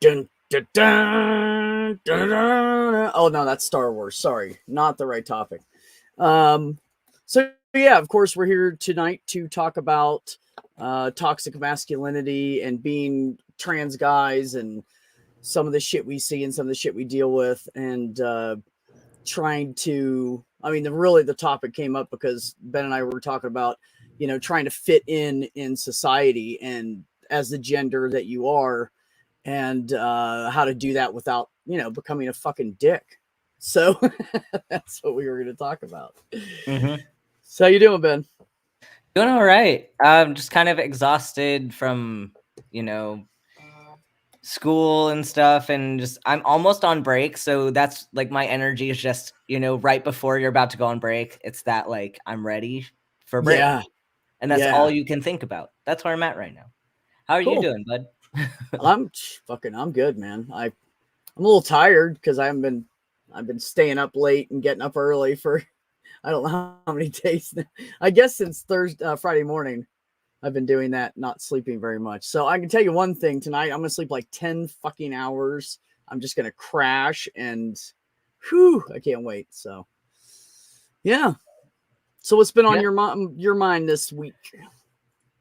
Dun, dun, dun, dun, dun, dun. Oh no, that's Star Wars. Sorry, not the right topic. So yeah, of course, we're here tonight to talk about toxic masculinity and being trans guys and some of the shit we see and some of the shit we deal with, and trying to. I mean, the topic came up because Ben and I were talking about, trying to fit in society and as the gender that you are, and how to do that without becoming a fucking dick. So that's what we were going to talk about. Mm-hmm. So how you doing, Ben? Doing all right. I'm just kind of exhausted from, school and stuff, and just I'm almost on break, so that's like my energy is just, right before you're about to go on break. It's that like I'm ready for break, Yeah, and that's all yeah, you can think about. That's where I'm at right now. How are you cool. doing, bud? I'm good, man. I'm a little tired because I've been staying up late and getting up early for I don't know how many days now. I guess since Friday morning. I've been doing that, not sleeping very much. So I can tell you one thing tonight. I'm gonna sleep like 10 fucking hours. I'm just gonna crash and whew, I can't wait. So yeah. So what's been on Yeah. your mind this week?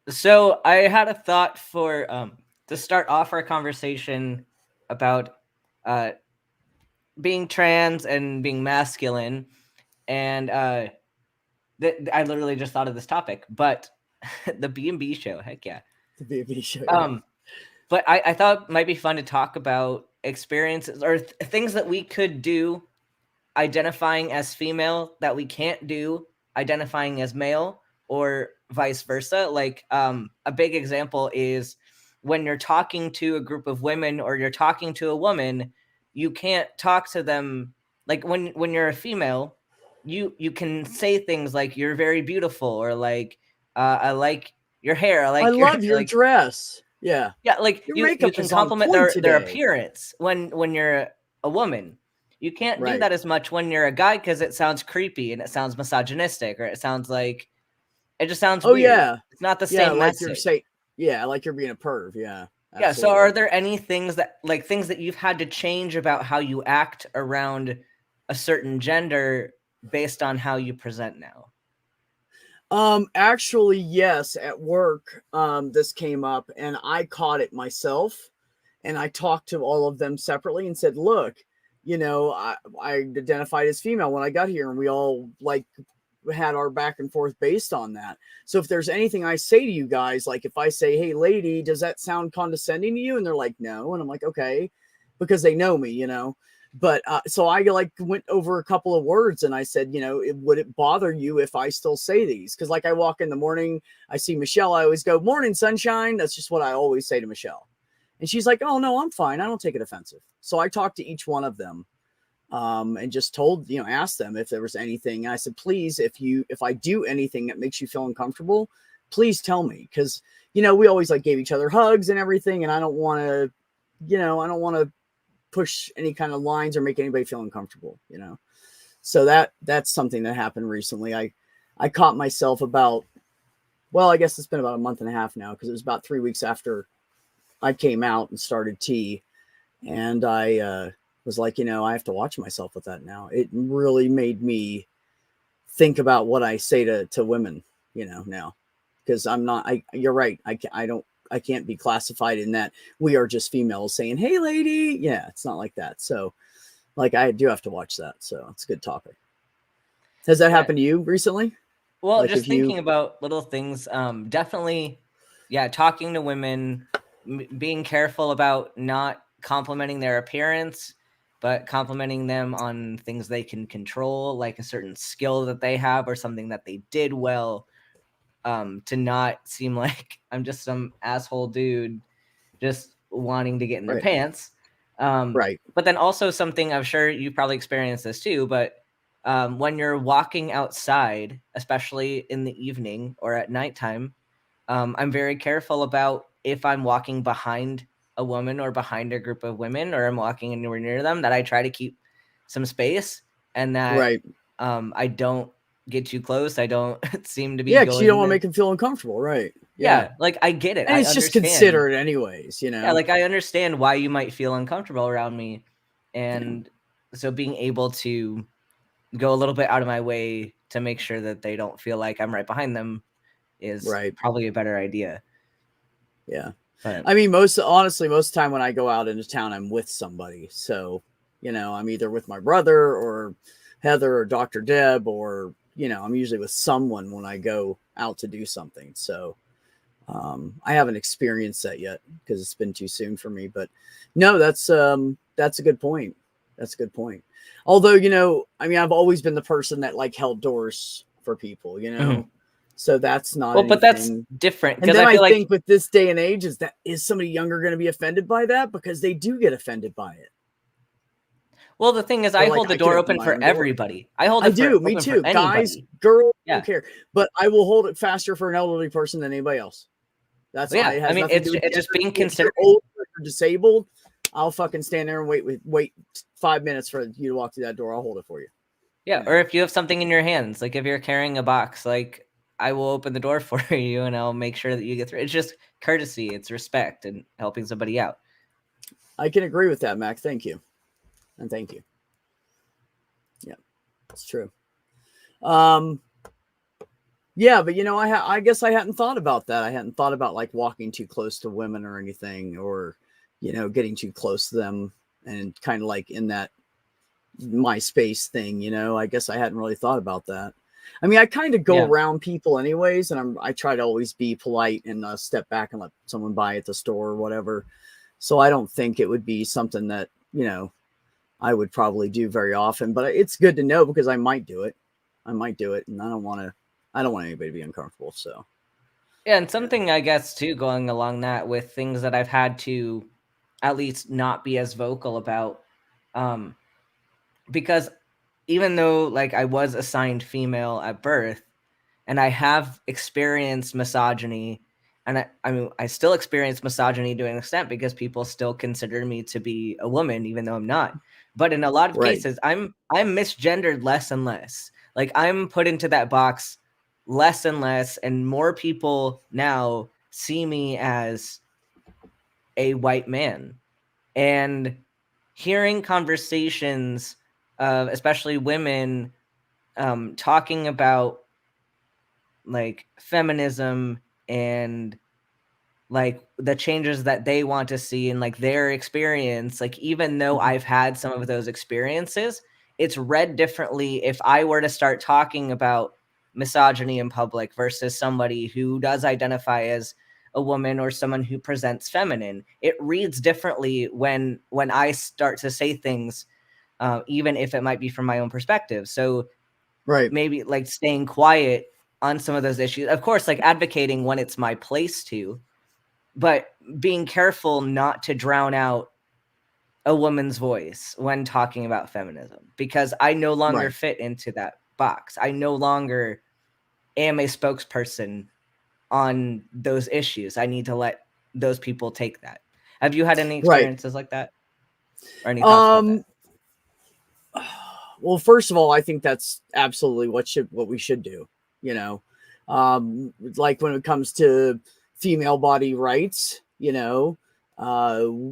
So I had a thought for to start off our conversation about uh being trans and being masculine, and I literally just thought of this topic, but the B&B show, heck yeah. The B&B show, yeah. Um, but I thought it might be fun to talk about experiences or things that we could do identifying as female that we can't do identifying as male, or vice versa. Like a big example is when you're talking to a group of women or you're talking to a woman, you can't talk to them like when you're a female, you can say things like you're very beautiful, or like I like your hair, I I like your love your like dress. Yeah. yeah, like Your you makeup can is on compliment point their today. appearance when you're a woman. You can't do Right. that as much when you're a guy because it sounds creepy and it sounds misogynistic, or it sounds like it just sounds Oh weird. yeah. It's not the Yeah, same like you're message. say yeah, like you're being a perv. Yeah. Yeah, so are Absolutely. there any things that you've had to change about how you act around a certain gender based on how you present now? Actually, yes, at work, this came up and I caught it myself and I talked to all of them separately and said, look, I identified as female when I got here and we all like had our back and forth based on that. So if there's anything I say to you guys, like if I say, hey, lady, does that sound condescending to you? And they're like, no. And I'm like, okay, because they know me. But so I like went over a couple of words and I said, would it bother you if I still say these? Because like I walk in the morning, I see Michelle, I always go, morning, sunshine. That's just what I always say to Michelle. And she's like, oh, no, I'm fine. I don't take it offensive. So I talked to each one of them and just told, asked them if there was anything. And I said, please, if I do anything that makes you feel uncomfortable, please tell me. Because, we always like gave each other hugs and everything. And I don't want to, I don't want to push any kind of lines or make anybody feel uncomfortable. So that's something that happened recently. I caught myself I guess it's been about a month and a half now, because it was about 3 weeks after I came out and started T, and I was like, I have to watch myself with that now. It really made me think about what I say to women, now, because I'm not. You're right. I can't be classified in that we are just females saying, "Hey, lady." Yeah, it's not like that. So, like, I do have to watch that. So it's a good topic. Has that Yeah. happened to you recently? Well, Like, just if you, thinking about little things, definitely, yeah, talking to women, being careful about not complimenting their appearance, but complimenting them on things they can control, like a certain skill that they have or something that they did well, to not seem like I'm just some asshole dude just wanting to get in their right, pants. right, But then also something I'm sure you probably experienced this too, but when you're walking outside, especially in the evening or at nighttime, I'm very careful about if I'm walking behind a woman or behind a group of women, or I'm walking anywhere near them, that I try to keep some space, and that right. I don't get too close. I don't seem to be Yeah, because you don't going want to to make them feel uncomfortable, right? Yeah, like I get it. And I it's just understand. considerate anyways, you know? Yeah, like I understand why you might feel uncomfortable around me. And so being able to go a little bit out of my way to make sure that they don't feel like I'm right behind them is Right. probably a better idea. Yeah. But I mean, honestly, most of the time when I go out into town, I'm with somebody. So, you know, I'm either with my brother or Heather or Dr. Deb, or, you know, I'm usually with someone when I go out to do something. So, I haven't experienced that yet because it's been too soon for me, but no, that's a good point. That's a good point. Although, you know, I mean, I've always been the person that like held doors for people, you know, so that's not well, but that's anything. different And because then I I feel like think with this day and age, is somebody younger going to be offended by that? Because they do get offended by it. well, the thing is, They're I like, hold the I can door open open my for own door. everybody. I hold I it do. Me open for too. Guys, anybody. girls, I Yeah. don't care. But I will hold it faster for an elderly person than anybody else. That's Well, why yeah. it I has mean, nothing to do with it's gender. just being If you're considerate. old or disabled, I'll fucking stand there and wait 5 minutes for you to walk through that door. I'll hold it for you. Yeah. You know? Or if you have something in your hands, like if you're carrying a box, like I will open the door for you and I'll make sure that you get through. It's just courtesy, it's respect and helping somebody out. I can agree with that, Mac. Thank you. And thank you. Yeah, it's true. Yeah, but you know, I guess I hadn't thought about that. I hadn't thought about like walking too close to women or anything, or, you know, getting too close to them and kind of like in that MySpace thing, you know. I guess I hadn't really thought about that. I mean, I kind of go Yeah. around people anyways, and I try to always be polite and step back and let someone buy at the store or whatever. So I don't think it would be something that, you know, I would probably do very often, but it's good to know because I might do it. I might do it, and I don't want anybody to be uncomfortable. So Yeah, and something I guess too going along that with things that I've had to at least not be as vocal about, because even though like I was assigned female at birth and I have experienced misogyny, and I mean I still experience misogyny to an extent because people still consider me to be a woman even though I'm not. But in a lot of right, cases I'm misgendered less and less. Like I'm put into that box less and less, and more people now see me as a white man. And hearing conversations of especially women talking about like feminism and like the changes that they want to see and like their experience, like even though I've had some of those experiences, it's read differently if I were to start talking about misogyny in public versus somebody who does identify as a woman or someone who presents feminine. It reads differently when I start to say things, even if it might be from my own perspective. So right, maybe like staying quiet on some of those issues, of course, like advocating when it's my place to, but being careful not to drown out a woman's voice when talking about feminism, because I no longer right. fit into that box. I no longer am a spokesperson on those issues. I need to let those people take that. Have you had any Right. experiences like that or any thoughts about that? Well, first of all, I think that's absolutely what we should do. You know, like when it comes to female body rights, you know,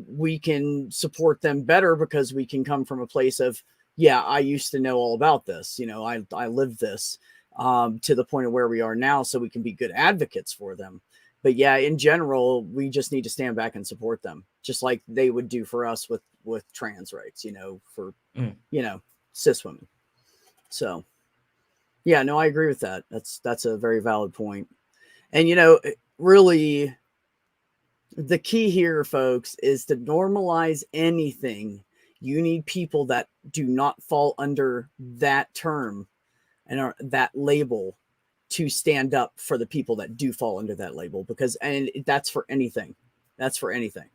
we can support them better because we can come from a place of, yeah, I used to know all about this. You know, I lived this, to the point of where we are now, so we can be good advocates for them. But yeah, in general, we just need to stand back and support them, just like they would do for us with trans rights. You know, for you know, cis women. So yeah, no, I agree with that. That's a very valid point. And you know, really the key here, folks, is to normalize anything. You need people that do not fall under that term and are that label to stand up for the people that do fall under that label, because and that's for anything. That's for anything.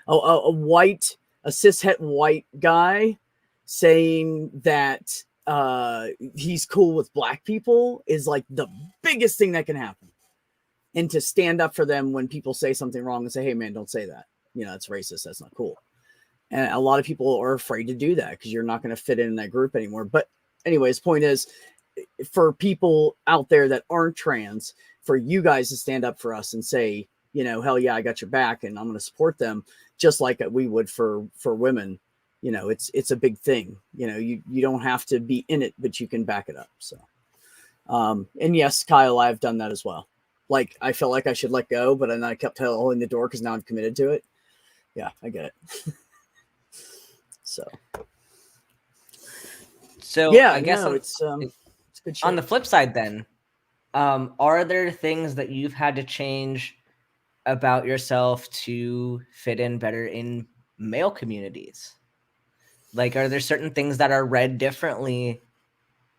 A cishet white guy saying that he's cool with black people is like the biggest thing that can happen. And to stand up for them when people say something wrong and say, hey man, don't say that. You know, it's racist. That's not cool. And a lot of people are afraid to do that because you're not going to fit in that group anymore. But anyways, point is, for people out there that aren't trans, for you guys to stand up for us and say, you know, hell yeah, I got your back and I'm going to support them just like we would for women. You know, it's a big thing. You know, you don't have to be in it, but you can back it up. So, and yes, Kyle, I've done that as well. Like, I felt like I should let go, but then I kept holding the door because now I'm committed to it. Yeah, I get it. So yeah, I guess it's good shit. On the flip side then, are there things that you've had to change about yourself to fit in better in male communities? Like, are there certain things that are read differently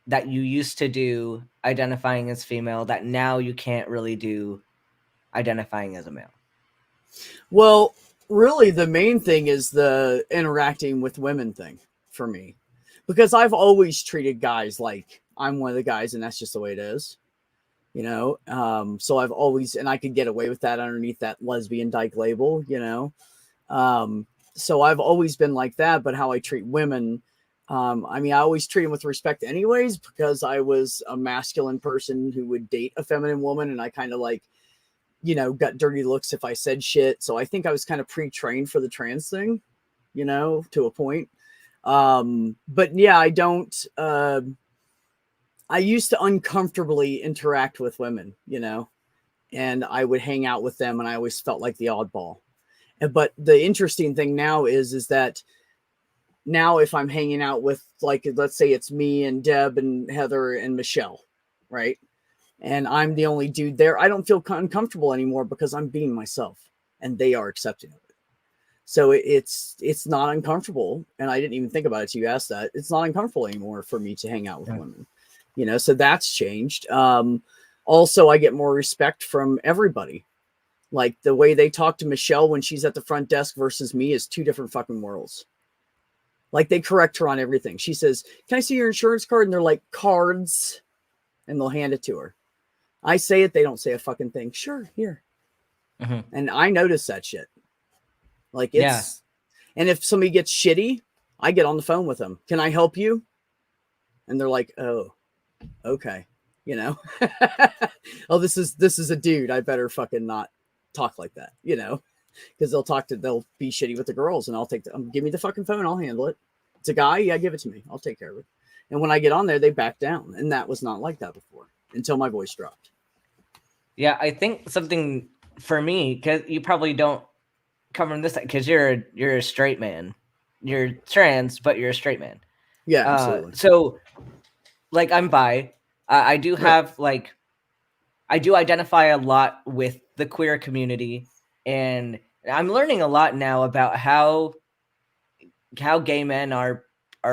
that you used to do identifying as female that now you can't really do identifying as a male? Well, really, the main thing is the interacting with women thing for me, because I've always treated guys like I'm one of the guys, and that's just the way it is, you know. So I've always, and I could get away with that underneath that lesbian dyke label, you know. So I've always been like that. But how I treat women, I mean, I always treat them with respect, anyways, because I was a masculine person who would date a feminine woman, and I kind of like, you know, got dirty looks if I said shit. So I think I was kind of pre-trained for the trans thing, you know, to a point. But yeah, I don't, I used to uncomfortably interact with women, you know, and I would hang out with them and I always felt like the oddball. But the interesting thing now is that now if I'm hanging out with, like, let's say it's me and Deb and Heather and Michelle, right? And I'm the only dude there, I don't feel uncomfortable anymore because I'm being myself and they are accepting of it. So it's not uncomfortable. And I didn't even think about it till you asked that. It's not uncomfortable anymore for me to hang out with women, you know, so that's changed. Also, I get more respect from everybody. Like, the way they talk to Michelle when she's at the front desk versus me is two different fucking worlds. Like, they correct her on everything. She says, "Can I see your insurance card?" And they're like, "Cards." And they'll hand it to her. I say it, they don't say a fucking thing. "Sure, here." Mm-hmm. And I notice that shit. Like, it's, and if somebody gets shitty, I get on the phone with them. "Can I help you?" And they're like, "Oh, okay." You know, "Oh, this is a dude. I better fucking not talk like that," you know, because they'll be shitty with the girls, and I'll take give me the fucking phone. I'll handle it. It's a guy. Yeah, give it to me. I'll take care of it. And when I get on there, they back down. And that was not like that before until my voice dropped. Yeah, I think something for me, because you probably don't come from this, because you're a straight man. You're trans, but you're a straight man. Yeah, absolutely. So, like, I'm bi. I do have, like, I do identify a lot with the queer community, and I'm learning a lot now about how gay men are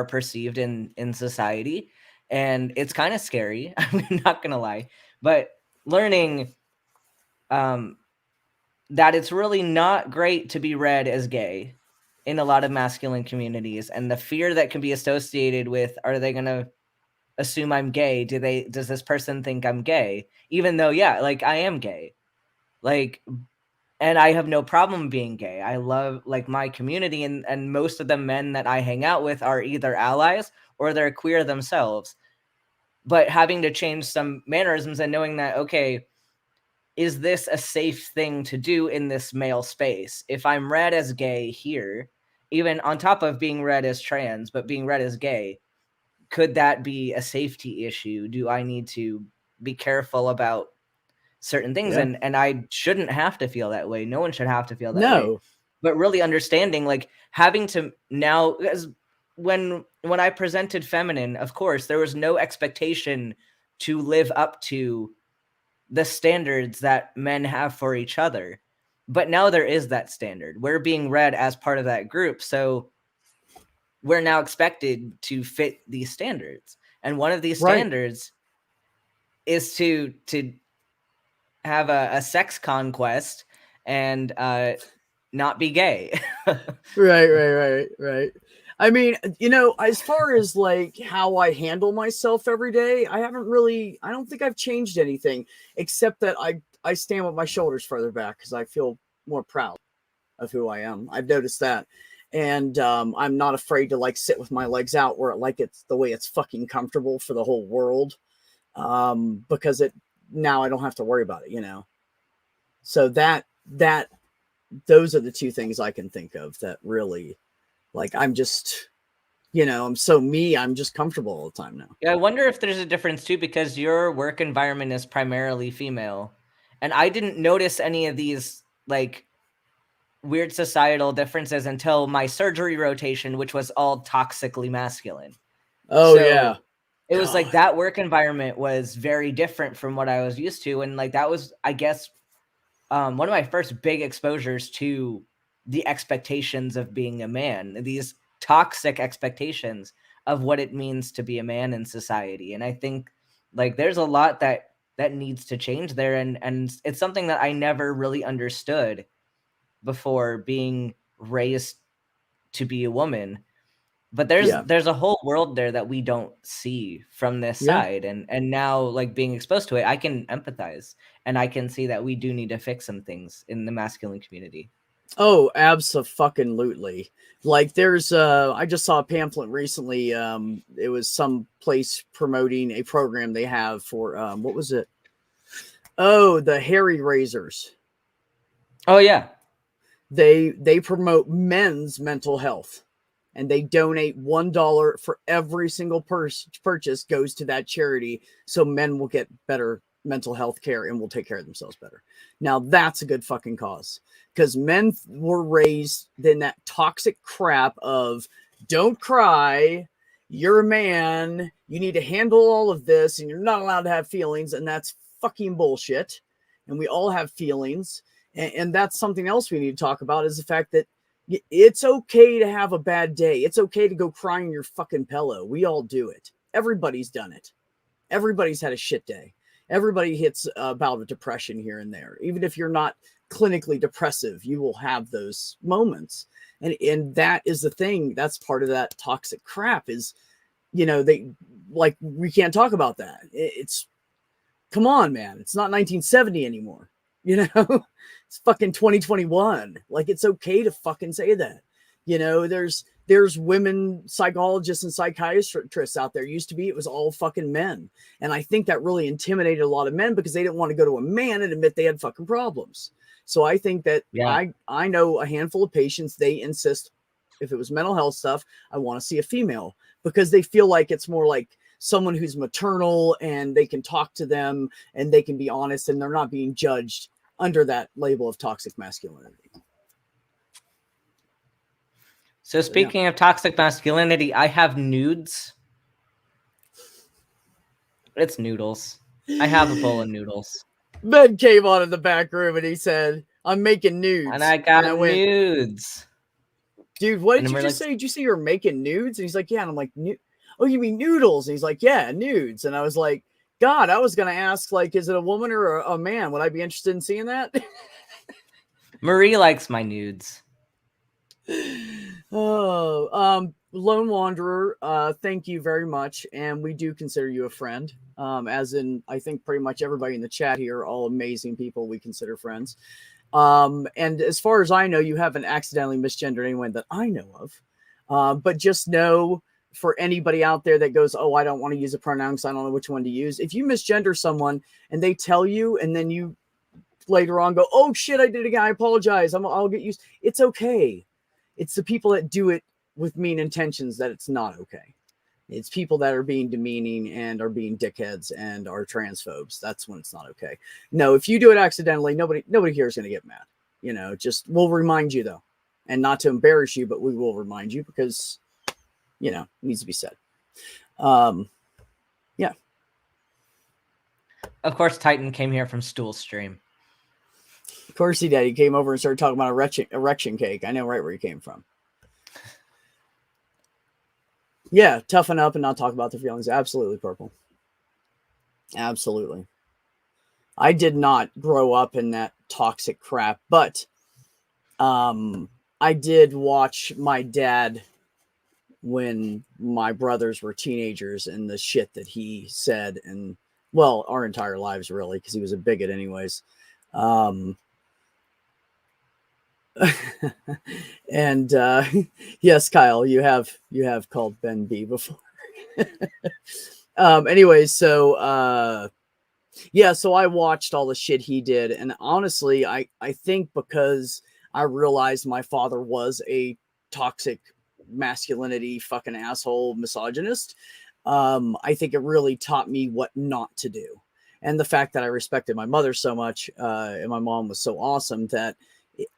perceived in society, and it's kind of scary. I'm not gonna lie, but learning that it's really not great to be read as gay in a lot of masculine communities, and the fear that can be associated with, are they gonna assume I'm gay? Does this person think I'm gay? Even though, yeah, like, I am gay. Like, and I have no problem being gay. I love, like, my community, and most of the men that I hang out with are either allies or they're queer themselves. But having to change some mannerisms and knowing that, okay, is this a safe thing to do in this male space? If I'm read as gay here, even on top of being read as trans, but being read as gay, could that be a safety issue? Do I need to be careful about certain things? Yeah. And I shouldn't have to feel that way. No one should have to feel that way. No. But really understanding, like, having to now, as when I presented feminine, of course, there was no expectation to live up to the standards that men have for each other. But now there is that standard. We're being read as part of that group. So we're now expected to fit these standards. And one of these standards is to have a sex conquest and not be gay. Right. I mean, you know, as far as like how I handle myself every day, I don't think I've changed anything, except that I stand with my shoulders further back because I feel more proud of who I am. I've noticed that. And I'm not afraid to, like, sit with my legs out where it's the way it's fucking comfortable for the whole world. because now I don't have to worry about it, you know? So those are the two things I can think of that really, like, I'm just, you know, I'm so me, I'm just comfortable all the time now. Yeah, I wonder if there's a difference too, because your work environment is primarily female. And I didn't notice any of these like weird societal differences until my surgery rotation, which was all toxically masculine. Oh, yeah. So it was like God. that work environment was very different from what I was used to. And like that was, I guess, one of my first big exposures to the expectations of being a man, these toxic expectations of what it means to be a man in society. And I think like there's a lot that needs to change there. And it's something that I never really understood before being raised to be a woman. But Yeah. there's a whole world there that we don't see from this Yeah. side, and now like being exposed to it, I can empathize and I can see that we do need to fix some things in the masculine community. Oh, abso-fucking-lutely. Like there's I just saw a pamphlet recently. It was some place promoting a program they have for what was it? Oh, the hairy raisers. Oh yeah. They promote men's mental health, and they donate $1 for every single purchase goes to that charity, so men will get better mental health care and will take care of themselves better. Now that's a good fucking cause, because men were raised in that toxic crap of don't cry, you're a man, you need to handle all of this, and you're not allowed to have feelings, and that's fucking bullshit. And we all have feelings. And that's something else we need to talk about, is the fact that it's okay to have a bad day. It's okay to go cry in your fucking pillow. We all do it. Everybody's done it. Everybody's had a shit day. Everybody hits a bout of depression here and there. Even if you're not clinically depressive, you will have those moments. And that is the thing. That's part of that toxic crap is, you know, we can't talk about that. It's, come on, man. It's not 1970 anymore. You know, it's fucking 2021. Like, it's okay to fucking say that. You know, there's women psychologists and psychiatrists out there. Used to be, it was all fucking men. And I think that really intimidated a lot of men because they didn't want to go to a man and admit they had fucking problems. So I think that I know a handful of patients, they insist, if it was mental health stuff, I want to see a female, because they feel like it's more like someone who's maternal and they can talk to them and they can be honest and they're not being judged under that label of toxic masculinity. So speaking of toxic masculinity, I have nudes. It's noodles. I have a bowl of noodles. Ben came on in the back room and he said, I'm making nudes. And I got nudes. Dude, what did you just say? Did you say you're making nudes? And he's like, yeah. And I'm like, oh, you mean noodles? And he's like, yeah, nudes. And I was like, God, I was going to ask, like, is it a woman or a man? Would I be interested in seeing that? Marie likes my nudes. Oh, Lone Wanderer, thank you very much. And we do consider you a friend. As in, I think pretty much everybody in the chat here are all amazing people we consider friends. And as far as I know, you haven't accidentally misgendered anyone that I know of. But just know, for anybody out there that goes, oh, I don't want to use a pronoun because I don't know which one to use. If you misgender someone and they tell you, and then you later on go, oh shit, I did it again, I apologize, I'll get used. It's okay. It's the people that do it with mean intentions that it's not okay. It's people that are being demeaning and are being dickheads and are transphobes. That's when it's not okay. No, if you do it accidentally, nobody here is going to get mad. You know, just we'll remind you though, and not to embarrass you, but we will remind you because, you know, it needs to be said. Yeah. Of course, Titan came here from Stool Stream. Of course he did. He came over and started talking about erection cake. I know right where he came from. Yeah, toughen up and not talk about their feelings. Absolutely, Purple. Absolutely. I did not grow up in that toxic crap, but I did watch my dad when my brothers were teenagers and the shit that he said, and well, our entire lives really, because he was a bigot anyways. And yes, Kyle, you have called Ben B before. Anyways, so yeah, so I watched all the shit he did, and honestly, I think because I realized my father was a toxic masculinity fucking asshole misogynist, I think it really taught me what not to do. And the fact that I respected my mother so much, and my mom was so awesome that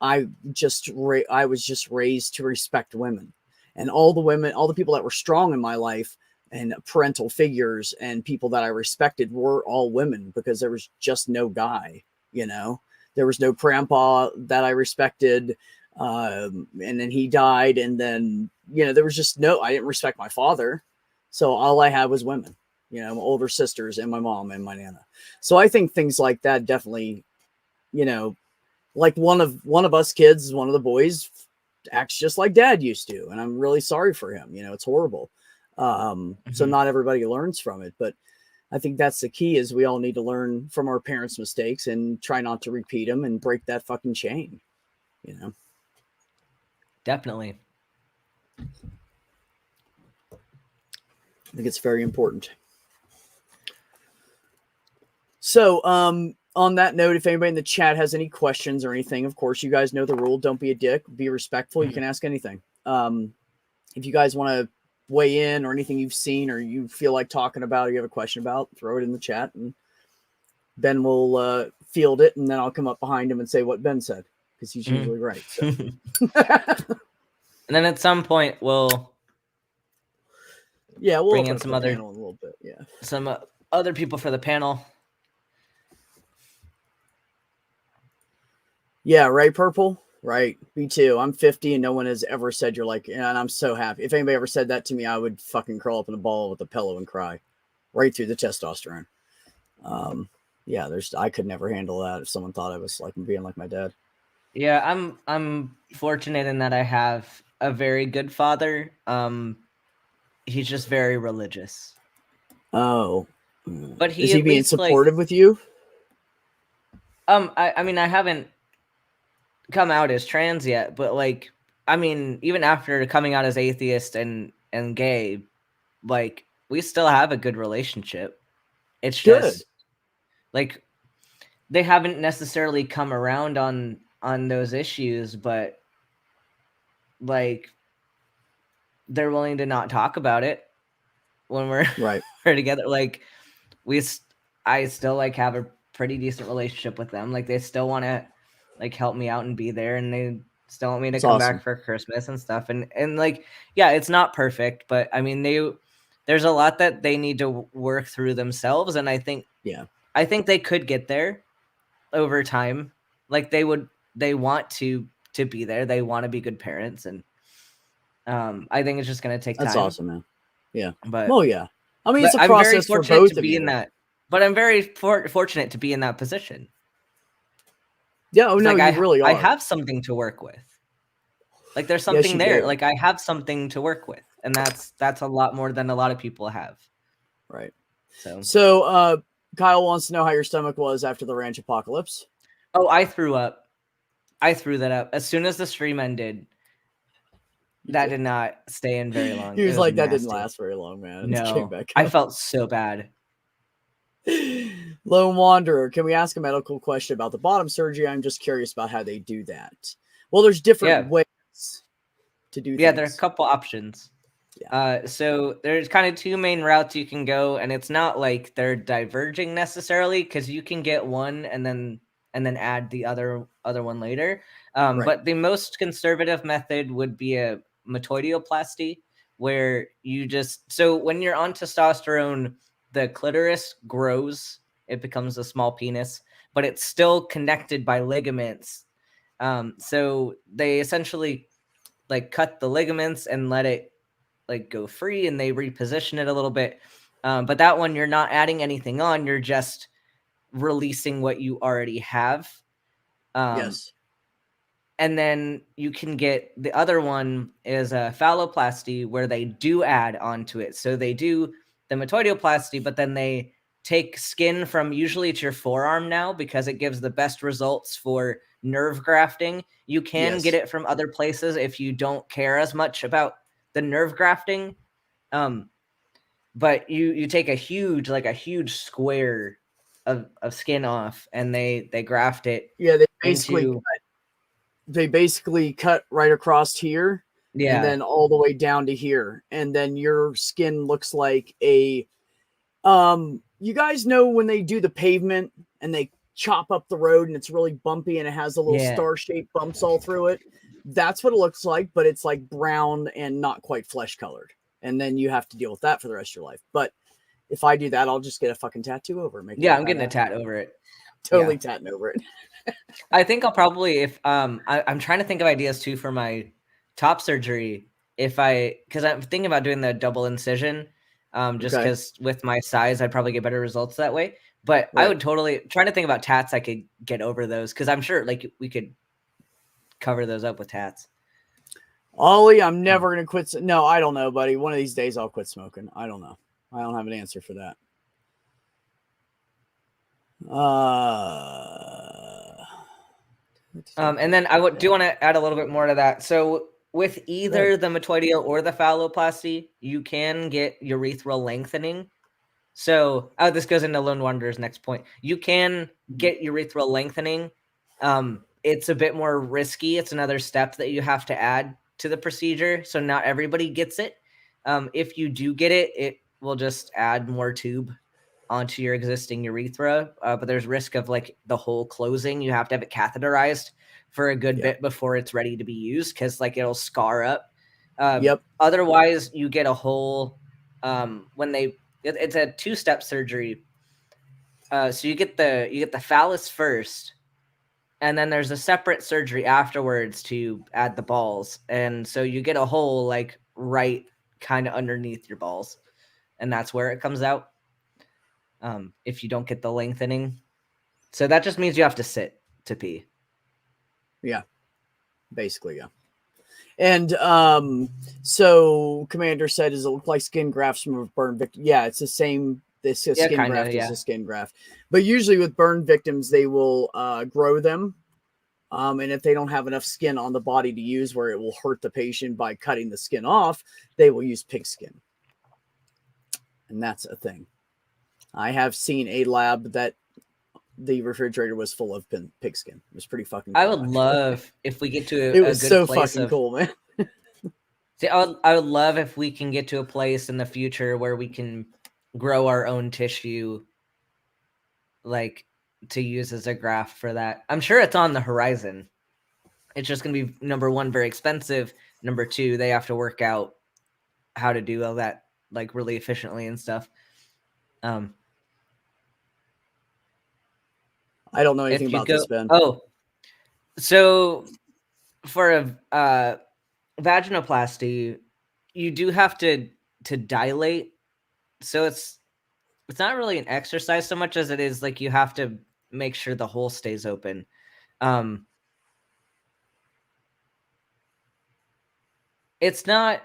I was just raised to respect women, and all the women, all the people that were strong in my life and parental figures and people that I respected were all women, because there was just no guy, you know. There was no grandpa that I respected, and then he died, and then, you know, there was just no, I didn't respect my father, so all I had was women, you know, my older sisters and my mom and my nana. So I think things like that definitely, you know, like one of us kids, one of the boys acts just like dad used to, and I'm really sorry for him. You know, it's horrible. So not everybody learns from it, but I think that's the key, is we all need to learn from our parents' mistakes and try not to repeat them and break that fucking chain, you know. Definitely. I think it's very important. So, on that note, if anybody in the chat has any questions or anything, of course, you guys know the rule. Don't be a dick. Be respectful. You can ask anything. If you guys want to weigh in or anything you've seen or you feel like talking about or you have a question about, throw it in the chat, and Ben will field it, and then I'll come up behind him and say what Ben said, because he's usually right. So. And then at some point we'll bring in some other panel in a little bit. Yeah, some other people for the panel. Yeah, right, Purple? Right. Me too. I'm 50 and no one has ever said you're like, and I'm so happy. If anybody ever said that to me, I would fucking curl up in a ball with a pillow and cry right through the testosterone. Yeah, I could never handle that if someone thought I was like being like my dad. Yeah, I'm fortunate in that I have a very good father. He's just very religious. Oh. But is he being supportive with you? I mean, I haven't come out as trans yet, but like, I mean, even after coming out as atheist and gay, like, we still have a good relationship. It's just like they haven't necessarily come around on those issues, but like they're willing to not talk about it when we're right we're together. Like I still like have a pretty decent relationship with them. Like they still want to like help me out and be there, and they still want me to come back for Christmas and stuff. And like, yeah, it's not perfect, but I mean, there's a lot that they need to work through themselves, and I think they could get there over time. Like they want to be there. They want to be good parents, and I think it's just going to take time. That's awesome, man. Yeah. But yeah. I mean, it's a process for both of you. But I'm very fortunate to be in that position. Yeah, oh no, like you really are. I have something to work with. Like there's something there. Do. Like I have something to work with, and that's a lot more than a lot of people have. Right. So Kyle wants to know how your stomach was after the ranch apocalypse. Oh, I threw up. I threw that up as soon as the stream ended. That did not stay in very long. He was like, that didn't last very long, man. No, came back I felt so bad. Lone Wanderer, can we ask a medical question about the bottom surgery? I'm just curious about how they do that. Well, there's different ways to do things. Yeah, there's a couple options. Yeah. So there's kind of two main routes you can go, and it's not like they're diverging necessarily, because you can get one and then add the other one later. But the most conservative method would be a metoidioplasty, where you so when you're on testosterone, the clitoris grows, it becomes a small penis, but it's still connected by ligaments. So they essentially like cut the ligaments and let it like go free, and they reposition it a little bit. But that one, you're not adding anything on, you're just releasing what you already have. Yes. And then you can get the other one is a phalloplasty, where they do add onto it. So they do the metoidioplasty, but then they take skin from, usually it's your forearm now, because it gives the best results for nerve grafting. You can get it from other places if you don't care as much about the nerve grafting. but you take a huge square of skin off, and they graft it. Yeah, into they basically cut right across here, and yeah then all the way down to here, and then your skin looks like a you guys know when they do the pavement and they chop up the road and it's really bumpy and it has the little yeah star-shaped bumps all through it. That's what it looks like, but it's like brown and not quite flesh colored. And then you have to deal with that for the rest of your life. But if I do that, I'll just get a fucking tattoo over it. I'm getting a tat over it. Totally tatting over it. I think I'll probably, if I'm trying to think of ideas too for my top surgery, because I'm thinking about doing the double incision, just because with my size I'd probably get better results that way. But I would totally trying to think about tats. I could get over those, because I'm sure like we could cover those up with tats. Ollie, I'm never gonna quit. No, I don't know, buddy. One of these days I'll quit smoking. I don't know. I don't have an answer for that. And then I do want to add a little bit more to that. So with either the metoidial or the phalloplasty, you can get urethral lengthening. So this goes into Lone Wanderer's next point. You can get urethral lengthening. It's a bit more risky. It's another step that you have to add to the procedure. So not everybody gets it. If you do get it, it will just add more tube onto your existing urethra, but there's risk of like the hole closing. You have to have it catheterized for a good bit before it's ready to be used, because like it'll scar up. Otherwise, you get a hole when it's a two-step surgery. So you get the phallus first, and then there's a separate surgery afterwards to add the balls, and so you get a hole like right kind of underneath your balls, and that's where it comes out. If you don't get the lengthening. So that just means you have to sit to pee. Yeah. Basically, yeah. And so Commander said, does it look like skin grafts from a burn victim? Yeah, it's the same. This skin graft is a skin graft. But usually with burn victims, they will grow them. And if they don't have enough skin on the body to use where it will hurt the patient by cutting the skin off, they will use pig skin. And that's a thing. I have seen a lab that the refrigerator was full of pigskin. It was pretty fucking cool. I would love if we get to it was a good so place fucking cool, man. See, I would love if we can get to a place in the future where we can grow our own tissue, like to use as a graft for that. I'm sure it's on the horizon. It's just going to be, number one, very expensive. Number two, they have to work out how to do all that like really efficiently and stuff. I don't know anything about this, Ben. Oh, so for a vaginoplasty, you do have to dilate. So it's not really an exercise so much as it is like you have to make sure the hole stays open. It's not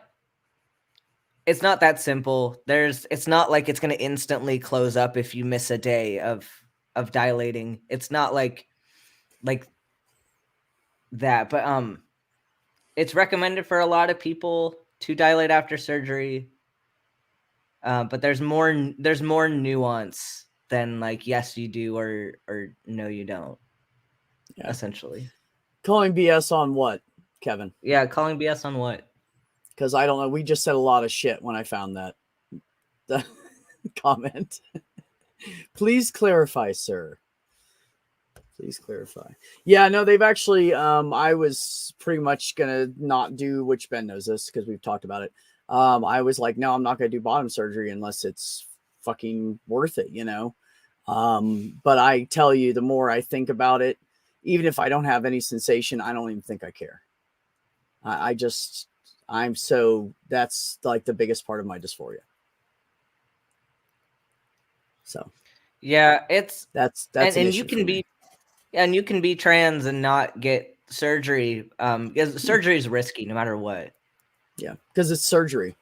that simple. It's not like it's going to instantly close up if you miss a day of dilating. It's not like that, but it's recommended for a lot of people to dilate after surgery. But there's more nuance than like yes you do or no you don't. Yeah. Essentially. Calling BS on what, Kevin? Yeah, calling BS on what? Because I don't know. We just said a lot of shit when I found that the comment. Please clarify, sir. Please clarify. Yeah, no, they've actually, I was pretty much going to not do, which Ben knows this because we've talked about it. I was like, no, I'm not going to do bottom surgery unless it's fucking worth it, you know? But I tell you, the more I think about it, even if I don't have any sensation, I don't even think I care. That's like the biggest part of my dysphoria. So. Yeah, that's and you can be, and you can be trans and not get surgery. Because surgery is risky no matter what. Yeah, because it's surgery.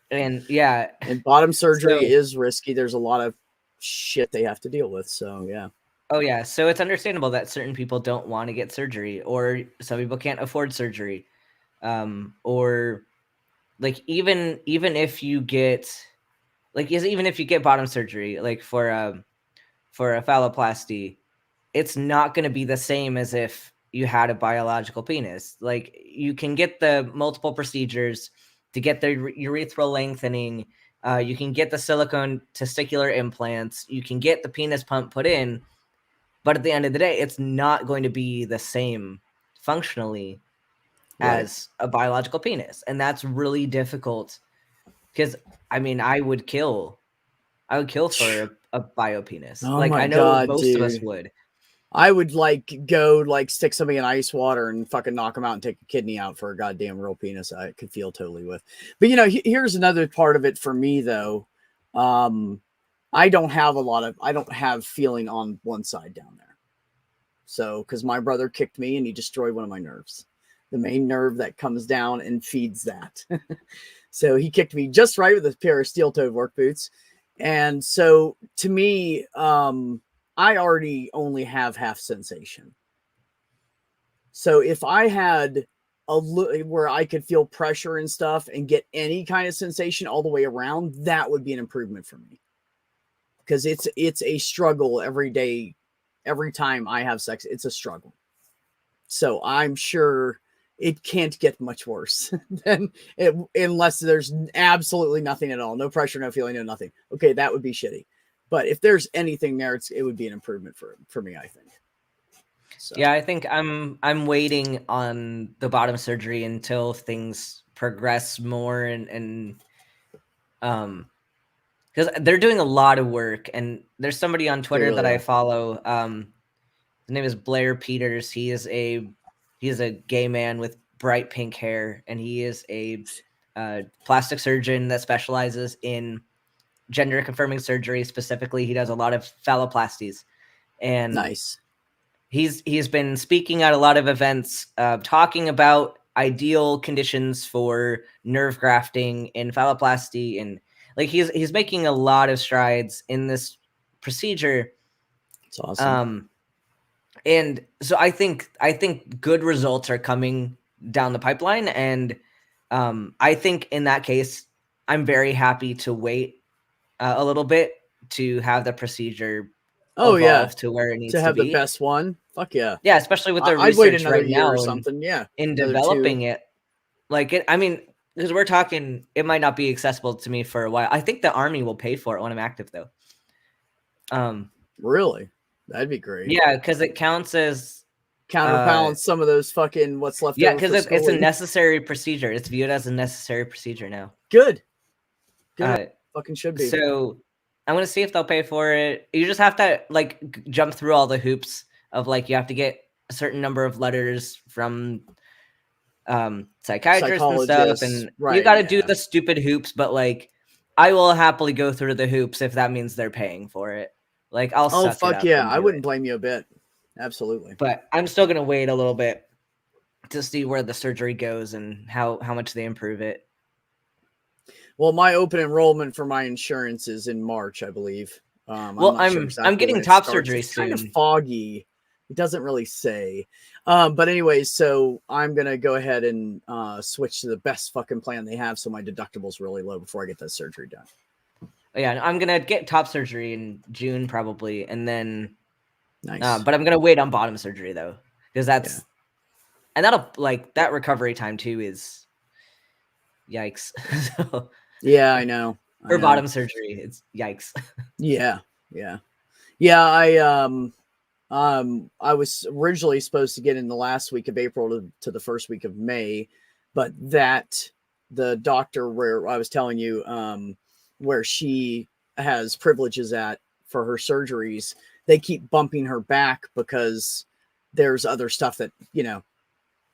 And yeah, and bottom surgery is risky. There's a lot of shit they have to deal with. So yeah. Oh yeah, so it's understandable that certain people don't want to get surgery, or some people can't afford surgery, or like even if you get like even if you get bottom surgery, like for a phalloplasty, it's not going to be the same as if you had a biological penis. Like you can get the multiple procedures to get the urethral lengthening. You can get the silicone testicular implants. You can get the penis pump put in. But at the end of the day, it's not going to be the same functionally as a biological penis. And that's really difficult because, I mean, I would kill for a bio penis. Oh like, my I know God, most of us dude. would. I would go stick somebody in ice water and fucking knock them out and take a kidney out for a goddamn real penis. I could feel totally with. But here's another part of it for me though. I don't have feeling on one side down there. So, because my brother kicked me and he destroyed one of my nerves, the main nerve that comes down and feeds that. So he kicked me just right with a pair of steel-toed work boots. And so to me, I already only have half sensation. So if I had where I could feel pressure and stuff and get any kind of sensation all the way around, that would be an improvement for me. Because it's a struggle every day. Every time I have sex, it's a struggle. So I'm sure it can't get much worse than unless there's absolutely nothing at all. No pressure, no feeling, no nothing. Okay, that would be shitty. But if there's anything there, it would be an improvement for me, I think. So. Yeah, I think I'm waiting on the bottom surgery until things progress more and because they're doing a lot of work, and there's somebody on Twitter that I follow. His name is Blair Peters. He is a gay man with bright pink hair, and he is a plastic surgeon that specializes in gender confirming surgery. Specifically, he does a lot of phalloplasties, and nice. He's been speaking at a lot of events, talking about ideal conditions for nerve grafting in phalloplasty, and like he's making a lot of strides in this procedure. It's awesome. And so I think good results are coming down the pipeline, and I think in that case, I'm very happy to wait a little bit to have the procedure evolve to where it needs to have be. The best one. Fuck yeah. Yeah, especially with the I'd wait research another right year now or something. in developing it. Like I mean, because we're talking, it might not be accessible to me for a while. I think the Army will pay for it when I'm active, though. Really? That'd be great. Yeah, because it counts as counterbalance some of those fucking what's left. Yeah, because it's a necessary procedure. It's viewed as a necessary procedure now. Good. Fucking should be. So I'm gonna see if they'll pay for it. You just have to like jump through all the hoops of like you have to get a certain number of letters from psychiatrists and stuff, and you got to do the stupid hoops. But like, I will happily go through the hoops if that means they're paying for it. Like, I'll suck it up I wouldn't blame you a bit. Absolutely. But I'm still gonna wait a little bit to see where the surgery goes and how much they improve it. Well, my open enrollment for my insurance is in March, I believe. I'm getting top surgery soon. Kind of foggy. It doesn't really say. But anyways, so I'm gonna go ahead and switch to the best fucking plan they have, so my deductible's really low before I get that surgery done. Yeah, I'm gonna get top surgery in June probably, and then nice. But I'm gonna wait on bottom surgery though, because that's and that'll like that recovery time too is yikes. So, yeah, I know. For bottom surgery, it's yikes. Yeah. I was originally supposed to get in the last week of April to the first week of May, but the doctor where I was telling you, where she has privileges at for her surgeries, they keep bumping her back because there's other stuff that,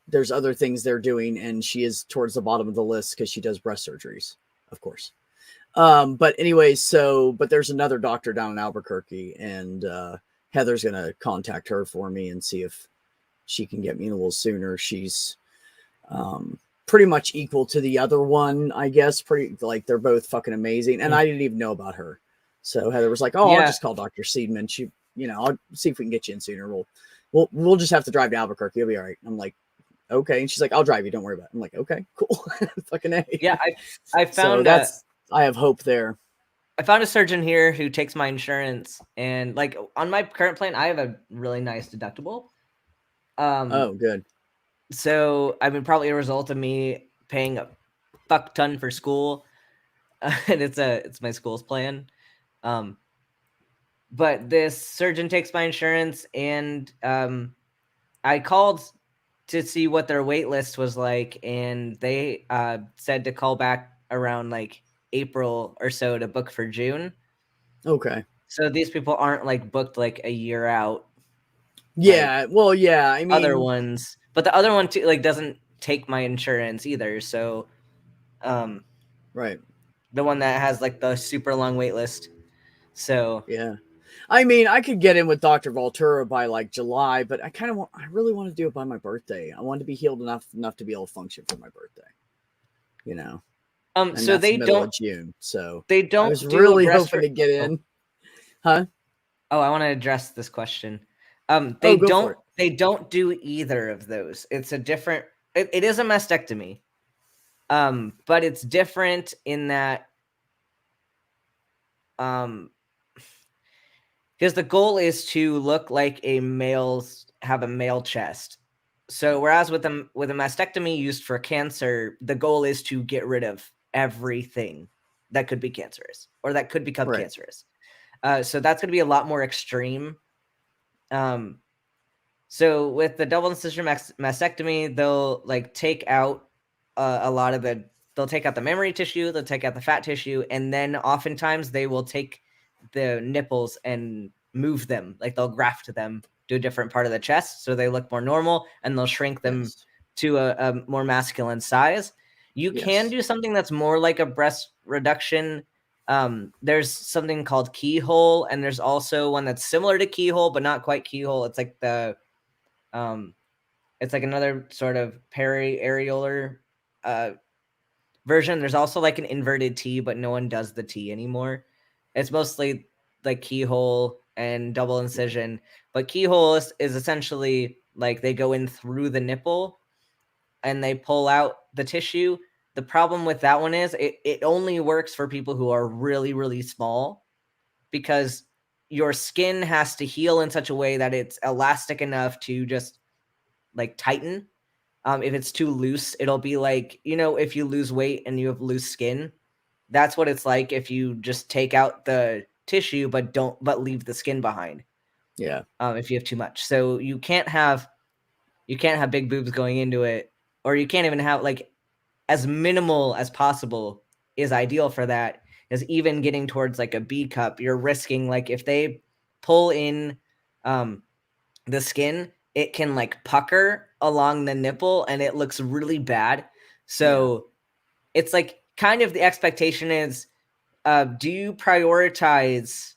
there's other things they're doing, and she is towards the bottom of the list because she does breast surgeries, of course. But anyways, but there's another doctor down in Albuquerque, and Heather's going to contact her for me and see if she can get me in a little sooner. She's pretty much equal to the other one, I guess. They're both fucking amazing. And I didn't even know about her. So Heather was like, I'll just call Dr. Seidman. She, I'll see if we can get you in sooner. We'll just have to drive to Albuquerque. You'll be all right. I'm like, okay. And she's like, I'll drive you. Don't worry about it. I'm like, okay, cool. Fucking A. Yeah. I found I have hope there. I found a surgeon here who takes my insurance, and like on my current plan, I have a really nice deductible. Oh, good. So I mean, probably a result of me paying a fuck ton for school, and it's my school's plan. But this surgeon takes my insurance, and I called to see what their wait list was like, and they said to call back around like April or so to book for June. Okay. So these people aren't like booked like a year out. Yeah. Well, yeah. I Other mean, ones, but the other one too like doesn't take my insurance either. So right. the one that has like the super long wait list. So Yeah. I mean, I could get in with Dr. Voltura by like July, but I really want to do it by my birthday. I want to be healed enough to be able to function for my birthday, you know, and so that's the middle of June. So they I was don't do really breast hoping to get in. Huh? Oh, I want to address this question. Oh, go for it. They don't do either of those. It's a different it is a mastectomy. But it's different in that because the goal is to look like have a male chest. So whereas with a mastectomy used for cancer, the goal is to get rid of everything that could be cancerous or that could become Right. cancerous. So that's going to be a lot more extreme. So with the double incision mastectomy, they'll like take out a lot of they'll take out the mammary tissue, they'll take out the fat tissue, and then oftentimes they will take the nipples and move them, like they'll graft them to a different part of the chest so they look more normal, and they'll shrink them Yes. to a more masculine size. You can Yes. do something that's more like a breast reduction. There's something called keyhole, and there's also one that's similar to keyhole but not quite keyhole. It's like it's like another sort of peri-areolar version. There's also like an inverted T, but no one does the T anymore. It's mostly like keyhole and double incision. But keyhole is essentially like they go in through the nipple and they pull out the tissue. The problem with that one is it only works for people who are really, really small because your skin has to heal in such a way that it's elastic enough to just like tighten. If it's too loose, it'll be like, if you lose weight and you have loose skin, that's what it's like if you just take out the tissue but leave the skin behind. Yeah. If you have too much. So you can't have big boobs going into it, or you can't even have like as minimal as possible is ideal for that. Because even getting towards like a B cup, you're risking like if they pull in the skin, it can like pucker along the nipple and it looks really bad. So it's like kind of the expectation is, do you prioritize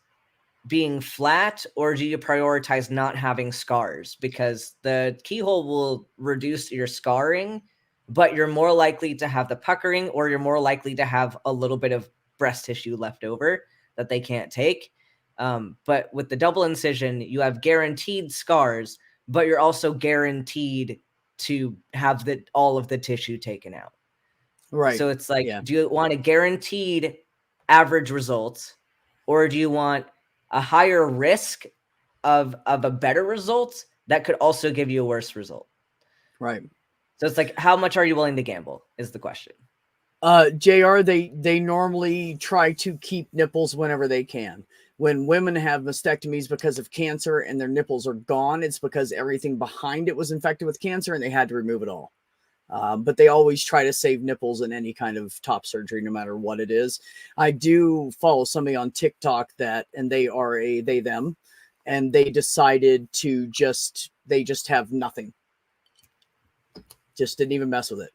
being flat or do you prioritize not having scars? Because the keyhole will reduce your scarring, but you're more likely to have the puckering, or you're more likely to have a little bit of breast tissue left over that they can't take. But with the double incision, you have guaranteed scars, but you're also guaranteed to have all of the tissue taken out. Right. So it's like, Yeah. do you want a guaranteed average result, or do you want a higher risk of a better result that could also give you a worse result? Right. So it's like, how much are you willing to gamble is the question. JR, they normally try to keep nipples whenever they can. When women have mastectomies because of cancer and their nipples are gone, it's because everything behind it was infected with cancer and they had to remove it all. But they always try to save nipples in any kind of top surgery, no matter what it is. I do follow somebody on TikTok and they are they, them, and they decided to they just have nothing. Just didn't even mess with it.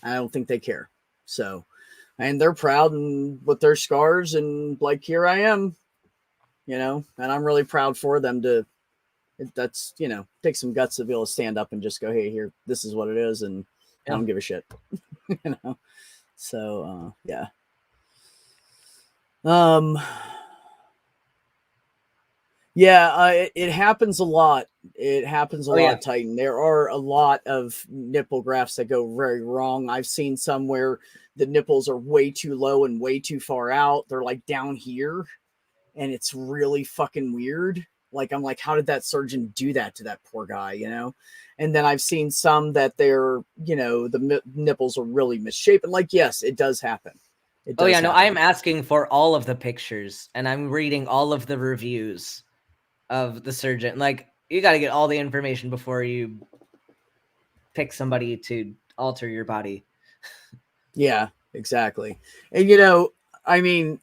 I don't think they care. So, and they're proud and with their scars and like, here I am, and I'm really proud for them that's, take some guts to be able to stand up and just go, hey, here, this is what it is. And I don't give a shit, So, yeah. Yeah, it happens a lot. It happens a Oh yeah. lot, Titan. There are a lot of nipple grafts that go very wrong. I've seen some where the nipples are way too low and way too far out. They're like down here, and it's really fucking weird. Like, I'm like, how did that surgeon do that to that poor guy, you know? And then I've seen some that they're, you know, the nipples are really misshapen. Like, yes, it does happen. It Oh does yeah, no, I happen. am asking for all of the pictures and I'm reading all of the reviews of the surgeon. Like, you got to get all the information before you pick somebody to alter your body. Yeah, exactly. And, you know, I mean,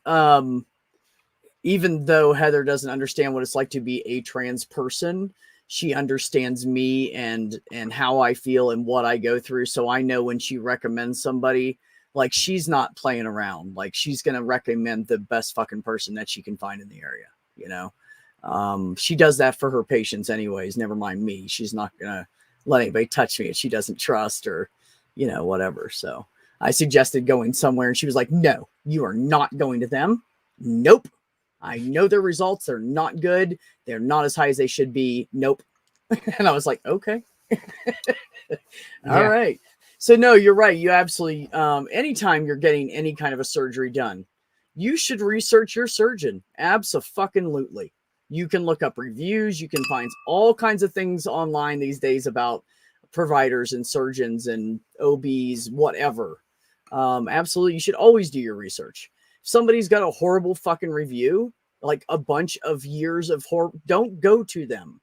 even though Heather doesn't understand what it's like to be a trans person, she understands me and how I feel and what I go through. So I know when she recommends somebody, like, she's not playing around. Like, she's gonna recommend the best fucking person that she can find in the area, you know. She does that for her patients anyways, never mind me. She's not gonna let anybody touch me if she doesn't trust or, you know, whatever. So I suggested going somewhere and she was like, no, you are not going to them. Nope. I know their results. They're not good. They're not as high as they should be. Nope. And I was like, okay. All Yeah. right. So no, you're right. You absolutely, anytime you're getting any kind of a surgery done, you should research your surgeon. Abso-fucking-lutely. You can look up reviews. You can find all kinds of things online these days about providers and surgeons and OBs, whatever. Absolutely. You should always do your research. If somebody's got a horrible fucking review, like a bunch of years of horror, don't go to them.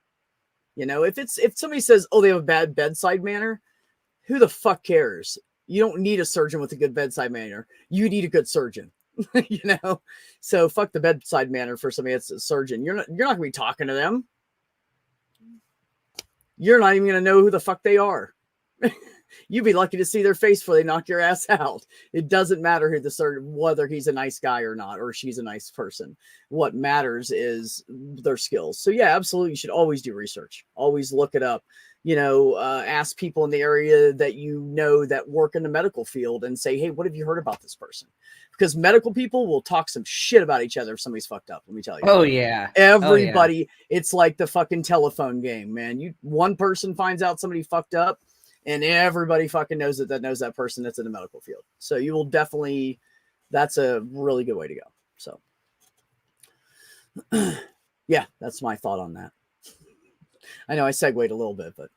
You know, if somebody says, oh, they have a bad bedside manner, who the fuck cares? You don't need a surgeon with a good bedside manner. You need a good surgeon. You know, so fuck the bedside manner for somebody that's a surgeon. You're not gonna be talking to them. You're not even gonna know who the fuck they are. You'd be lucky to see their face before they knock your ass out. It doesn't matter who the surgeon, whether he's a nice guy or not, or she's a nice person. What matters is their skills. So yeah, absolutely, you should always do research. Always look it up. You know, ask people in the area that you know that work in the medical field and say, hey, what have you heard about this person? Because medical people will talk some shit about each other if somebody's fucked up. Let me tell you. Oh yeah. Everybody, it's like the fucking telephone game, man. One person finds out somebody fucked up, and everybody fucking knows knows that person that's in the medical field. So you will definitely, that's a really good way to go. So yeah, that's my thought on that. I know I segued a little bit, but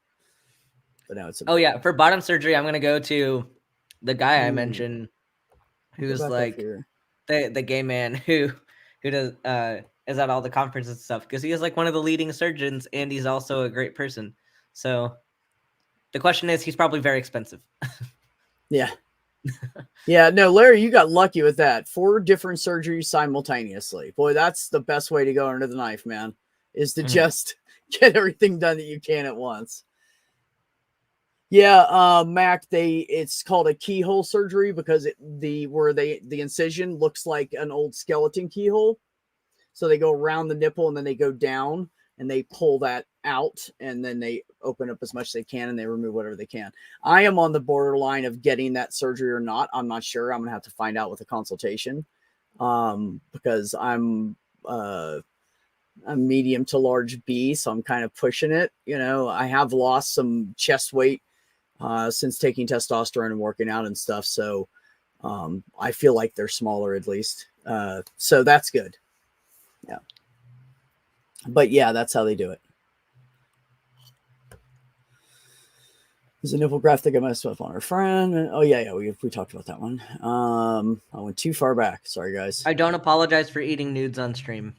now it's oh yeah, for bottom surgery, I'm gonna go to the guy I mentioned, who's like the gay man who does is at all the conferences and stuff, because he is like one of the leading surgeons and he's also a great person. So the question is, he's probably very expensive. Yeah. Yeah, no, Larry, you got lucky with that. 4 different surgeries simultaneously. Boy, that's the best way to go under the knife, man, is to just get everything done that you can at once. Yeah, Mac, it's called a keyhole surgery because the incision looks like an old skeleton keyhole. So they go around the nipple and then they go down and they pull that out and then they open up as much as they can and they remove whatever they can. I am on the borderline of getting that surgery or not. I'm not sure. I'm gonna have to find out with a consultation, because I'm a medium to large B, so I'm kind of pushing it. You know, I have lost some chest weight since taking testosterone and working out and stuff. So I feel like they're smaller at least. So that's good. Yeah. But yeah, that's how they do it. There's a nipple graft that got messed up on our friend. Oh yeah, we talked about that one. I went too far back. Sorry, guys. I don't apologize for eating nudes on stream.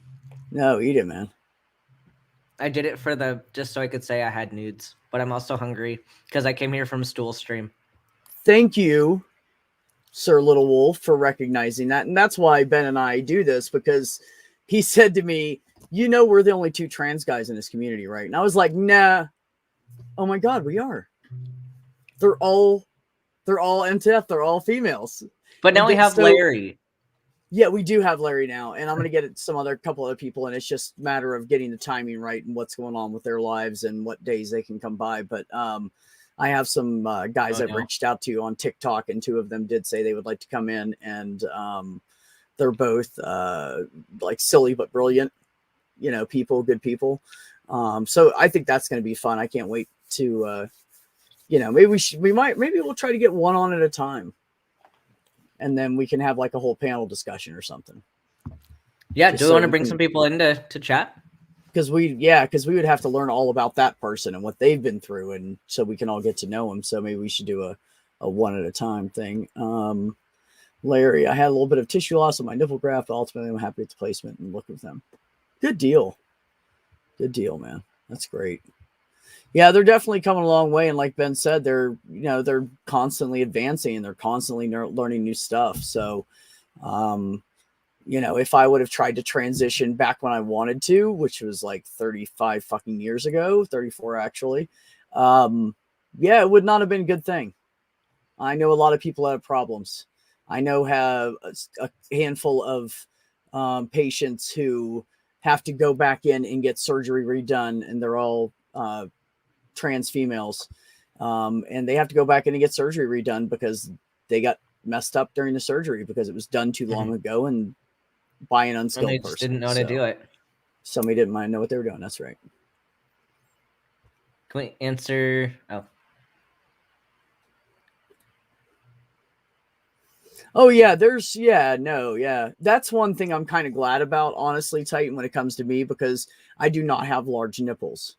No, eat it, man. I did it for just so I could say I had nudes, but I'm also hungry because I came here from stool stream. Thank you, Sir Little Wolf, for recognizing that. And that's why Ben and I do this, because he said to me, you know, we're the only 2 trans guys in this community, right? And I was like, nah. Oh my God, we are. They're all MTF. They're all females. But now we have Larry. Yeah, we do have Larry now, and I'm going to get some couple other people, and it's just a matter of getting the timing right and what's going on with their lives and what days they can come by. But I have some guys I've reached out to on TikTok, and 2 of them did say they would like to come in, and they're both like silly but brilliant. you know, people, good people. So I think that's going to be fun. I can't wait to, you know, maybe maybe we'll try to get one on at a time, and then we can have like a whole panel discussion or something. Yeah. Do we want to bring some people in to chat? Because we would have to learn all about that person and what they've been through, and so we can all get to know them. So maybe we should do a one at a time thing. Larry, I had a little bit of tissue loss on my nipple graft, but ultimately I'm happy with the placement and look with them. Good deal. Good deal, man. That's great. Yeah, they're definitely coming a long way. And like Ben said, they're constantly advancing and they're constantly learning new stuff. So, you know, if I would have tried to transition back when I wanted to, which was like 35 fucking years ago, 34 actually, yeah, it would not have been a good thing. I know a lot of people have problems. I know have a handful of patients who have to go back in and get surgery redone, and they're all trans females, and they have to go back in and get surgery redone because they got messed up during the surgery because it was done too long ago and by an unskilled and they person. Just didn't know how to do it. Somebody didn't mind know what they were doing. That's right. Can we answer? Oh yeah, that's one thing I'm kind of glad about, honestly, Titan, when it comes to me, because I do not have large nipples.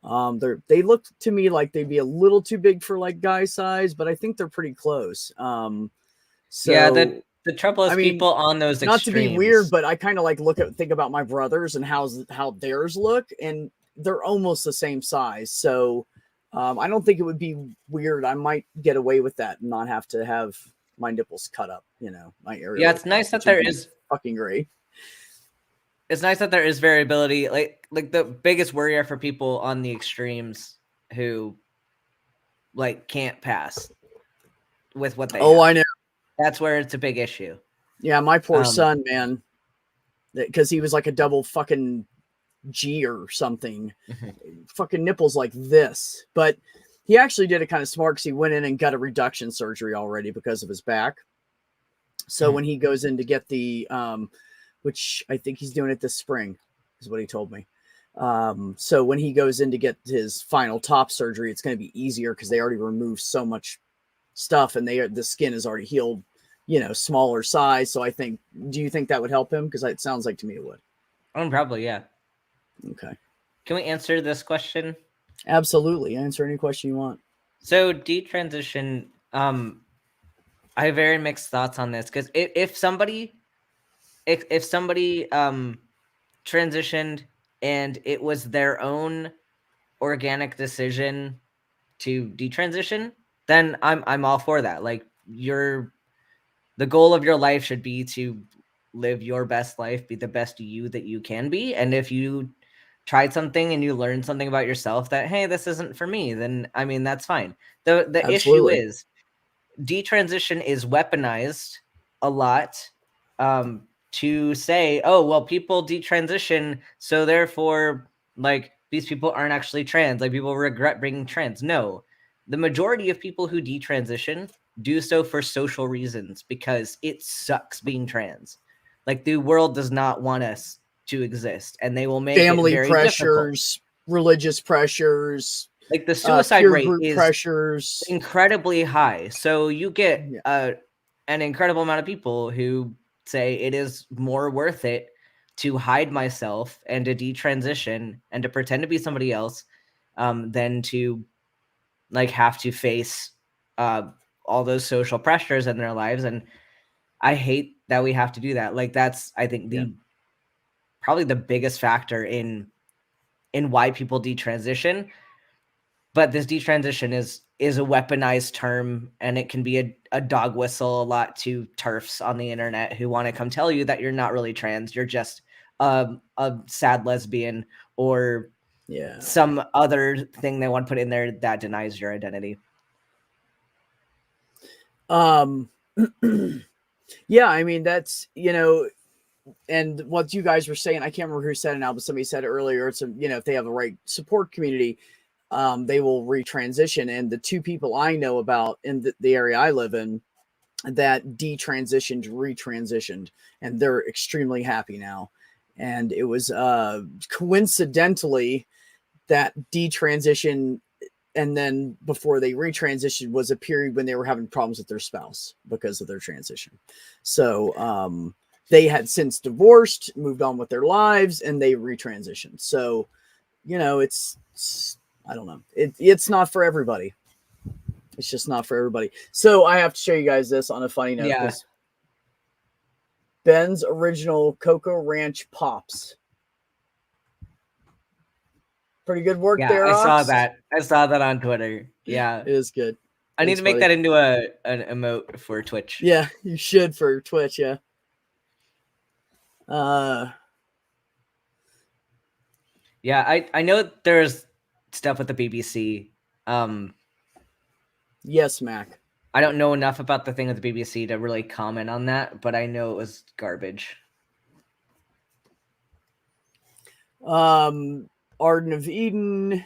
They look to me like they'd be a little too big for like guy size, but I think they're pretty close. So yeah, the trouble is people on those not extremes. To be weird, but I kind of like think about my brothers and how theirs look, and they're almost the same size. So I don't think it would be weird. I might get away with that and not have to have my nipples cut up, you know, my area. Yeah, it's nice that there is fucking great. It's nice that there is variability. Like the biggest worry for people on the extremes who like can't pass with what they have. I know. That's where it's a big issue. Yeah, my poor son, man, because he was like a double fucking G or something. Fucking nipples like this. But he actually did it kind of smart because he went in and got a reduction surgery already because of his back. So when he goes in to get the, which I think he's doing it this spring, is what he told me. So when he goes in to get his final top surgery, it's going to be easier because they already removed so much stuff and the skin is already healed, you know, smaller size. So do you think that would help him? Because it sounds like to me it would. Probably, yeah. Okay. Can we answer this question? Absolutely. Answer any question you want. So detransition, I have very mixed thoughts on this because if somebody transitioned and it was their own organic decision to detransition, then I'm all for that. Like the goal of your life should be to live your best life, be the best you that you can be. And if you tried something and you learned something about yourself that, hey, this isn't for me, then I mean, that's fine. The issue is detransition is weaponized a lot to say, oh, well, people detransition, so therefore, like, these people aren't actually trans. Like, people regret being trans. No, the majority of people who detransition do so for social reasons because it sucks being trans. Like, the world does not want us to exist, and they will make family it very pressures, difficult. Religious pressures, like the suicide rate is pressures incredibly high. So you get an incredible amount of people who say it is more worth it to hide myself and to detransition and to pretend to be somebody else than to like have to face all those social pressures in their lives. And I hate that we have to do that. Like that's, I think, probably the biggest factor in why people detransition. But this detransition is a weaponized term, and it can be a dog whistle a lot to TERFs on the internet who want to come tell you that you're not really trans. You're just a sad lesbian or some other thing they want to put in there that denies your identity. Yeah, I mean, that's, you know, and what you guys were saying, I can't remember who said it now, but somebody said it earlier. It's you know, if they have the right support community, they will retransition. And the two people I know about in the area I live in that detransitioned, retransitioned, and they're extremely happy now. And it was coincidentally that detransition, and then before they retransitioned was a period when they were having problems with their spouse because of their transition. So they had since divorced, moved on with their lives, and they retransitioned. So, it's I don't know. It's not for everybody. It's just not for everybody. So I have to show you guys this on a funny note, because Ben's original Cocoa Ranch Pops. Pretty good work there, I saw Ox. that. I saw that on Twitter. Yeah. It is good. I need to make that into an emote for Twitch. Yeah, you should for Twitch, yeah. Yeah, I know there's stuff with the BBC. Yes, Mac. I don't know enough about the thing with the BBC to really comment on that, but I know it was garbage. Arden of Eden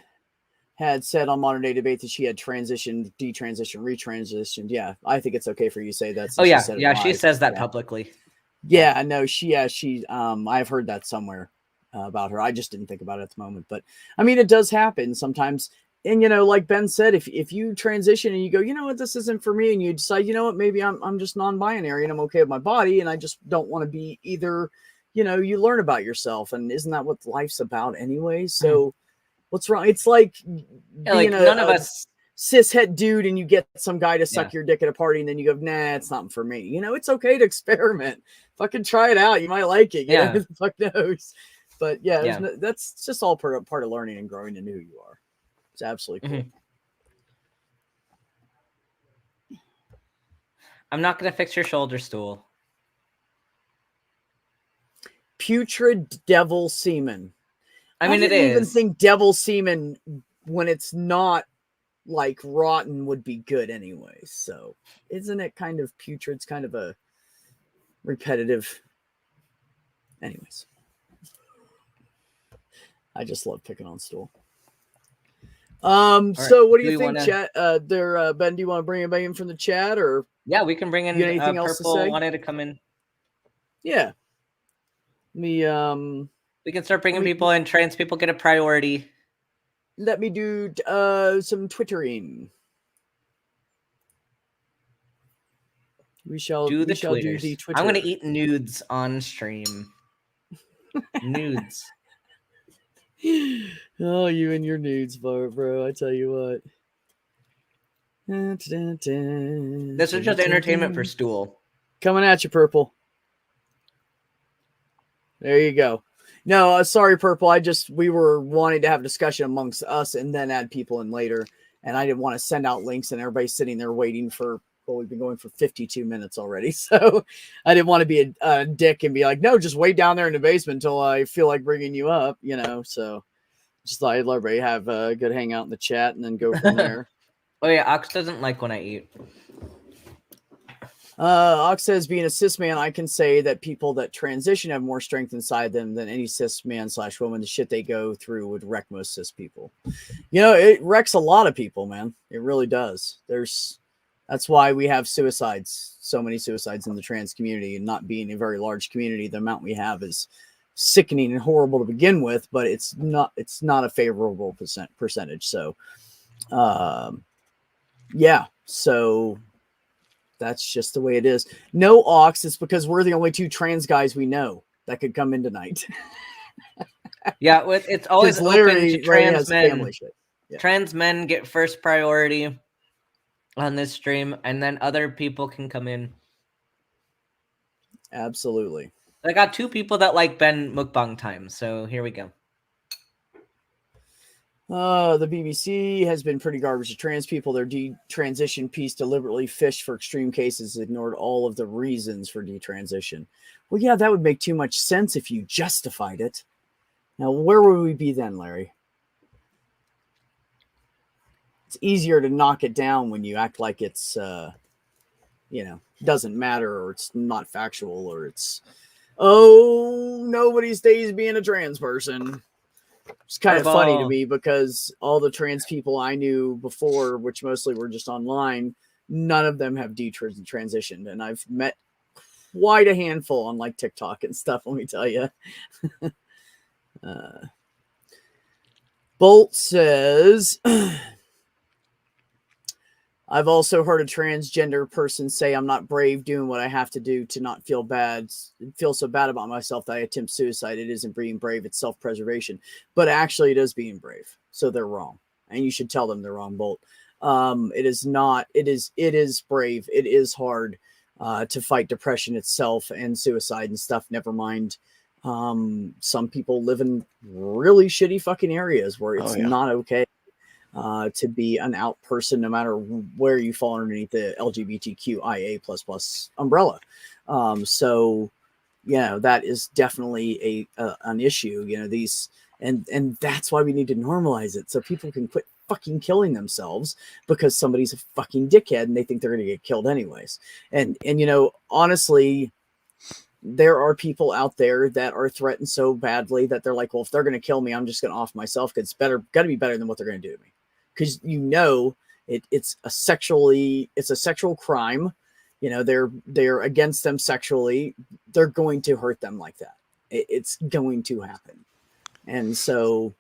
had said on Modern Day Debate that she had transitioned, detransitioned, retransitioned. Yeah, I think it's okay for you to say that. Oh yeah, she says that publicly. Yeah, no, she I've heard that somewhere about her. I just didn't think about it at the moment, but I mean, it does happen sometimes. And like Ben said, if you transition and you go, you know what, this isn't for me, and you decide, you know what, maybe I'm just non-binary and I'm okay with my body, and I just don't want to be either. You learn about yourself, and isn't that what life's about anyway? So. What's wrong? It's like being none of us cishet dude, and you get some guy to suck your dick at a party, and then you go, nah, it's not for me. It's okay to experiment. Fucking try it out. You might like it. Who the fuck knows? But that's just all part of learning and growing into who you are. It's absolutely cool. I'm not going to fix your shoulder stool. Putrid devil semen. I mean, didn't even think devil semen, when it's not like rotten, would be good anyway. So isn't it kind of putrid? It's kind of a repetitive. Anyways, I just love picking on stool. So what do you think, chat? Ben, do you want to bring anybody in from the chat, or yeah, we can bring in anything else Purple to say? Wanted to come in. Yeah. We can start bringing people in. Trans people get a priority. Let me do some Twittering. We shall do the Twitter. I'm going to eat nudes on stream. Nudes. Oh, you and your nudes, bro. I tell you what. This is just entertainment for stool. Coming at you, Purple. There you go. No, sorry, Purple. We were wanting to have a discussion amongst us and then add people in later. And I didn't want to send out links and everybody's sitting there waiting for, we've been going for 52 minutes already. So I didn't want to be a dick and be like, no, just wait down there in the basement until I feel like bringing you up, So just thought I'd let everybody have a good hangout in the chat and then go from there. Oh, yeah. Ox doesn't like when I eat. Ox says, being a cis man, I can say that people that transition have more strength inside them than any cis man / woman. The shit they go through would wreck most cis people. It wrecks a lot of people, man. It really does. That's why we have suicides, so many suicides in the trans community, and not being a very large community. The amount we have is sickening and horrible to begin with, but it's not a favorable percentage. So, so that's just the way it is. No, Ox, it's because we're the only two trans guys we know that could come in tonight. Yeah, it's always open to trans men. Yeah. Trans men get first priority on this stream, and then other people can come in. Absolutely. I got 2 people that like Ben mukbang time, so here we go. The BBC has been pretty garbage to trans people. Their detransition piece deliberately fished for extreme cases, ignored all of the reasons for detransition. Well, yeah, that would make too much sense if you justified it. Now, where would we be then, Larry? It's easier to knock it down when you act like it's, doesn't matter, or it's not factual, or it's, nobody stays being a trans person. It's kind of funny to me because all the trans people I knew before, which mostly were just online, none of them have detransitioned. And I've met quite a handful on like TikTok and stuff, let me tell you. Bolt says, I've also heard a transgender person say I'm not brave doing what I have to do to not feel so bad about myself that I attempt suicide. It isn't being brave, it's self-preservation. But actually it is being brave. So they're wrong. And you should tell them they're wrong, Bolt. It is not, it is brave. It is hard to fight depression itself and suicide and stuff. Never mind. Some people live in really shitty fucking areas where it's not okay to be an out person, no matter where you fall underneath the LGBTQIA++ umbrella. So, that is definitely an issue. These and that's why we need to normalize it so people can quit fucking killing themselves because somebody's a fucking dickhead and they think they're going to get killed anyways. And honestly, there are people out there that are threatened so badly that they're like, well, if they're going to kill me, I'm just going to off myself because it's got to be better than what they're going to do to me. Because it's a sexual crime. They're against them sexually. They're going to hurt them like that. It's going to happen. And so,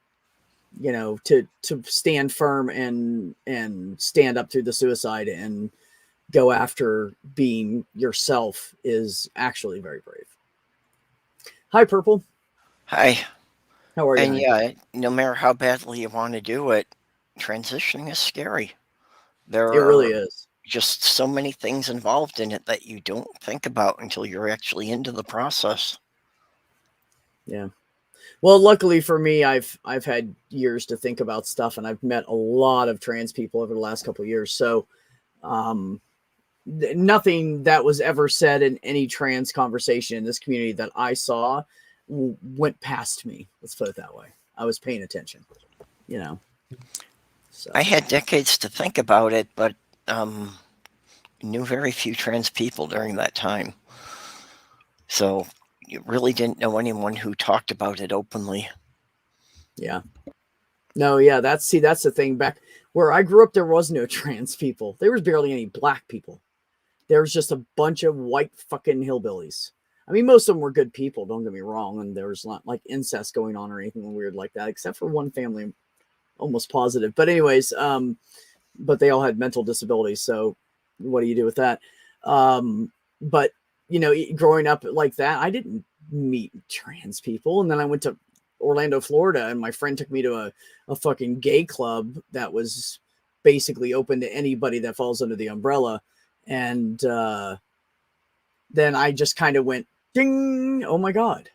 to stand firm and stand up through the suicide and go after being yourself is actually very brave. Hi, Purple. Hi. How are you? And yeah, no matter how badly you want to do it, transitioning is scary. It really is. Just so many things involved in it that you don't think about until you're actually into the process. Yeah. Well, luckily for me, I've had years to think about stuff, and I've met a lot of trans people over the last couple of years. So, nothing that was ever said in any trans conversation in this community that I saw went past me. Let's put it that way. I was paying attention, So I had decades to think about it, but knew very few trans people during that time. So you really didn't know anyone who talked about it openly. Yeah. No, yeah, that's the thing. Back where I grew up, there was no trans people. There was barely any black people. There was just a bunch of white fucking hillbillies. I mean, most of them were good people, don't get me wrong, and there was not like incest going on or anything weird like that, except for one family, I'm almost positive. But anyways, but they all had mental disabilities, so what do you do with that? But growing up like that, I didn't meet trans people, and then I went to Orlando, Florida, and my friend took me to a fucking gay club that was basically open to anybody that falls under the umbrella. And then I just kind of went, ding, oh my God.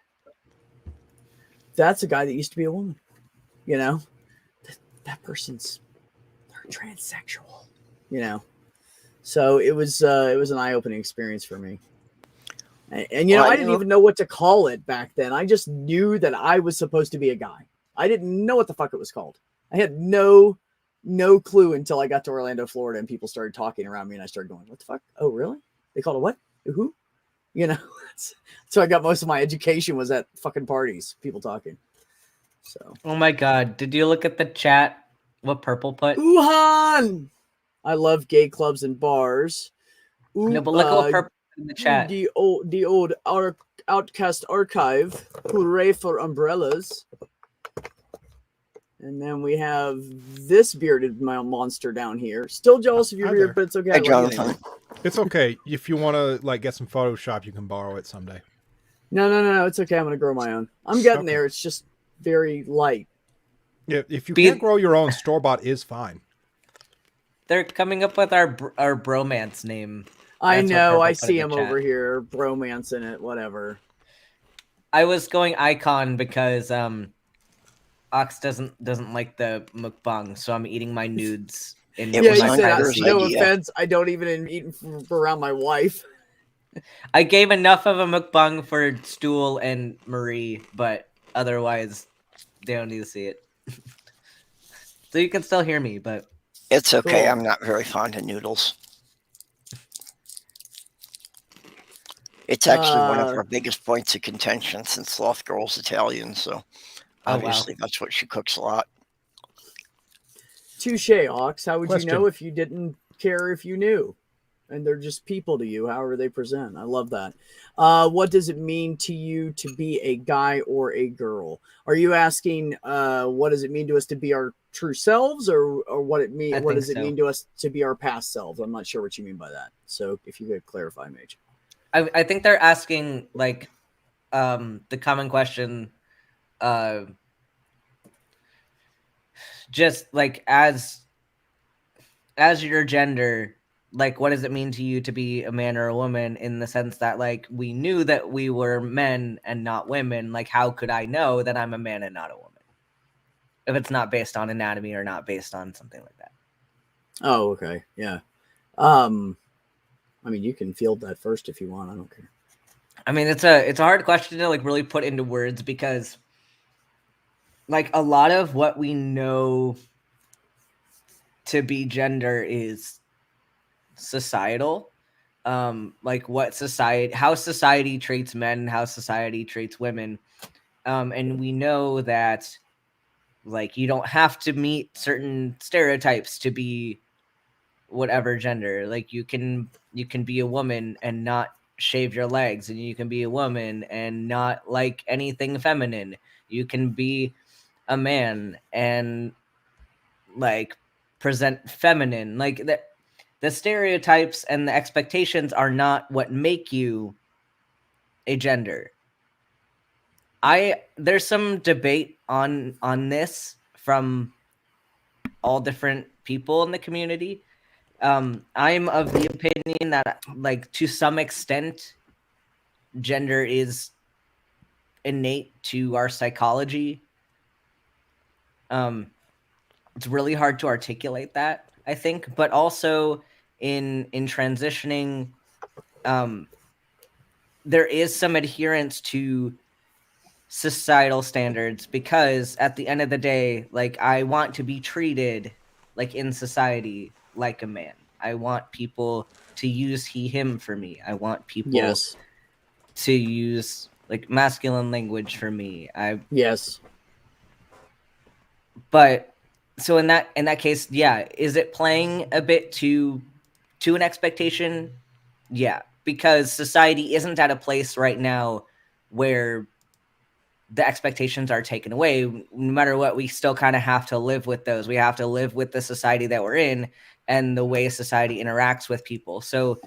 That's a guy that used to be a woman. That person's transsexual, So it was an eye-opening experience for me. And I didn't even know what to call it back then. I just knew that I was supposed to be a guy. I didn't know what the fuck it was called. I had no clue until I got to Orlando, Florida, and people started talking around me, and I started going, what the fuck? Oh, really? They called it what? Who? So I got most of my education was at fucking parties, people talking. So. Oh my God. Did you look at the chat? What Purple put? Wuhan! I love gay clubs and bars. No, but look at what Purple put in the chat. The old Outcast archive. Hooray for umbrellas. And then we have this bearded monster down here. Still jealous of your beard, but it's okay. Hey, Jonathan. It's okay. If you want to get some Photoshop, you can borrow it someday. No. It's okay. I'm going to grow my own. I'm getting there. It's just very light. Yeah, if you can't grow your own, store-bought is fine. They're coming up with our bromance name. I know. I see him over here. Bromance in it. Whatever. I was going icon because Ox doesn't like the mukbang, so I'm eating my nudes. You said, no offense, I don't even eat around my wife. I gave enough of a mukbang for Stool and Marie, but otherwise, they don't need to see it. So you can still hear me, but... It's okay, cool. I'm not very fond of noodles. It's actually one of our biggest points of contention since Sloth Girl's Italian, so obviously that's what she cooks a lot. Touche, Ox. How would you know if you didn't care if you knew? and they're just people to you, however they present. I love that. What does it mean to you to be a guy or a girl? Are you asking what does it mean to us to be our true selves, or what it mean? I What think does it so. mean to us to be our past selves? I'm not sure what you mean by that. So if you could clarify, Mage. I think they're asking like the common question, just like as your gender, like what does it mean to you to be a man or a woman, in the sense that like we knew that we were men and not women. Like how could I know that I'm a man and not a woman if it's not based on anatomy or not based on something like that? Oh, okay, yeah. I mean, you can field that first if you want. I don't care. I mean, it's a hard question to like really put into words, because like a lot of what we know to be gender is societal. Like how society treats men, how society treats women. And we know that like you don't have to meet certain stereotypes to be whatever gender. Like you can be a woman and not shave your legs, and you can be a woman and not like anything feminine. You can be a man and like present feminine. Like the stereotypes and the expectations are not what make you a gender. There's some debate on this from all different people in the community. I'm of the opinion that like to some extent gender is innate to our psychology. It's really hard to articulate that, I think, but also in transitioning, there is some adherence to societal standards, because at the end of the day, like I want to be treated like in society like a man. I want people to use he him for me. I want people Yes. to use like masculine language for me. Yes. But so in that case, yeah, is it playing a bit to an expectation? Yeah, because society isn't at a place right now where the expectations are taken away. No matter what, we still kind of have to live with those. We have to live with the society that we're in and the way society interacts with people. So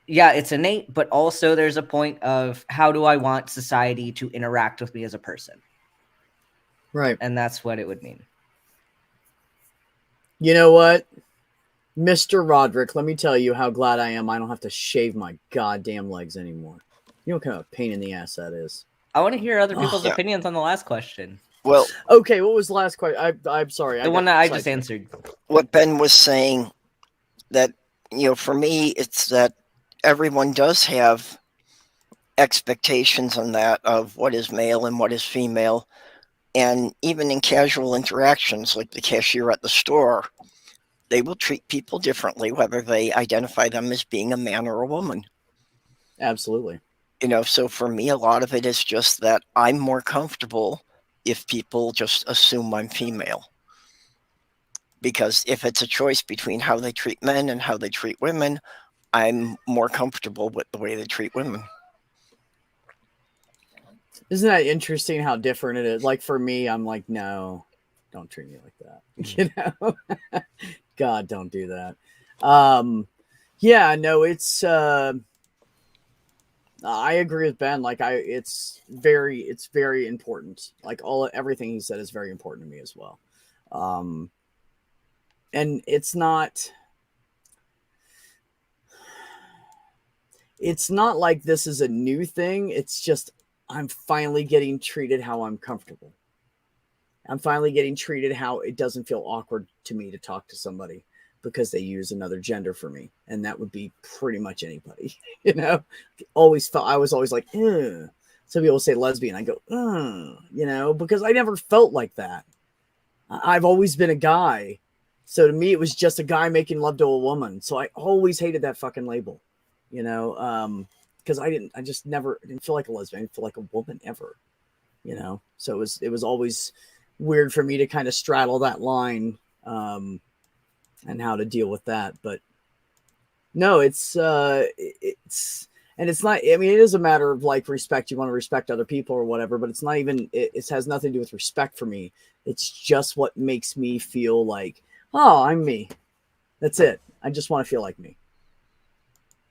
yeah, it's innate, but also there's a point of how do I want society to interact with me as a person? Right. And that's what it would mean. You know what, Mr. Roderick, let me tell you how glad I am I don't have to shave my goddamn legs anymore. You know what kind of a pain in the ass that is. I want to hear other people's Yeah. opinions on the last question. Well, Okay, what was the last question? I'm sorry. The one that I just sidetracked. answered. what Ben was saying, that, you know, for me, it's that everyone does have expectations on that of what is male and what is female. And even in casual interactions, like the cashier at the store, they will treat people differently, whether they identify them as being a man or a woman. Absolutely. You know, so for me, a lot of it is just that I'm more comfortable if people just assume I'm female. Because if it's a choice between how they treat men and how they treat women, I'm more comfortable with the way they treat women. Isn't that interesting how different it is? Like for me, I'm like, no, don't treat me like that. You know, God, don't do that. Yeah, no, it's. I agree with Ben. Like it's very important. Like everything he said is very important to me as well. And it's not like this is a new thing. It's just I'm finally getting treated how I'm comfortable. I'm finally getting treated how it doesn't feel awkward to me to talk to somebody because they use another gender for me. And that would be pretty much anybody, you know. I was always like, ugh. Some people say lesbian. I go, you know, because I never felt like that. I've always been a guy. So to me, it was just a guy making love to a woman. So I always hated that fucking label, you know, because I didn't feel like a lesbian. I didn't feel like a woman ever, you know. So it was always weird for me to kind of straddle that line, and how to deal with that. But No, it's and it's not, I mean, it is a matter of like respect. You want to respect other people or whatever, but it's not even, it has nothing to do with respect for me. It's just what makes me feel like, oh, I'm me. That's it. I just want to feel like me,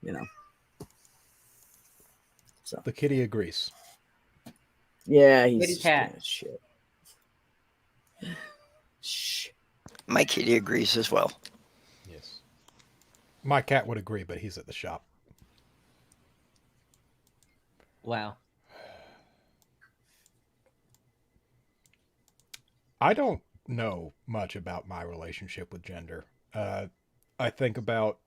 you know? So The kitty agrees. yeah, Kitty he's cat. shit. Shh. My kitty agrees as well. Yes. My cat would agree, but he's at the shop. Wow. I don't know much about my relationship with gender. I think about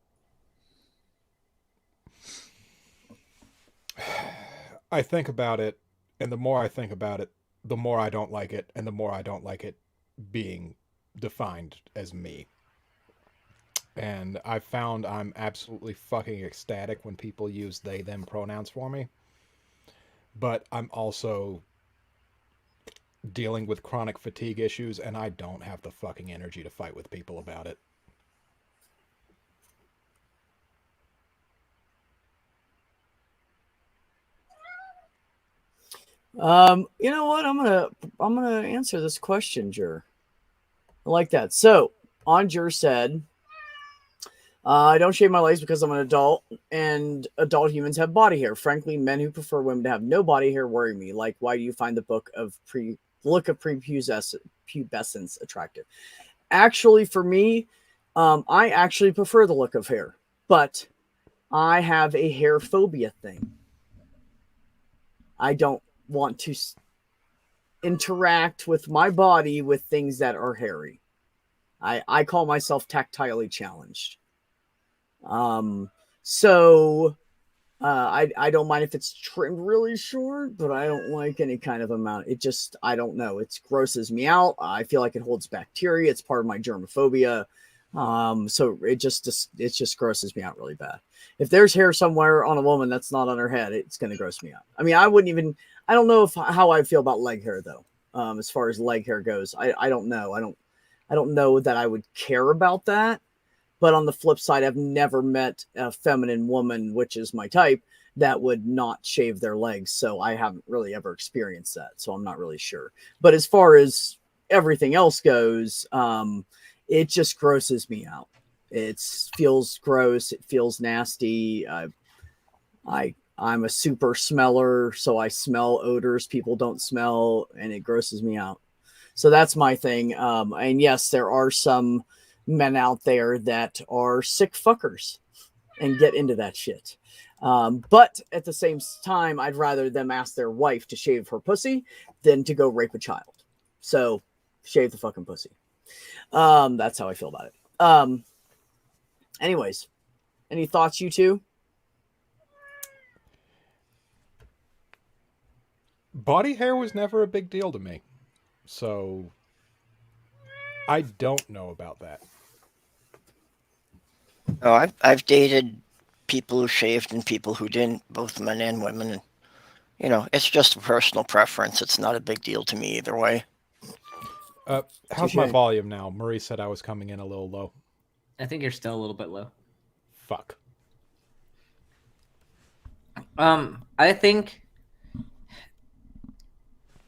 it, and the more I think about it, the more I don't like it, and the more I don't like it being defined as me. And I found I'm absolutely fucking ecstatic when people use they them pronouns for me. But I'm also dealing with chronic fatigue issues, and I don't have the fucking energy to fight with people about it. You know what? I'm gonna answer this question, Jur. I like that. So on Jur said, I don't shave my legs because I'm an adult, and adult humans have body hair. Frankly, men who prefer women to have no body hair worry me. Like, why do you find the look of prepubescence attractive? Actually, for me, I actually prefer the look of hair, but I have a hair phobia thing. I don't want to interact with my body with things that are hairy. I call myself tactilely challenged. So I don't mind if it's trimmed really short, but I don't like any kind of amount. It just, I don't know. It grosses me out. I feel like it holds bacteria. It's part of my germophobia. So it just grosses me out really bad. If there's hair somewhere on a woman that's not on her head, it's going to gross me out. I mean, I don't know how I feel about leg hair though. As far as leg hair goes, I don't know. I don't know that I would care about that. But on the flip side, I've never met a feminine woman, which is my type, that would not shave their legs. So I haven't really ever experienced that. So I'm not really sure. But as far as everything else goes, it just grosses me out. It feels gross. It feels nasty. I'm a super smeller, so I smell odors people don't smell, and it grosses me out. So that's my thing. And yes, there are some men out there that are sick fuckers and get into that shit. But at the same time, I'd rather them ask their wife to shave her pussy than to go rape a child. So shave the fucking pussy. That's how I feel about it. Anyways, any thoughts, you two? Body hair was never a big deal to me. So I don't know about that. Oh, I've dated people who shaved and people who didn't, both men and women. And, you know, it's just a personal preference. It's not a big deal to me either way. How's my volume now? Marie said I was coming in a little low. I think you're still a little bit low. Fuck. I think,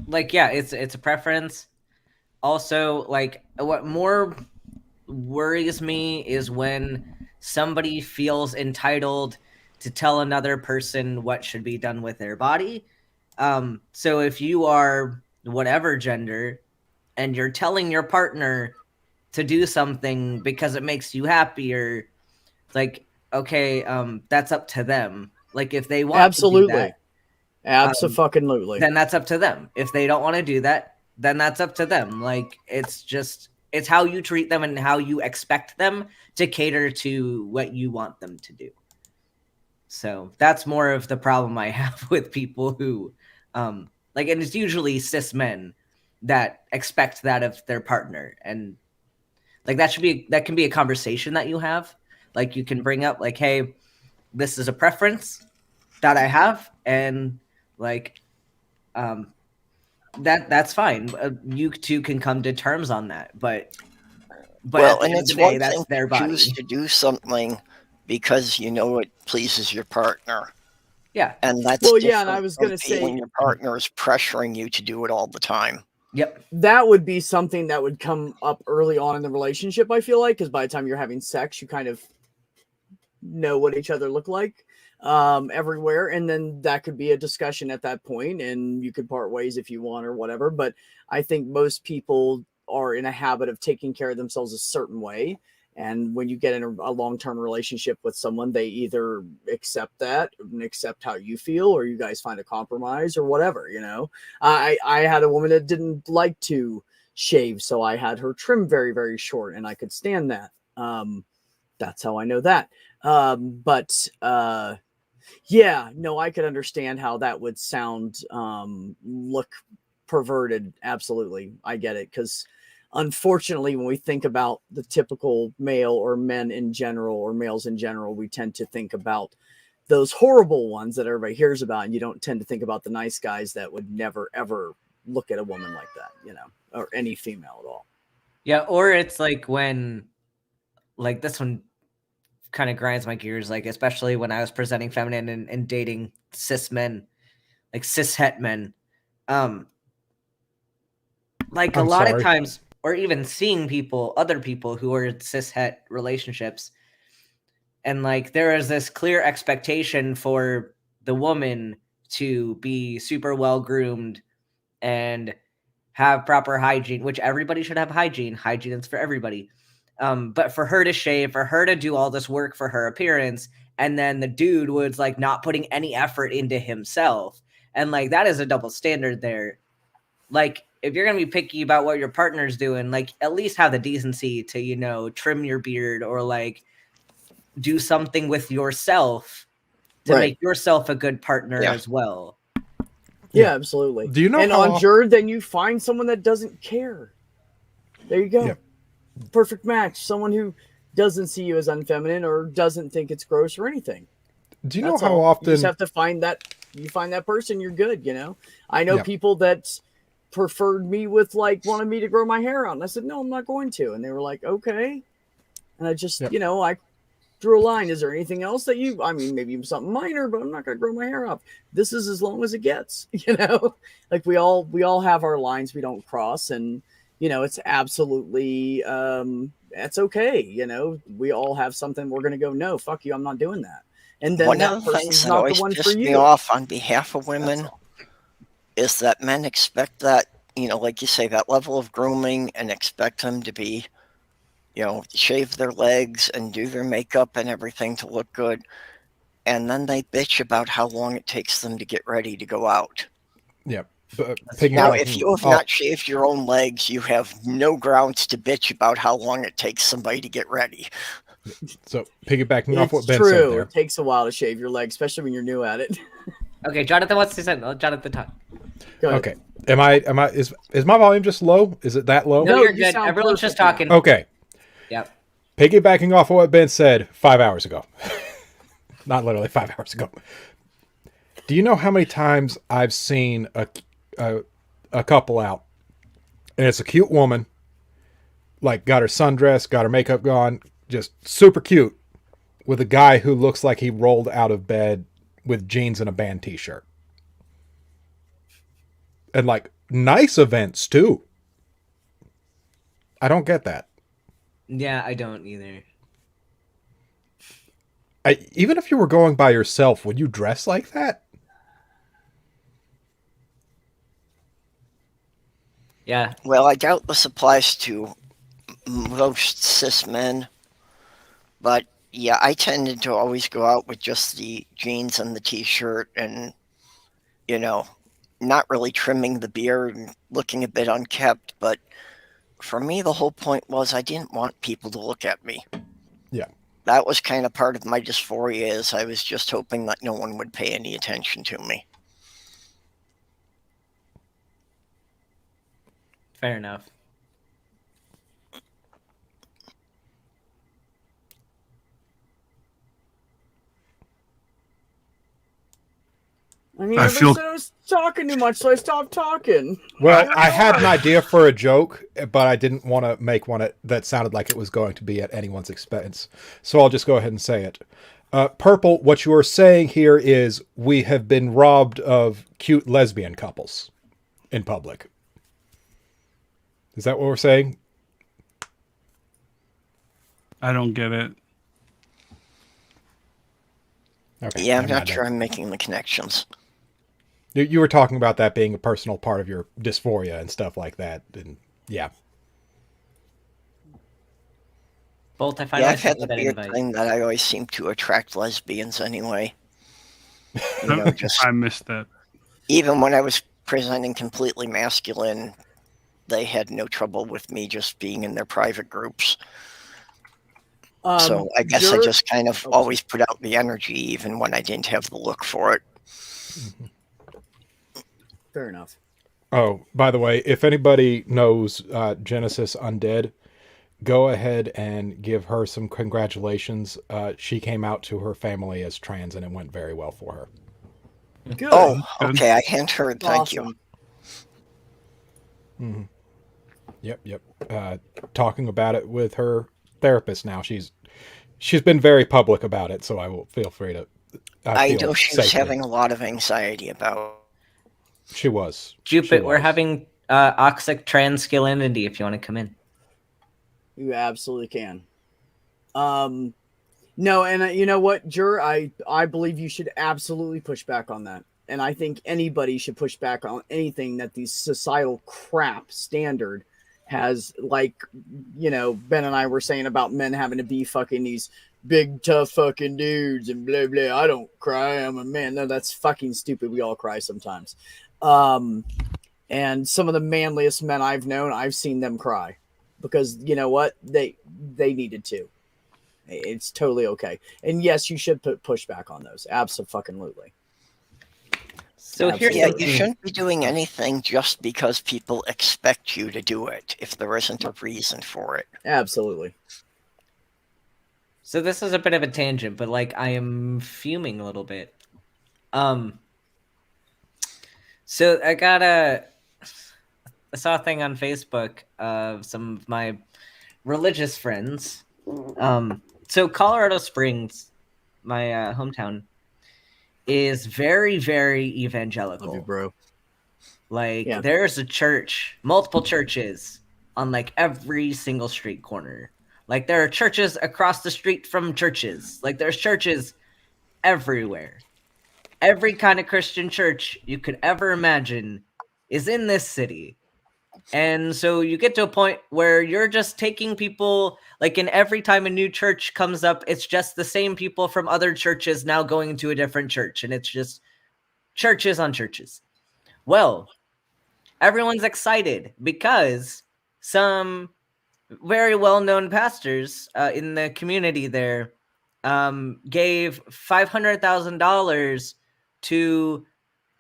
like, yeah, it's a preference. Also, like, what more worries me is when somebody feels entitled to tell another person what should be done with their body. So if you are whatever gender and you're telling your partner to do something because it makes you happier, like, okay, that's up to them. Like, if they want to do that, Absolutely. then that's up to them. If they don't want to do that, then that's up to them. Like, it's how you treat them and how you expect them to cater to what you want them to do. So that's more of the problem I have with people who, like, and it's usually cis men that expect that of their partner. And like, that can be a conversation that you have. Like, you can bring up, like, hey, this is a preference that I have. And like, that's fine. You two can come to terms on that. But Well, at the and end of it's the day, one that's thing their to body. choose to do something because you know it pleases your partner. Yeah. And that's Well, different yeah, and I was from gonna say when your partner is pressuring you to do it all the time. Yep. that would be something that would come up early on in the relationship, I feel like, because by the time you're having sex, you kind of know what each other look like everywhere, and then that could be a discussion at that point, and you could part ways if you want or whatever. But I think most people are in a habit of taking care of themselves a certain way, and when you get in a long-term relationship with someone, they either accept that and accept how you feel, or you guys find a compromise or whatever. I had a woman that didn't like to shave, so I had her trim very, very short, and I could stand that. That's how I know that. Yeah, no, I could understand how that would sound, look perverted. Absolutely. I get it. Because unfortunately, when we think about the typical male or men in general, or males in general, we tend to think about those horrible ones that everybody hears about. And you don't tend to think about the nice guys that would never, ever look at a woman like that, or any female at all. Yeah. Or it's like when, like, this one kind of grinds my gears, like, especially when I was presenting feminine and dating cis men, like cis het men. Like a lot of times, or even seeing other people who are in cis het relationships, and like there is this clear expectation for the woman to be super well groomed and have proper hygiene, which everybody should have hygiene. Hygiene is for everybody. But for her to shave, for her to do all this work for her appearance, and then the dude was like not putting any effort into himself. And like that is a double standard there. Like if you're gonna be picky about what your partner's doing, like at least have the decency to, trim your beard or like do something with yourself to Right. make yourself a good partner Yeah. as well. Yeah, absolutely. Do you know and how on often- Jerd, then you find someone that doesn't care. There you go. Yeah. Perfect match. Someone who doesn't see you as unfeminine or doesn't think it's gross or anything. Do you know That's how all. often You just have to find that. You find that person, you're good. I know Yeah. people that preferred me with wanted me to grow my hair out, and I said no, I'm not going to, and they were like, okay, and I just Yep. I drew a line. Is there anything else that maybe something minor, but I'm not going to grow my hair out. This is as long as it gets. Like we all have our lines we don't cross, and it's absolutely it's okay. We all have something we're going to go, no, fuck you, I'm not doing that. And then One that of the things person's that not the always one for pissed me you. off on behalf of women is that men expect that, like you say, that level of grooming, and expect them to be, shave their legs and do their makeup and everything to look good. And then they bitch about how long it takes them to get ready to go out. Yeah. Now, if you have not shaved your own legs, you have no grounds to bitch about how long it takes somebody to get ready. So piggybacking off what It's Ben true. said there. It takes a while to shave your leg, especially when you're new at it. Okay, Jonathan wants to say. Jonathan, talk. Go ahead. Okay. Is my volume just low? Is it that low? No, No, you're you good. sound Everyone's just perfect now. talking. Okay. Yep. Piggybacking off what Ben said 5 hours ago. Not literally 5 hours ago. Do you know how many times I've seen a couple out, and it's a cute woman, like got her sundress, got her makeup gone, just super cute, with a guy who looks like he rolled out of bed with jeans and a band t-shirt. And like nice events too. I don't get that. Yeah, I don't either. Even if you were going by yourself, would you dress like that? Yeah. Well, I doubt this applies to most cis men, but yeah, I tended to always go out with just the jeans and the t-shirt, and not really trimming the beard and looking a bit unkempt. But for me, the whole point was I didn't want people to look at me. Yeah. That was kind of part of my dysphoria, is I was just hoping that no one would pay any attention to me. Fair enough. I mean, everybody said I was talking too much, so I stopped talking. Well, I had an idea for a joke, but I didn't want to make one that sounded like it was going to be at anyone's expense. So I'll just go ahead and say it. Purple, what you are saying here is we have been robbed of cute lesbian couples in public. Is that what we're saying? I don't get it. Okay, Yeah, I'm not sure I'm making the connections. You were talking about that being a personal part of your dysphoria and stuff like that, and yeah. Bolt, I find I've had the weird thing that I always seem to attract lesbians anyway. You know, just I missed that. even when I was presenting completely masculine, they had no trouble with me just being in their private groups. So I guess I just kind of always put out the energy, even when I didn't have the look for it. Fair enough. Oh, by the way, if anybody knows Genesis Undead, go ahead and give her some congratulations. She came out to her family as trans, and it went very well for her. Good. Oh, okay. I hadn't heard. Thank you. Mm-hmm. Yep. Talking about it with her therapist now. She's been very public about it, so I will feel free to. I know she was having a lot of anxiety about. She was. Jupit, we're having Oxic Transculinity if you want to come in. You absolutely can. No, and you know what, Jur, I believe you should absolutely push back on that. And I think anybody should push back on anything that the societal crap standard has, like, you know, Ben and I were saying about men having to be fucking these big tough fucking dudes and blah blah. I don't cry, I'm a man. No, that's fucking stupid. We all cry sometimes. And some of the manliest men I've known, I've seen them cry because you know what, they needed to. It's totally okay. And yes, you should push back on those. Absolutely. So here's you shouldn't be doing anything just because people expect you to do it if there isn't a reason for it. Absolutely. So this is a bit of a tangent, but like I am fuming a little bit. So I saw a thing on Facebook of some of my religious friends. So Colorado Springs, my hometown, is very, very evangelical. Love you, bro. Like there's a church, multiple churches on like every single street corner. Like there are churches across the street from churches. Like there's churches everywhere. Every kind of Christian church you could ever imagine is in this city. And so you get to a point where you're just taking people, like in every time a new church comes up, it's just the same people from other churches now going to a different church. And it's just churches on churches. Well, everyone's excited because some very well-known pastors in the community there gave $500,000 to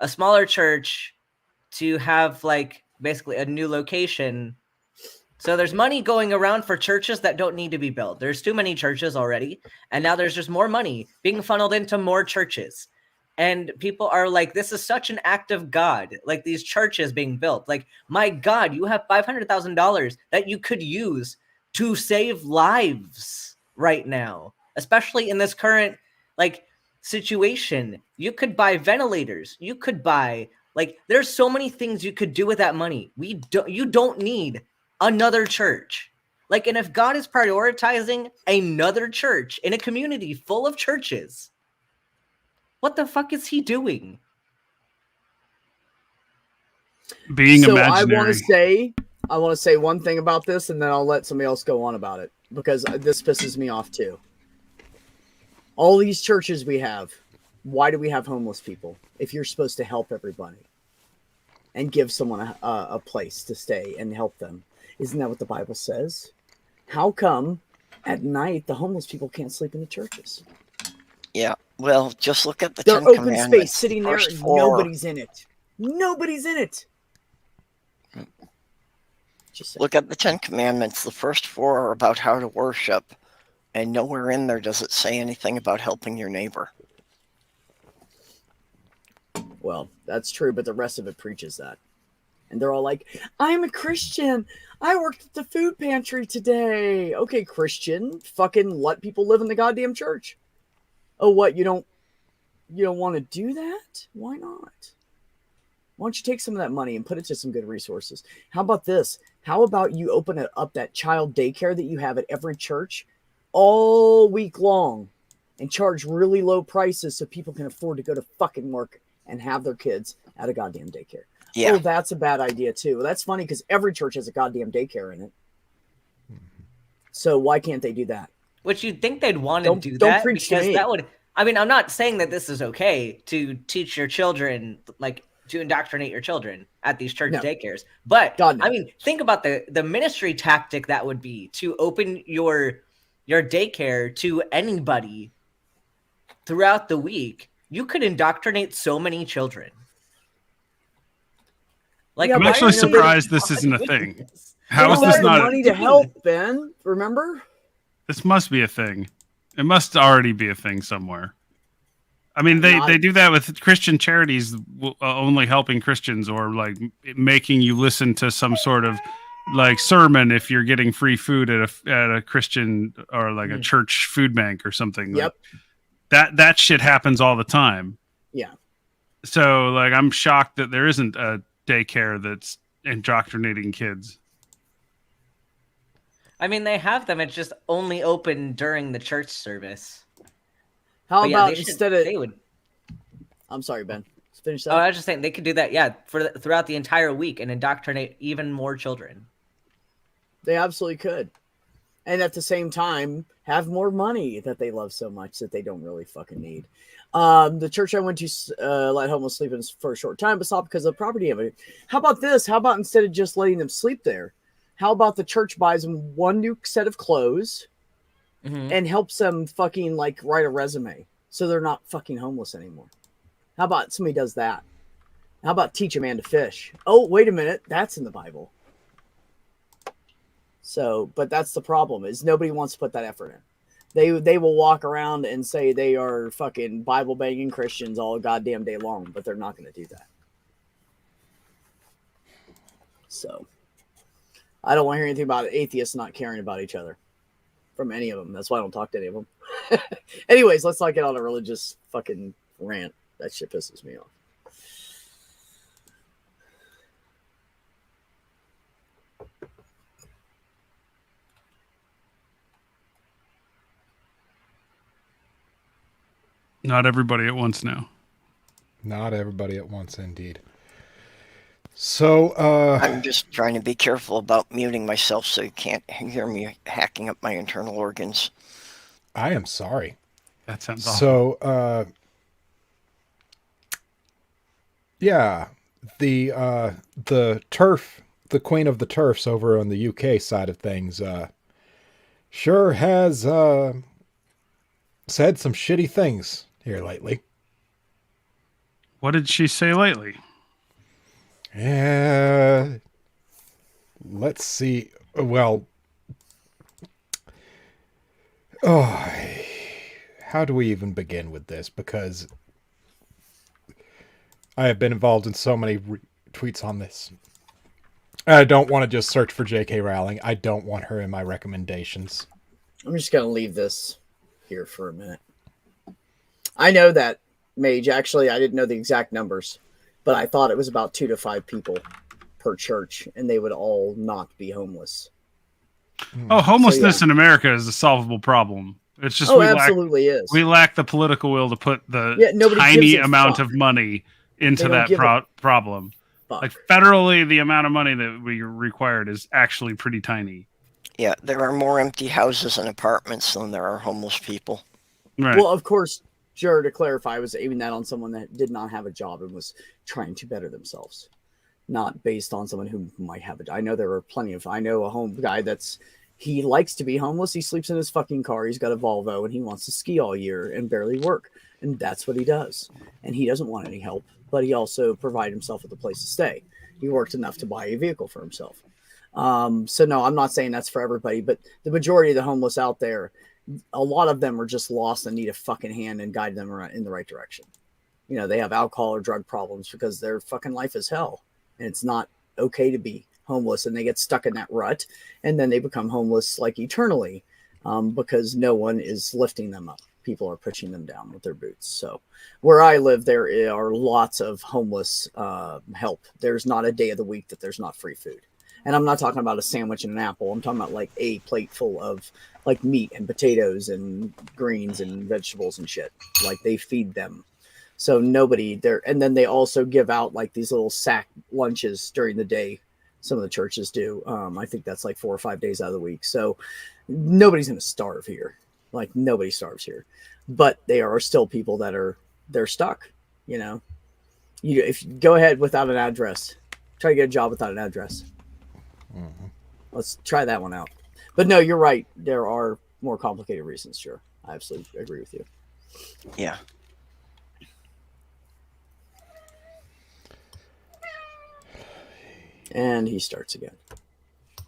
a smaller church to have like basically a new location. So there's money going around for churches that don't need to be built. There's too many churches already. And now there's just more money being funneled into more churches. And people are like, this is such an act of God. Like these churches being built. Like, my God, you have $500,000 that you could use to save lives right now. Especially in this current like situation. You could buy ventilators. You could buy like, there's so many things you could do with that money. You don't need another church. Like, and if God is prioritizing another church in a community full of churches, what the fuck is he doing? Being imaginary. I want to say one thing about this, and then I'll let somebody else go on about it, because this pisses me off too. All these churches we have, why do we have homeless people if you're supposed to help everybody and give someone a place to stay and help them? Isn't that what the Bible says? How come at night the homeless people can't sleep in the churches? Yeah, well, just look at the They're 10 open Commandments. space sitting there and nobody's in it. Nobody's in it. Look at the 10 Commandments. The first 4 are about how to worship, and nowhere in there does it say anything about helping your neighbor. Well, that's true, but the rest of it preaches that. And they're all like, I'm a Christian. I worked at the food pantry today. Okay, Christian, fucking let people live in the goddamn church. Oh, what? You don't want to do that? Why not? Why don't you take some of that money and put it to some good resources? How about this? How about you open up that child daycare that you have at every church all week long and charge really low prices so people can afford to go to fucking work and have their kids at a goddamn daycare? Yeah. Oh, that's a bad idea too. Well, that's funny because every church has a goddamn daycare in it. So why can't they do that? Which you'd think they'd want to do don't that preach to because me. that would. I mean, I'm not saying that this is okay to teach your children, like to indoctrinate your children at these church daycares. But God, no. I mean, think about the ministry tactic that would be to open your daycare to anybody throughout the week. You could indoctrinate so many children. Like, Yeah, I'm why actually are they surprised this isn't a thing. How They is don't this have the not? money to help, Ben? Remember? This must be a thing. It must already be a thing somewhere. I mean, they do that with Christian charities, only helping Christians, or like making you listen to some sort of like sermon if you're getting free food at a Christian or like a church food bank or something. Yep. Like, that shit happens all the time. Yeah. So like, I'm shocked that there isn't a daycare that's indoctrinating kids. I mean, they have them. It's just only open during the church service. How But about they instead of? They would. I'm sorry, Ben. Finish that. Oh, I was just saying they could do that. Yeah, throughout the entire week and indoctrinate even more children. They absolutely could, and at the same time have more money that they love so much that they don't really fucking need. The church I went to let homeless sleep in for a short time, but stopped because of property damage. How about this? How about instead of just letting them sleep there, how about the church buys them one new set of clothes and helps them fucking like write a resume so they're not fucking homeless anymore? How about somebody does that? How about teach a man to fish? Oh, wait a minute. That's in the Bible. So, but that's the problem is nobody wants to put that effort in. They will walk around and say they are fucking Bible banging Christians all goddamn day long, but they're not going to do that. So, I don't want to hear anything about atheists not caring about each other from any of them. That's why I don't talk to any of them. Anyways, let's not get on a religious fucking rant. That shit pisses me off. Not everybody at once now. Not everybody at once, indeed. So, I'm just trying to be careful about muting myself so you can't hear me hacking up my internal organs. I am sorry. That sounds awful. So, yeah, the turf, the Queen of the Turfs over on the UK side of things, sure has said some shitty things here lately. What did she say lately? Let's see. Well, how do we even begin with this? Because I have been involved in so many tweets on this. I don't want to just search for J.K. Rowling. I don't want her in my recommendations. I'm just going to leave this here for a minute. I know that, Mage. Actually, I didn't know the exact numbers, but I thought it was about 2 to 5 people per church, and they would all not be homeless. Oh, homelessness in America is a solvable problem. It's just absolutely is. We lack the political will to put the tiny amount of money into that problem. Like federally, the amount of money that we required is actually pretty tiny. Yeah, there are more empty houses and apartments than there are homeless people. Right. Well, of course, Jared, to clarify, I was aiming that on someone that did not have a job and was trying to better themselves, not based on someone who might have it. I know there are plenty of. I know a home guy he likes to be homeless. He sleeps in his fucking car. He's got a Volvo and he wants to ski all year and barely work. And that's what he does. And he doesn't want any help, but he also provides himself with a place to stay. He worked enough to buy a vehicle for himself. So no, I'm not saying that's for everybody, but the majority of the homeless out there, a lot of them are just lost and need a fucking hand and guide them in the right direction. They have alcohol or drug problems because their fucking life is hell, and it's not okay to be homeless, and they get stuck in that rut, and then they become homeless like eternally, because no one is lifting them up. People are pushing them down with their boots. So where I live, there are lots of homeless help. There's not a day of the week that there's not free food. And I'm not talking about a sandwich and an apple. I'm talking about like a plate full of like meat and potatoes and greens and vegetables and shit. Like they feed them. So nobody there. And then they also give out like these little sack lunches during the day. Some of the churches do. I think that's like 4 or 5 days out of the week. So nobody's going to starve here. Like nobody starves here, but there are still people that they're stuck. If you go ahead without an address, try to get a job without an address. Mm-hmm. Let's try that one out. But no, you're right. There are more complicated reasons. Sure. I absolutely agree with you. Yeah. And he starts again.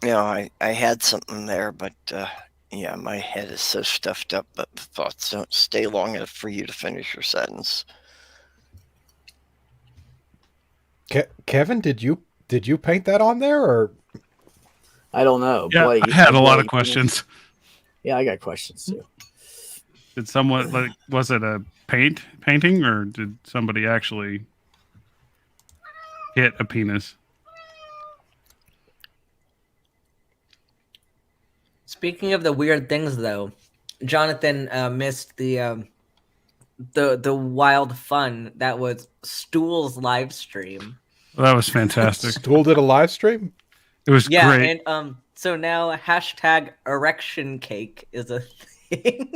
I had something there, but yeah, my head is so stuffed up that the thoughts don't stay long enough for you to finish your sentence. Kevin, did you paint that on there, or? I don't know. Yeah, Boy, I had a lot of questions. Yeah, I got questions too. Did someone was it a painting, or did somebody actually hit a penis? Speaking of the weird things, though, Jonathan missed the wild fun that was Stool's live stream. Well, that was fantastic. Stool did a live stream? It was great. And so now hashtag erection cake is a thing.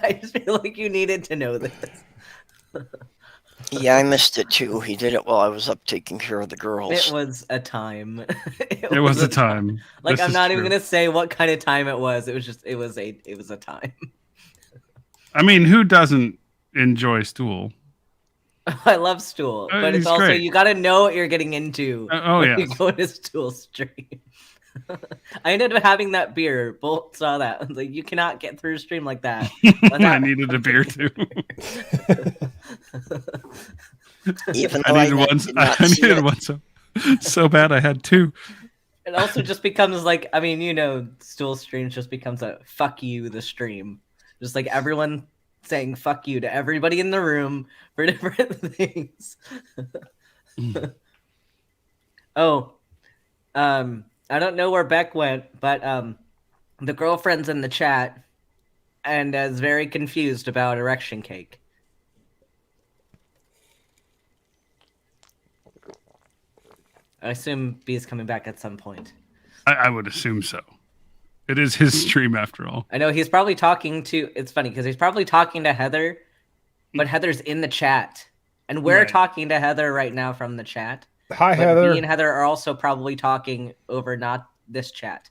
I just feel like you needed to know this. Yeah, I missed it too. He did it while I was up taking care of the girls. It was a time. It was a time. Like, I'm not even gonna say what kind of time it was. It was a time. I mean, who doesn't enjoy Stool? I love Stool, but it's also great. You got to know what you're getting into. Yeah. You go to Stool stream. I ended up having that beer. Bolt saw that. I was like, you cannot get through a stream like that. I needed a beer too. Even though I needed one so bad I had two. It also just becomes like, I mean, Stool streams just becomes a fuck you the stream. Just like everyone saying fuck you to everybody in the room for different things. I don't know where Beck went, but the girlfriend's in the chat and is very confused about erection cake. I assume B is coming back at some point. I would assume so. It is his stream after all. I know he's probably talking to... It's funny because he's probably talking to Heather, but Heather's in the chat. And we're talking to Heather right now from the chat. Hi, Heather. Me and Heather are also probably talking over not this chat.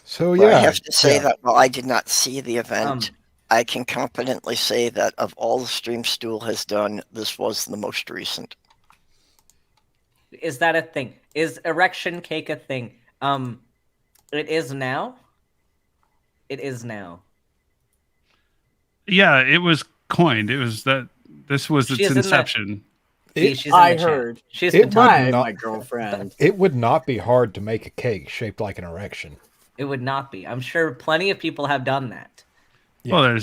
So, yeah. I have to say that while I did not see the event, I can confidently say that of all the streams Stool has done, this was the most recent. Is that a thing? Is erection cake a thing? It is now. It is now. Yeah, it was coined. It was that. This was its inception. I heard. She's been talking. My girlfriend. It would not be hard to make a cake shaped like an erection. It would not be. I'm sure plenty of people have done that. Yeah. Well,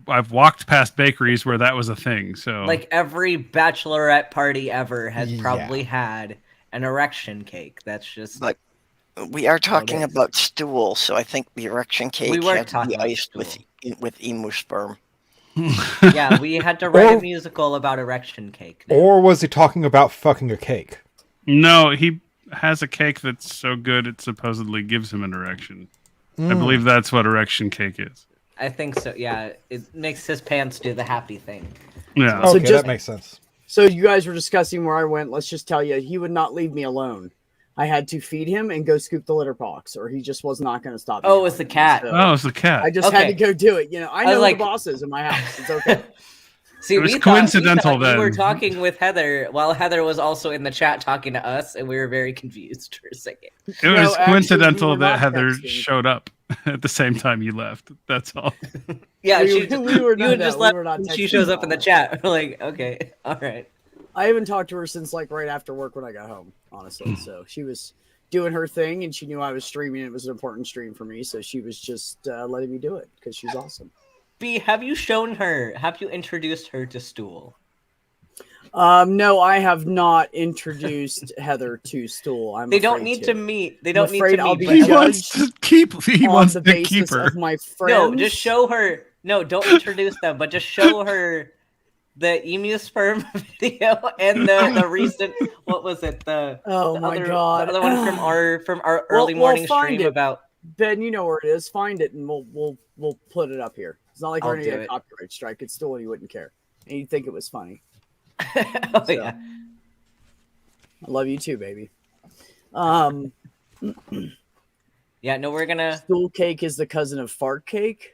I've walked past bakeries where that was a thing. So like every bachelorette party ever has probably had an erection cake. That's just. But we are talking about Stool, so I think the erection cake had to be iced with emu sperm. Yeah, we had to write a musical about erection cake. Now. Or was he talking about fucking a cake? No, he has a cake that's so good it supposedly gives him an erection. I believe that's what erection cake is. I think so, yeah. It makes his pants do the happy thing. Yeah. Okay, that makes sense. So you guys were discussing where I went. Let's just tell you, he would not leave me alone. I had to feed him and go scoop the litter box, or he just was not going to stop. Oh, it was the cat. So it was the cat. I just had to go do it. I know the boss is in my house. It's okay. See, It was we coincidental thought you were then. talking with Heather while Heather was also in the chat talking to us, and we were very confused for a second. It No, was actually, coincidental we were that not Heather texting. showed up at the same time you left. That's all. Yeah, we were you not, had just we left were not and she texting shows at up in the all. chat. We're like, okay, all right. I haven't talked to her since like right after work when I got home, honestly. So she was doing her thing, and she knew I was streaming. It was an important stream for me, so she was just letting me do it because she's awesome. B, have you introduced her to Stool? No, I have not introduced Heather to Stool. They don't need to meet. They don't need afraid to I'll meet. be He but- wants to keep. He on wants the to keep basis her. of my friends. No, just show her. No, don't introduce them, but just show her the emu sperm video and the recent. What was it? The my God. the other one from our early morning find stream it. about. Ben, you know where it is. Find it, and we'll put it up here. It's not like we're I'll gonna do get a it. copyright strike. It's still, you wouldn't care, and you'd think it was funny. Oh So, yeah. I love you too, baby. Yeah. No, we're gonna. Stool cake is the cousin of fart cake,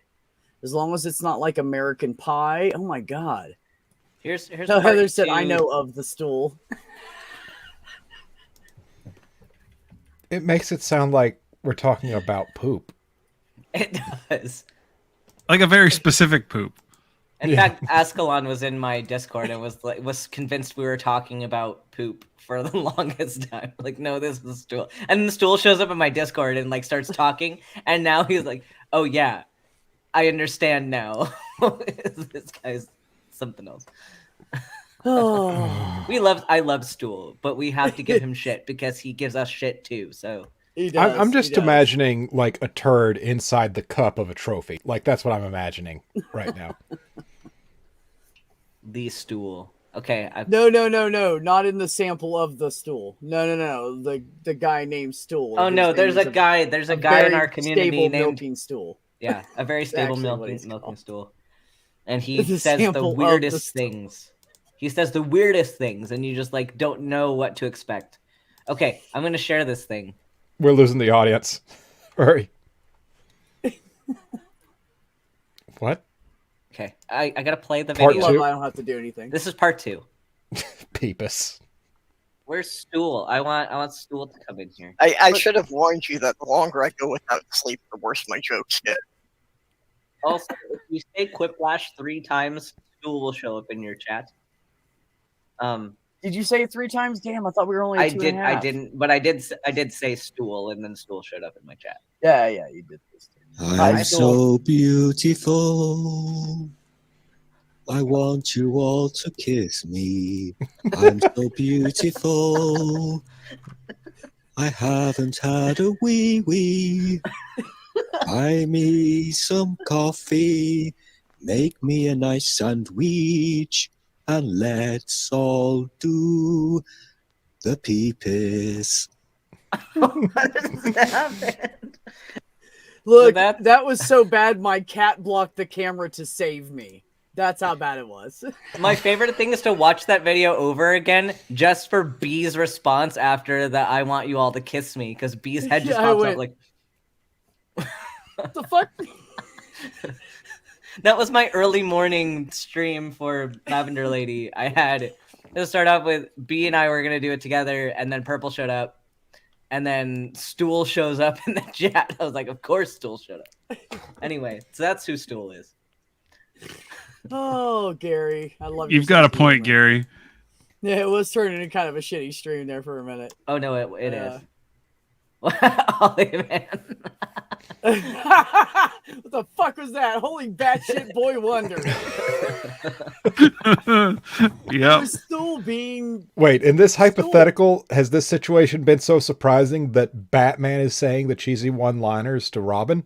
as long as it's not like American Pie. Oh my God. Here's. So part Heather said, "I two. know of the stool." It makes it sound like we're talking about poop. It does. Like a very specific poop. In fact, Ascalon was in my Discord and was convinced we were talking about poop for the longest time. Like, no, this is Stool. And the Stool shows up in my Discord and like starts talking, and now he's like, "Oh yeah, I understand now." This guy's something else. Oh, I love Stool, but we have to give him shit because he gives us shit too. So he does, I'm he just does. imagining like a turd inside the cup of a trophy. Like that's what I'm imagining right now. the Stool. Okay, No, not in the sample of the stool. No. The guy named Stool. Oh His no, name there's is a guy. There's a guy in very our community stable named milking stool. Yeah, a very stable actually what milking he's called. stool. And he It's a says the sample of the weirdest stool. things. He says the weirdest things, and you just like don't know what to expect. Okay, I'm gonna share this thing. We're losing the audience. Hurry. What? Okay, I gotta play the Part video. two? I don't have to do anything. This is part 2. Peepus. Where's Stool? I want Stool to come in here. I should have warned you that the longer I go without sleep, the worse my jokes get. Also, if you say Quiplash 3 times, Stool will show up in your chat. Did you say it 3 times? Damn, I thought we were only at 2.5. I didn't, but I did say Stool, and then Stool showed up in my chat. Yeah, you did this. I'm so beautiful. I want you all to kiss me. I'm so beautiful. I haven't had a wee wee. Buy me some coffee. Make me a nice sandwich. And let's all do the pee-piss. What just happened? Look, So that was so bad my cat blocked the camera to save me. That's how bad it was. My favorite thing is to watch that video over again just for B's response after the "I want you all to kiss me" because B's head just Yeah, I pops went, up like. What the fuck? That was my early morning stream for Lavender Lady. It'll start off with B and I were gonna do it together, and then Purple showed up, and then Stool shows up in the chat. I was like, of course Stool showed up. Anyway, so that's who Stool is. Oh, Gary, I love you. You've got a point, Gary. Yeah, it was turning into kind of a shitty stream there for a minute. Oh no, it Yeah. is. Ollie, man. What the fuck was that? Holy batshit boy wonder. Yep. Was still being Wait, in this hypothetical, has this situation been so surprising that Batman is saying the cheesy one-liners to Robin?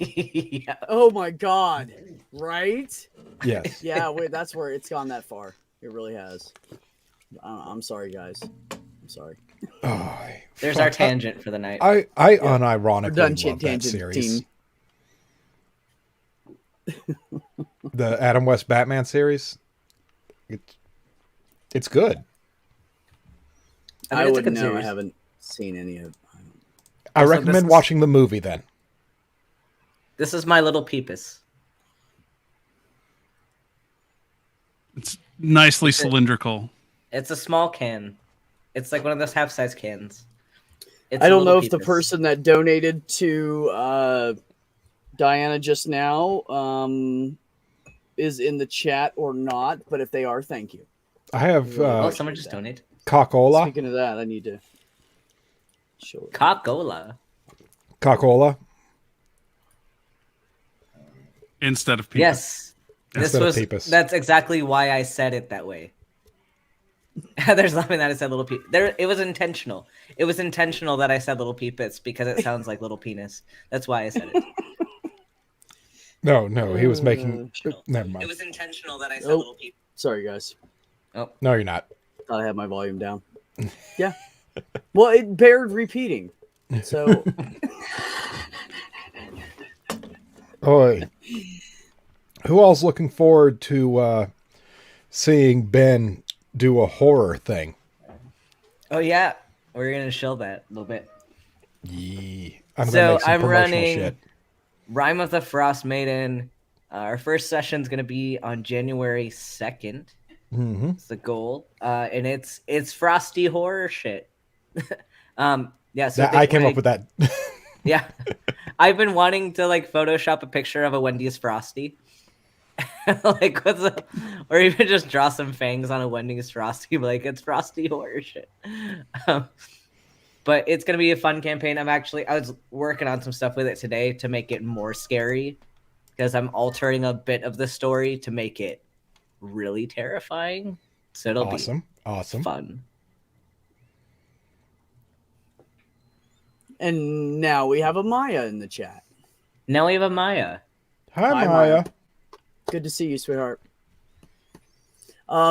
Yeah. oh my god. Right? Yes. Yeah, wait, that's where it's gone that far. It really has. I'm sorry, guys. I'm sorry. Oh, There's our tangent for the night. I We're unironically done love shit that tangent series. team. The Adam West Batman series. It's good. I I mean, it's a wouldn't good know. I series. haven't seen any of. I So recommend this is- watching the movie then. This is my little peepus. It's nicely cylindrical. It's a small can. It's like one of those half-size cans. It's I a don't know little if the peepus. person that donated to Diana just now is in the chat or not, but if they are, thank you. I have Oh, someone just donated. Coca-Cola. Speaking of that, I need to show it. Coca-Cola. Coca-Cola. Instead of peepus. Yes. Instead of peepus. That's exactly why I said it that way. There's nothing that I said little peepus. It was intentional. It was intentional that I said little peepus because it sounds like little penis. That's why I said it. No, he was making. Never mind. It was intentional that I said little peepus. Sorry, guys. Oh. No, you're not. Thought I had my volume down. Yeah. Well, it bared repeating. So. Oh, who all's looking forward to seeing Ben do a horror thing? Oh yeah, we're gonna show that a little bit. Yeah. I'm So gonna make some I'm promotional running shit. Rime of the Frost Maiden. Our first session's gonna be on January 2nd. Mm-hmm. It's the goal, and it's frosty horror shit. Yeah, so I came up with that. Yeah, I've been wanting to like Photoshop a picture of a Wendy's Frosty, like what's up, or even just draw some fangs on a Wendy's Frosty, like it's frosty horror shit. But it's gonna be a fun campaign. I was working on some stuff with it today to make it more scary, because I'm altering a bit of the story to make it really terrifying. So it'll be awesome, fun. And now we have a Maya in the chat. Now we have a Maya. Hi, Maya. Good to see you, sweetheart.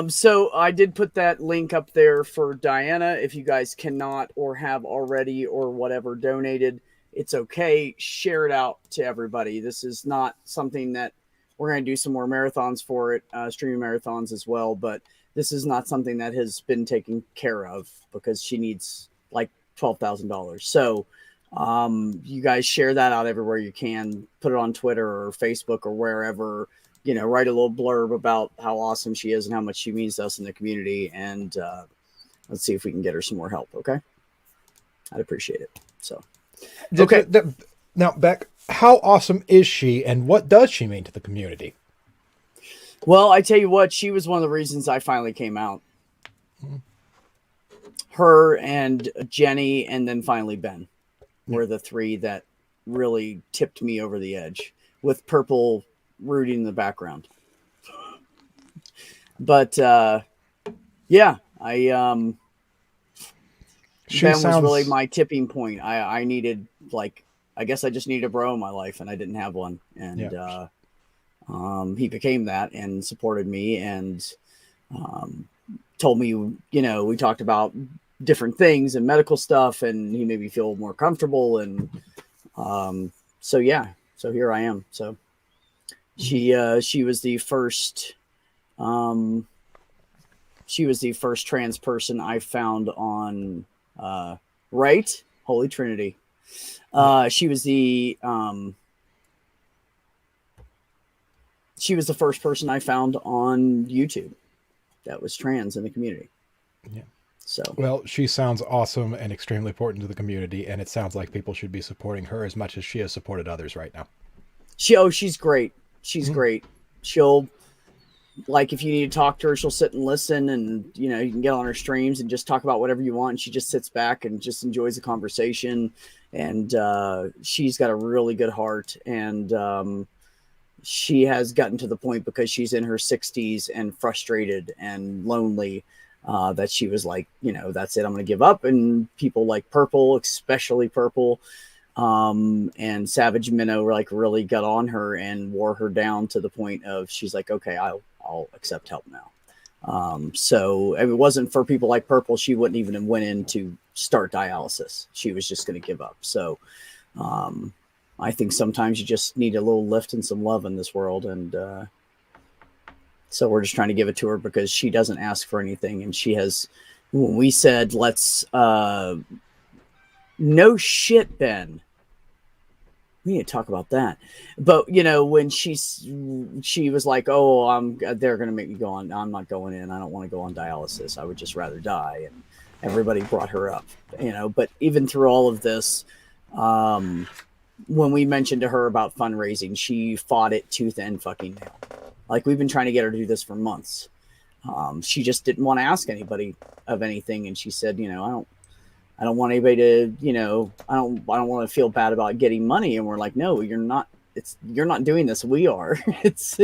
So I did put that link up there for Diana. If you guys cannot or have already or whatever donated, it's okay. Share it out to everybody. This is not something that we're going to do some more marathons for it, streaming marathons as well. But this is not something that has been taken care of because she needs like $12,000. So you guys share that out everywhere you can. Put it on Twitter or Facebook or wherever. You know, write a little blurb about how awesome she is and how much she means to us in the community. And let's see if we can get her some more help. Okay. I'd appreciate it. So, okay. Now, Beck, how awesome is she and what does she mean to the community? Well, I tell you what, she was one of the reasons I finally came out. Her and Jenny and then finally Ben were the three that really tipped me over the edge, with Purple rooting in the background. But yeah, Ben was really my tipping point. I needed, like, I guess I just needed a bro in my life, and I didn't have one. And he became that and supported me and told me, you know, we talked about different things and medical stuff, and he made me feel more comfortable. And so yeah, so here I am. So she was the first trans person I found on right Holy Trinity. She was the first person I found on YouTube that was trans in the community. Yeah. So, well, she sounds awesome and extremely important to the community, and it sounds like people should be supporting her as much as she has supported others right now. She's great. She's great. She'll, like, if you need to talk to her, she'll sit and listen, and, you know, you can get on her streams and just talk about whatever you want. And she just sits back and just enjoys the conversation. And she's got a really good heart. And she has gotten to the point, because she's in her 60s and frustrated and lonely, that she was like, you know, that's it, I'm going to give up. And people like Purple, especially Purple, and Savage Minnow, like, really got on her and wore her down to the point of, she's like, okay, I'll accept help now. So if it wasn't for people like Purple, she wouldn't even have went in to start dialysis. She was just going to give up. So I think sometimes you just need a little lift and some love in this world. And so we're just trying to give it to her, because she doesn't ask for anything. And she has, when we said, let's, no shit, Ben, we need to talk about that. But when she was like, "Oh, they're gonna make me go on. I'm not going in. I don't want to go on dialysis. I would just rather die." And everybody brought her up, But even through all of this, when we mentioned to her about fundraising, she fought it tooth and fucking nail. Like, we've been trying to get her to do this for months. She just didn't want to ask anybody of anything, and she said, I don't want anybody to, I don't want to feel bad about getting money. And we're like, no, you're not. You're not doing this. We are. It's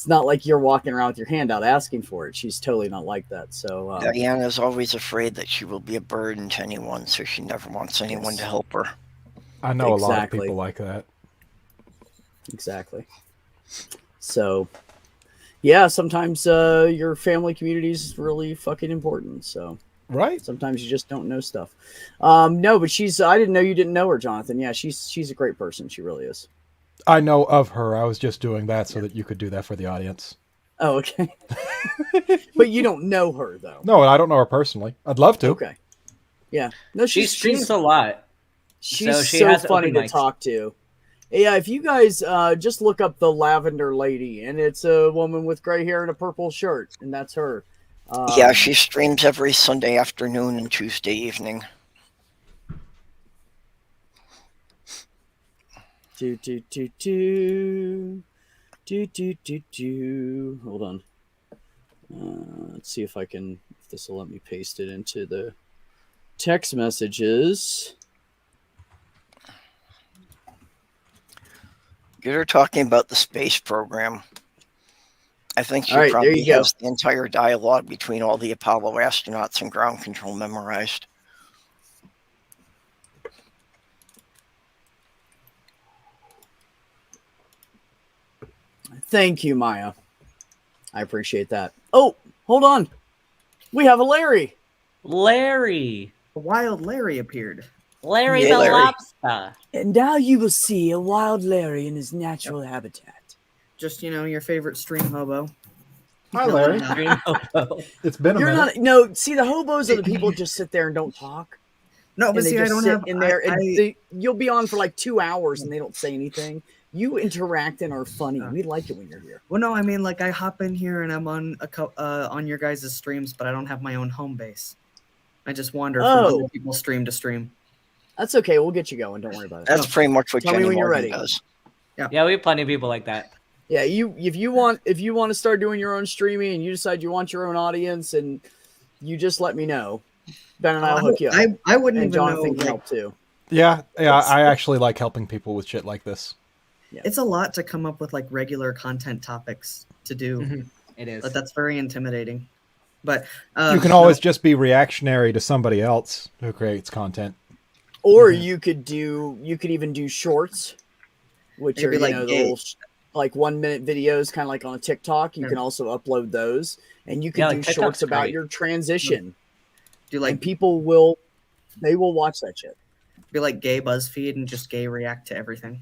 not like you're walking around with your hand out asking for it. She's totally not like that. So Diana's always afraid that she will be a burden to anyone, so she never wants anyone to help her. I know a lot of people like that. Exactly. So, yeah, sometimes your family community is really fucking important. So, right. Sometimes you just don't know stuff. No, but I didn't know you didn't know her, Jonathan. Yeah, she's a great person. She really is. I know of her. I was just doing that so that you could do that for the audience. Oh, okay. But you don't know her, though. No, I don't know her personally. I'd love to. Okay. Yeah. No, she streams a lot. She's so funny to talk to. Yeah, if you guys just look up the Lavender Lady, and it's a woman with gray hair and a purple shirt, and that's her. Yeah, she streams every Sunday afternoon and Tuesday evening. Hold on. Let's see if this will let me paste it into the text messages. Get her talking about the space program. I think she probably has the entire dialogue between all the Apollo astronauts and ground control memorized. Thank you, Maya. I appreciate that. Oh, hold on. We have a Larry. Larry. A wild Larry appeared. Larry the lobster. And now you will see a wild Larry in his natural habitat. Just, your favorite stream hobo. Hi, Larry. Stream hobo. It's been a minute. No, see, the hobos are the people who just sit there and don't talk. No, but see, I don't have in there. You'll be on for like 2 hours and they don't say anything. You interact and are funny. We like it when you're here. Well, no, I mean, like, I hop in here and I'm on your guys' streams, but I don't have my own home base. I just wander from other people's stream to stream. That's okay. We'll get you going. Don't worry about it. That's pretty much what Jenny Morgan does. Yeah, we have plenty of people like that. Yeah, if you want to start doing your own streaming and you decide you want your own audience, and you just let me know. Ben and I'll hook you up. I wouldn't and even Jonathan know. Can help too. Yeah. I actually like helping people with shit like this. Yeah. It's a lot to come up with like regular content topics to do. Mm-hmm. It is. But that's very intimidating. But you can always just be reactionary to somebody else who creates content. Or you could even do shorts, which are like the little like 1 minute videos, kind of like on a TikTok. You can also upload those, and you can do TikTok's shorts about great. your transition. Do like and people will watch that shit. Be like gay BuzzFeed and just gay react to everything.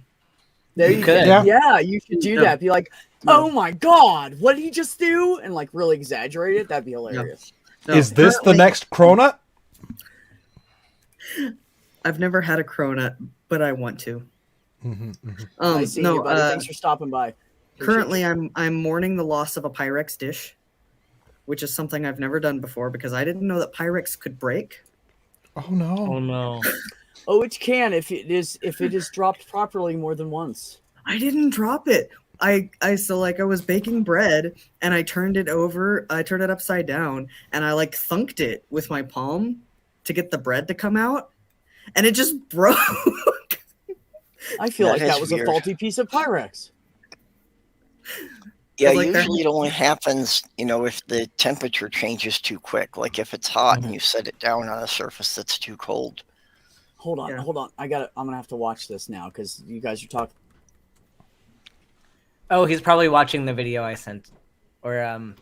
There you could. Yeah, you should do that. Be like, oh my god, what did he just do? And like really exaggerate it. That'd be hilarious. No, Is this the next cronut? I've never had a cronut, but I want to. I see you, buddy. Thanks for stopping by. Currently, I'm mourning the loss of a Pyrex dish, which is something I've never done before because I didn't know that Pyrex could break. Oh no! Oh no! Oh, it can if it is dropped properly more than once. I didn't drop it. I was baking bread and I turned it upside down and I like thunked it with my palm to get the bread to come out, and it just broke. I feel like that was weird. A faulty piece of Pyrex. Yeah, usually it only happens, if the temperature changes too quick. Like if it's hot and you set it down on a surface that's too cold. Hold on. I'm gonna have to watch this now because you guys are talking. Oh, he's probably watching the video I sent, or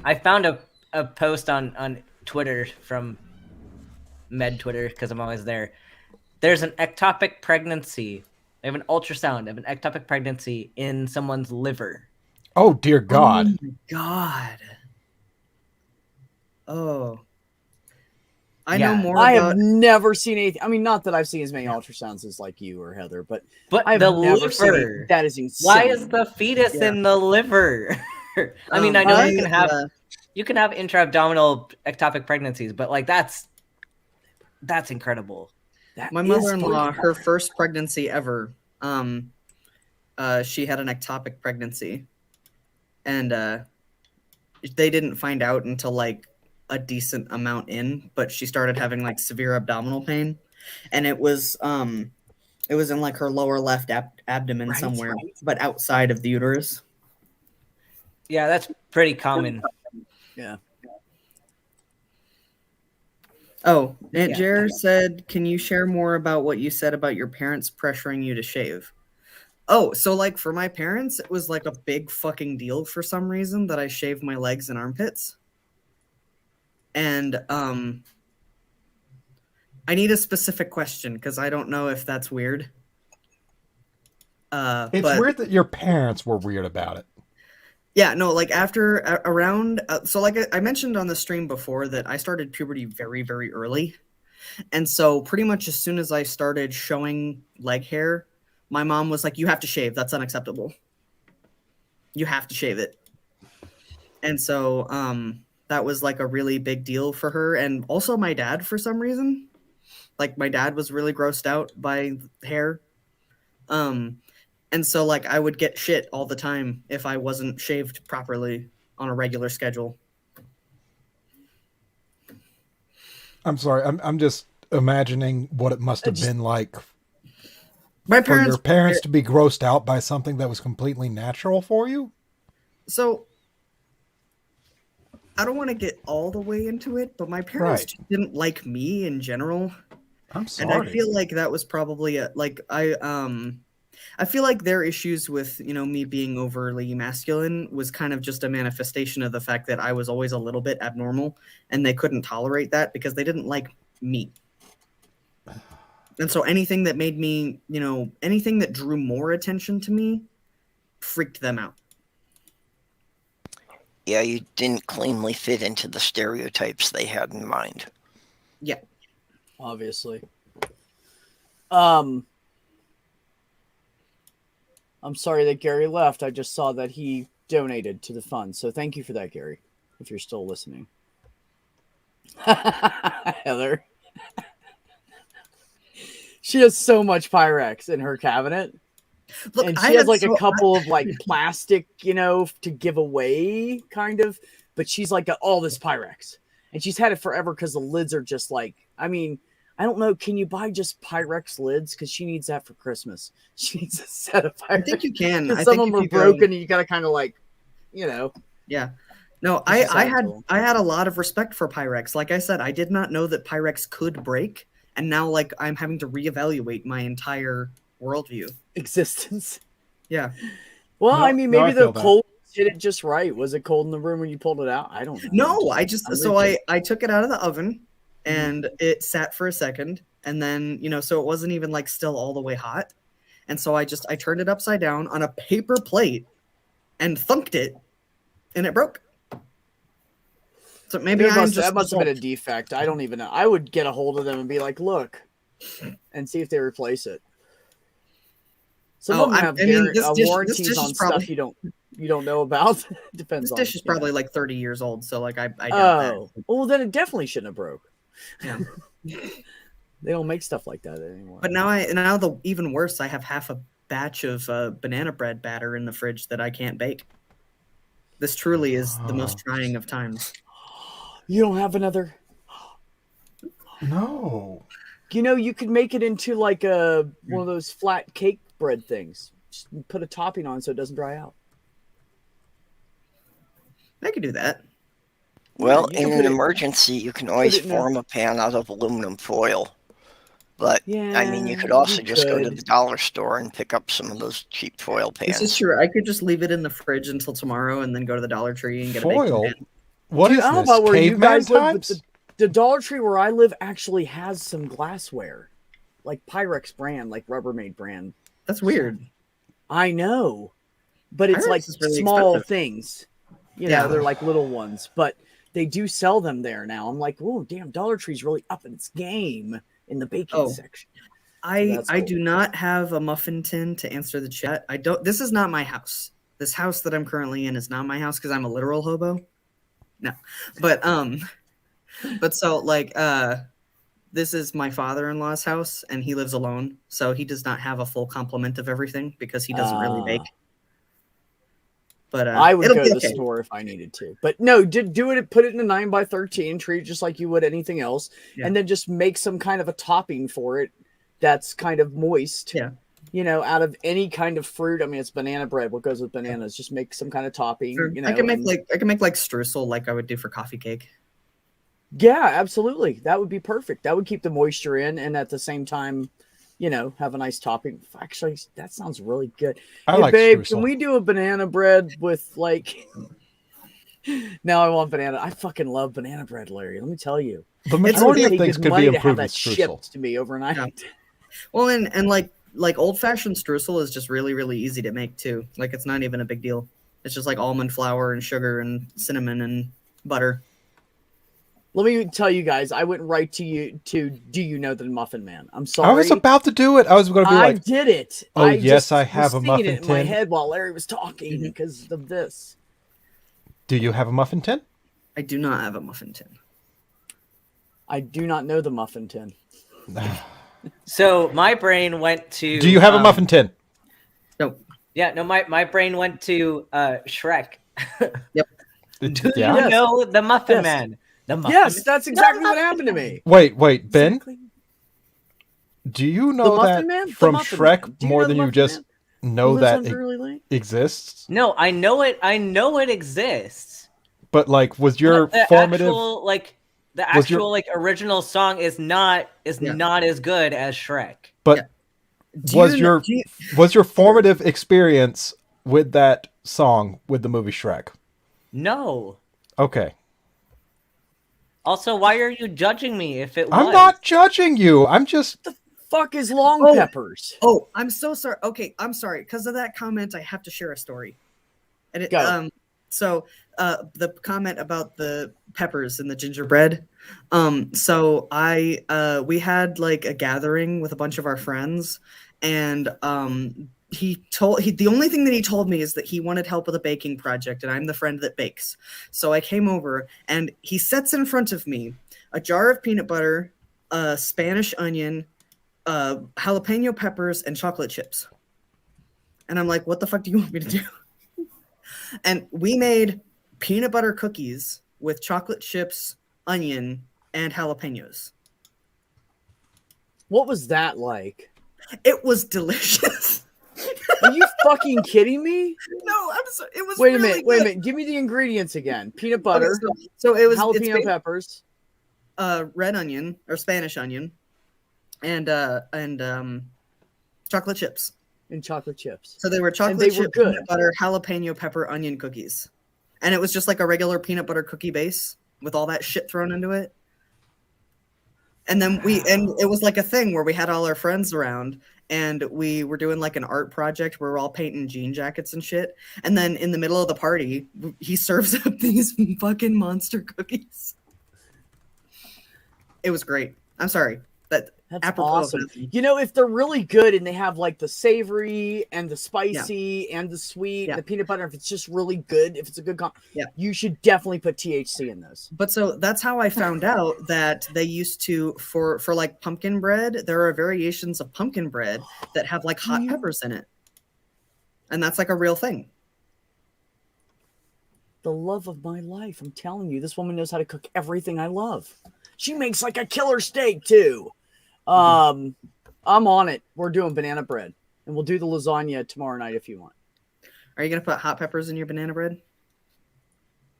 I found a post on Twitter from Med Twitter because I'm always there. There's an ectopic pregnancy. They have an ultrasound of an ectopic pregnancy in someone's liver. Oh, dear God. Oh, my God. Oh. I know more I about. have never seen anything. I mean, not that I've seen as many ultrasounds as like you or Heather, but I've the never seen liver. that is insane. Why is the fetus Yeah. in the liver? I mean, I know you can have intra-abdominal ectopic pregnancies, but like that's incredible. My mother-in-law, her first pregnancy ever, she had an ectopic pregnancy, and they didn't find out until like a decent amount in, but she started having like severe abdominal pain, and it was in like her lower left abdomen somewhere, but outside of the uterus. Yeah, that's pretty common. Yeah. Oh, Aunt Jer said, can you share more about what you said about your parents pressuring you to shave? Oh, so like for my parents, it was like a big fucking deal for some reason that I shaved my legs and armpits. And I need a specific question because I don't know if that's weird. It's weird that your parents were weird about it. Yeah, no, like so like I mentioned on the stream before that I started puberty very, very early. And so pretty much as soon as I started showing leg hair, my mom was like, you have to shave. That's unacceptable. You have to shave it. And so that was like a really big deal for her. And also my dad, for some reason. Like my dad was really grossed out by hair. And so like I would get shit all the time if I wasn't shaved properly on a regular schedule. I'm sorry. I'm just imagining what it must have been like for your parents to be grossed out by something that was completely natural for you. So I don't want to get all the way into it, but my parents just didn't like me in general. I'm sorry. And I feel like that was probably I feel like their issues with, me being overly masculine was kind of just a manifestation of the fact that I was always a little bit abnormal and they couldn't tolerate that because they didn't like me. And so anything that made me, anything that drew more attention to me freaked them out. Yeah, you didn't cleanly fit into the stereotypes they had in mind. Yeah. Obviously. I'm sorry that Gary left. I just saw that he donated to the fund. So thank you for that, Gary, if you're still listening. Heather. She has so much Pyrex in her cabinet. Look, and she has like a couple of like plastic, to give away kind of. But she's like all this Pyrex. And she's had it forever because the lids are just like, I don't know. Can you buy just Pyrex lids? Because she needs that for Christmas. She needs a set of Pyrex. I think you can. Some of them are broken, and you got to kind of like, Yeah. No, I had a lot of respect for Pyrex. Like I said, I did not know that Pyrex could break, and now like I'm having to reevaluate my entire worldview, existence. Yeah. Well, maybe the cold hit it just right. Was it cold in the room when you pulled it out? I don't know. No, I took it out of the oven. And it sat for a second, and then, so it wasn't even like still all the way hot. And so I turned it upside down on a paper plate and thunked it, and it broke. So maybe that must have been a defect. I don't even know. I would get a hold of them and be like, look, and see if they replace it. Some of them have warranties on stuff you don't know about. Depends. This dish is probably like 30 years old, so like I doubt that. Well, then it definitely shouldn't have broke. Yeah. They don't make stuff like that anymore. But now the even worse, I have half a batch of banana bread batter in the fridge that I can't bake. This truly is the most trying of times. You don't have another? No. You could make it into like one of those flat cake bread things. Just put a topping on so it doesn't dry out. I could do that. Well, in an emergency, you can always form a pan out of aluminum foil. But, you could also just go to the dollar store and pick up some of those cheap foil pans. This is true. I could just leave it in the fridge until tomorrow and then go to the Dollar Tree and get a baking pan. What is this? I don't know about where you guys live. The Dollar Tree where I live actually has some glassware. Like Pyrex brand, like Rubbermaid brand. That's weird. I know. But it's Pyrex like really small expensive things. They're like little ones. But they do sell them there now. I'm like, whoa, damn, Dollar Tree's really up in its game in the baking section. I cool. do not have a muffin tin to answer the chat. I don't. This is not my house. This house that I'm currently in is not my house because I'm a literal hobo. No, but so like this is my father-in-law's house, and he lives alone, so he does not have a full complement of everything because he doesn't really bake. But I would go to the store if I needed to. But no, do it. Put it in a 9x13. Treat it just like you would anything else, and then just make some kind of a topping for it that's kind of moist. Yeah. You know, out of any kind of fruit. I mean, it's banana bread. What goes with bananas? Just make some kind of topping. Sure. You know, I can make like streusel, like I would do for coffee cake. Yeah, absolutely. That would be perfect. That would keep the moisture in, and at the same time, you know, have a nice topping. Actually, that sounds really good. I hey, like babe, streusel. can we do a banana bread with like? Now I want banana. I fucking love banana bread, Larry. Let me tell you. The majority of things could be improved with streusel. Shipped to me overnight. Yeah. Well, and like old-fashioned streusel is just really, really easy to make too. Like it's not even a big deal. It's just like almond flour and sugar and cinnamon and butter. Let me tell you guys, I went right to you to do you know the Muffin Man? I'm sorry. I was about to do it. I was going to be like, I did it. Oh, I have a muffin it in tin. my head while Larry was talking because of this. Do you have a muffin tin? I do not have a muffin tin. I do not know the muffin tin. So my brain went to. Do you have a muffin tin? No. Yeah, no. My brain went to Shrek. Yep. Do you know the Muffin Man? The Muffin Yes, that's exactly what happened to me. Wait, Ben. Exactly. Do you know that from Shrek more than you just know that it exists? No, I know it. I know it exists. But like, was your formative original song is not as good as Shrek. But was your formative experience with that song with the movie Shrek? No. Okay. Also, why are you judging me if it was? I'm not judging you. I'm just... The fuck is long peppers? Oh, I'm so sorry. Okay, I'm sorry. Because of that comment, I have to share a story. And it, so the comment about the peppers and the gingerbread. So we had like a gathering with a bunch of our friends, and the only thing that he told me is that he wanted help with a baking project, and I'm the friend that bakes. So I came over, and he sets in front of me a jar of peanut butter, a Spanish onion, jalapeno peppers, and chocolate chips. And I'm like, what the fuck do you want me to do? And we made peanut butter cookies with chocolate chips, onion, and jalapenos. What was that like? It was delicious. Are you fucking kidding me? No, I'm sorry. It was. Wait a minute. Give me the ingredients again. Peanut butter. Okay, so it was jalapeno peppers, red onion or Spanish onion, and chocolate chips. And chocolate chips. So they were chocolate chip, peanut butter, jalapeno pepper, onion cookies, and it was just like a regular peanut butter cookie base with all that shit thrown into it. And then it was like a thing where we had all our friends around, and we were doing like an art project where we're all painting jean jackets and shit. And then in the middle of the party, he serves up these fucking monster cookies. It was great. I'm sorry. That's awesome. You know, if they're really good and they have like the savory and the spicy and the sweet and the peanut butter, if it's just really good, if it's a good you should definitely put THC in those. But so that's how I found out that they used to, for like pumpkin bread, there are variations of pumpkin bread that have like hot peppers in it. And that's like a real thing. The love of my life. I'm telling you, this woman knows how to cook everything I love. She makes like a killer steak too. I'm on it. We're doing banana bread, and we'll do the lasagna tomorrow night if you want. Are you gonna put hot peppers in your banana bread?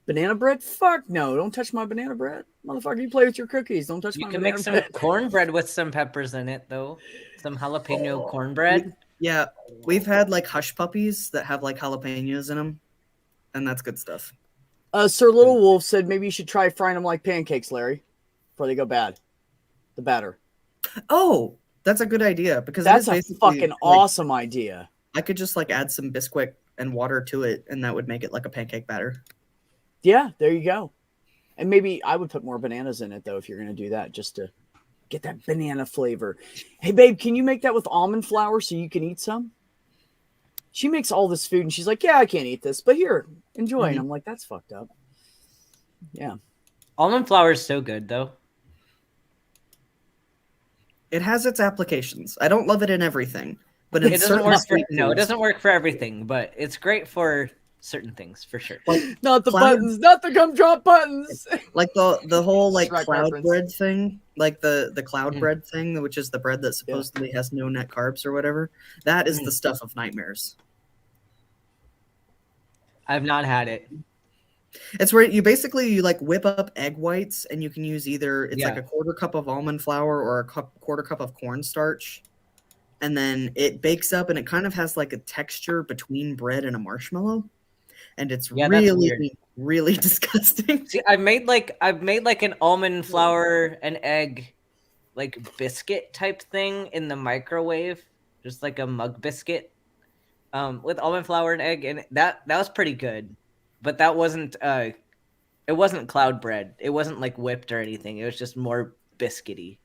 Banana bread? Fuck no! Don't touch my banana bread, motherfucker. You play with your cookies. Don't touch my banana bread. You can make some cornbread with some peppers in it, though. Some jalapeno cornbread. Yeah, we've had like hush puppies that have like jalapenos in them, and that's good stuff. Sir Little Wolf said maybe you should try frying them like pancakes, Larry, before they go bad. The batter. Oh, that's a good idea, because that's a fucking awesome idea. I could just like add some Bisquick and water to it, and that would make it like a pancake batter. Yeah, there you go. And maybe I would put more bananas in it though if you're going to do that, just to get that banana flavor. Hey babe, can you make that with almond flour so you can eat some? She makes all this food and she's like, yeah, I can't eat this, but here, enjoy. And I'm like, that's fucked up. Yeah. Almond flour is so good though. It has its applications. I don't love it in everything, but It it's doesn't work for, sweet no, it foods. doesn't work for everything, but it's great for certain things for sure. Like Not the Cloud- buttons, not the gumdrop buttons. like the whole like Shrek cloud reference. bread thing, like the cloud Mm. bread thing, which is the bread that supposedly has no net carbs or whatever. That is Mm. the stuff of nightmares. I've not had it. It's where you basically like whip up egg whites and you can use either it's like Yeah. a quarter cup of almond flour or a quarter cup of cornstarch. And then it bakes up and it kind of has like a texture between bread and a marshmallow. And it's Yeah, that's weird. really, really disgusting. See, I've made like an almond flour and egg like biscuit type thing in the microwave, just like a mug biscuit, with almond flour and egg, and that was pretty good. But that wasn't it wasn't cloud bread. It wasn't like whipped or anything. It was just more biscuity.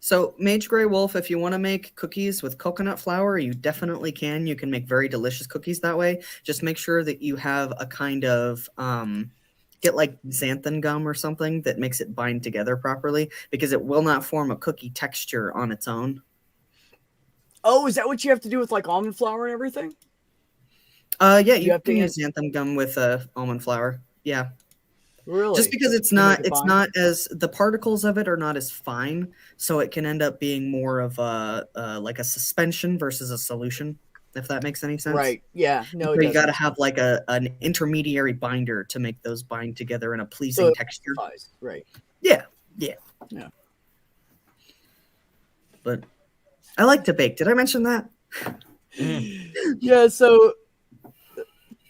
So, Mage Grey Wolf, if you want to make cookies with coconut flour, you definitely can. You can make very delicious cookies that way. Just make sure that you have a kind of get like xanthan gum or something that makes it bind together properly, because it will not form a cookie texture on its own. Oh, is that what you have to do with like almond flour and everything? Yeah, You you have to can use xanthan gum with almond flour. Yeah. Really? Just because it's To make not it it's bind? not as the particles of it are not as fine, so it can end up being more of a like a suspension versus a solution, if that makes any sense. Right. Yeah. No, So it you got to doesn't. have like an intermediary binder to make those bind together in a pleasing So it texture. Size, right. Yeah. Yeah. But I like to bake. Did I mention that? Yeah, so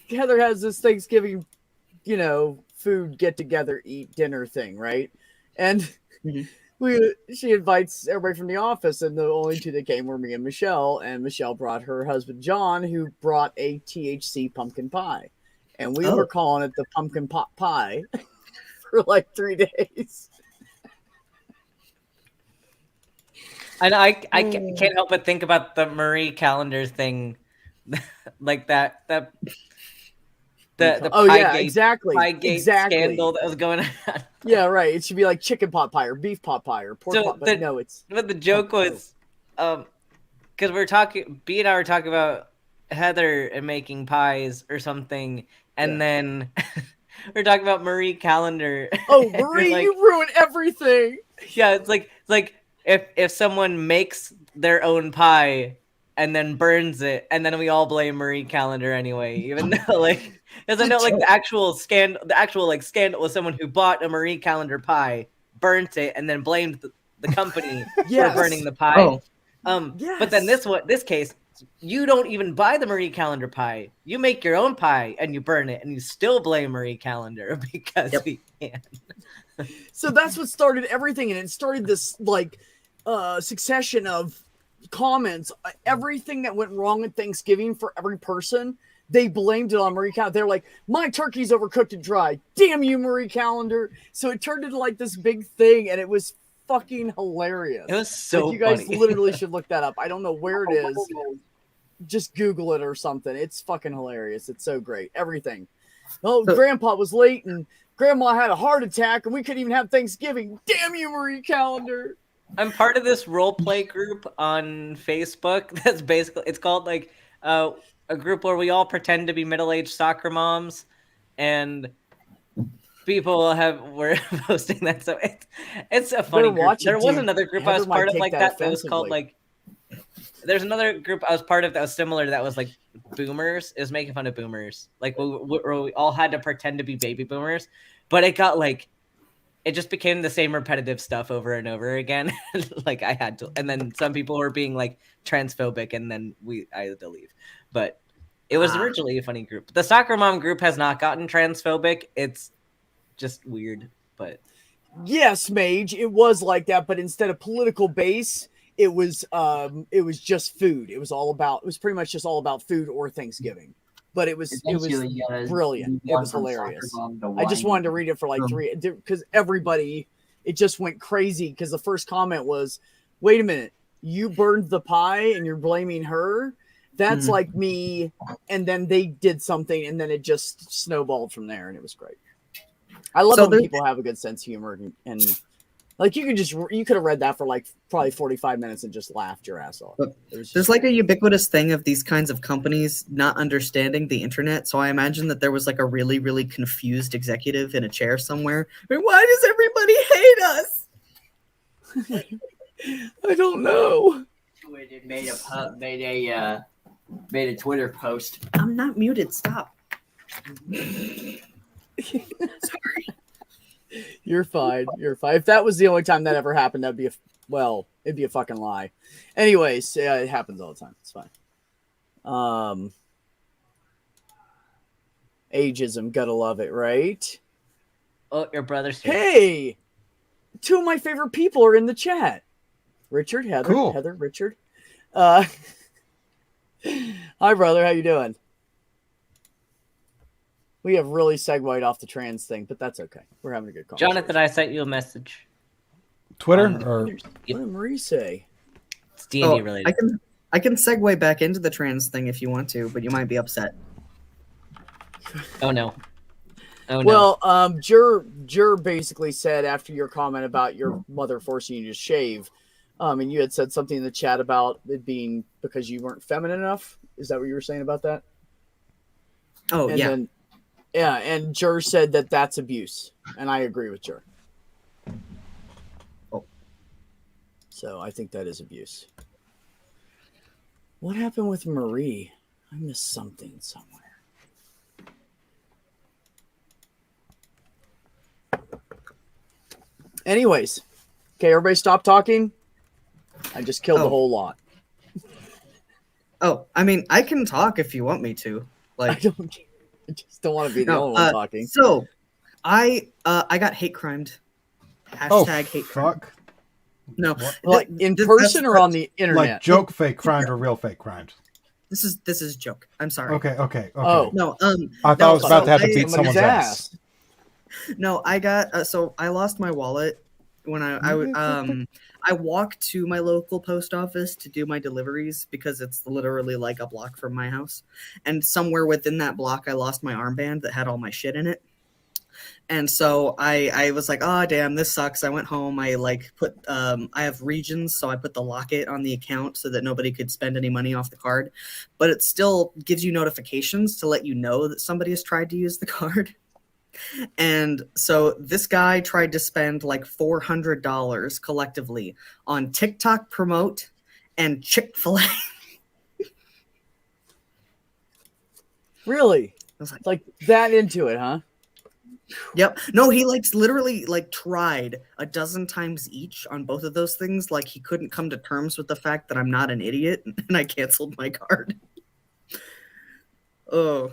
Heather has this Thanksgiving, food get together, eat dinner thing, right? And Mhm. she invites everybody from the office, and the only two that came were me and Michelle brought her husband John, who brought a THC pumpkin pie. And we were calling it the pumpkin pot pie for like 3 days. And I can't help but think about the Marie Calendar thing, like that the Oh yeah, Piegate- exactly. Piegate scandal that was going on. Yeah, right. It should be like chicken pot pie or beef pot pie or pork pot, but no, it's But the joke was, because we're talking, B and I were talking about Heather and making pies or something, and then we're talking about Marie Calendar. Oh, And you're Marie, like, you ruined everything. yeah, it's like if someone makes their own pie and then burns it, and then we all blame Marie Calendar anyway, even though like, because I know like the actual scandal was someone who bought a Marie Calendar pie, burnt it, and then blamed the company Yes. for burning the pie. Oh. But then this case, you don't even buy the Marie Calendar pie. You make your own pie and you burn it, and you still blame Marie Calendar because we can. So that's what started everything, and it started this like succession of comments. Everything that went wrong at Thanksgiving for every person, they blamed it on Marie Calendar. They're like, my turkey's overcooked and dry. Damn you, Marie Calendar. So it turned into like this big thing, and it was fucking hilarious. It was so like, you guys funny. literally should look that up. I don't know where it is. Just Google it or something. It's fucking hilarious. It's so great. Everything. Oh, Grandpa was late and Grandma had a heart attack and we couldn't even have Thanksgiving. Damn you, Marie Calendar. I'm part of this role play group on Facebook. That's basically, it's called like a group where we all pretend to be middle-aged soccer moms, and people were posting that. So it's a funny group. There was another group I was part of like that was called like, there's another group I was part of that was similar, that was like boomers. It was making fun of boomers. Like we all had to pretend to be baby boomers, but it got like, it just became the same repetitive stuff over and over again. Like I had to, and then some people were being like transphobic, and then I had to leave. But it was originally a funny group. The soccer mom group has not gotten transphobic. It's just weird, but yes, Mage, it was like that, but instead of political base, it was just food. It was pretty much just all about food or Thanksgiving. but it was brilliant. It was hilarious. I just wanted to read it for like 3 because everybody, it just went crazy because the first comment was, wait a minute, you burned the pie and you're blaming her? That's like me. And then they did something and then it just snowballed from there and it was great. I love when people have a good sense of humor and like you could have read that for like probably 45 minutes and just laughed your ass off. There's like a ubiquitous thing of these kinds of companies not understanding the internet. So I imagine that there was like a really, really confused executive in a chair somewhere. I mean, why does everybody hate us? I don't know. Made a Twitter post. I'm not muted. Stop. Sorry. You're fine. You're fine. If that was the only time that ever happened, it'd be a fucking lie. Anyways, yeah, it happens all the time. It's fine. Ageism, gotta love it, right? Oh, your brother's here. Hey, 2 of my favorite people are in the chat. Richard, Heather, Cool. Heather, Richard. Hi, brother. How you doing? We have really segued off the trans thing, but that's okay. We're having a good conversation. Jonathan, I sent you a message. Twitter or What did Marie say? It's D&D related. I can segue back into the trans thing if you want to, but you might be upset. Oh no. Oh no. Well, Jur basically said after your comment about your mother forcing you to shave, and you had said something in the chat about it being because you weren't feminine enough. Is that what you were saying about that? Oh, and yeah. Then, yeah, and Jur said that that's abuse, and I agree with Jur. Oh. So I think that is abuse. What happened with Marie? I missed something somewhere. Anyways, okay, everybody stop talking. I just killed the whole lot. Oh, I mean, I can talk if you want me to. Like, I just don't want to be the only one talking. So, I got hate crimed. Hashtag hate crime. fuck. No, Like in person or on the internet? Like joke fake crimes or real fake crimes? This is joke. I'm sorry. Okay. Oh. No, I thought I was about to have to beat someone's ass. No, I got so I lost my wallet when I walked to my local post office to do my deliveries because it's literally like a block from my house. And somewhere within that block I lost my armband that had all my shit in it. And so I was like, oh damn, this sucks. I went home. I like put I have regions, so I put the locket on the account so that nobody could spend any money off the card. But it still gives you notifications to let you know that somebody has tried to use the card. And so this guy tried to spend like $400 collectively on TikTok promote and Chick-fil-A. Really? I was like that into it, huh? Yep. No, he literally tried a dozen times each on both of those things. Like he couldn't come to terms with the fact that I'm not an idiot, and I canceled my card. Oh,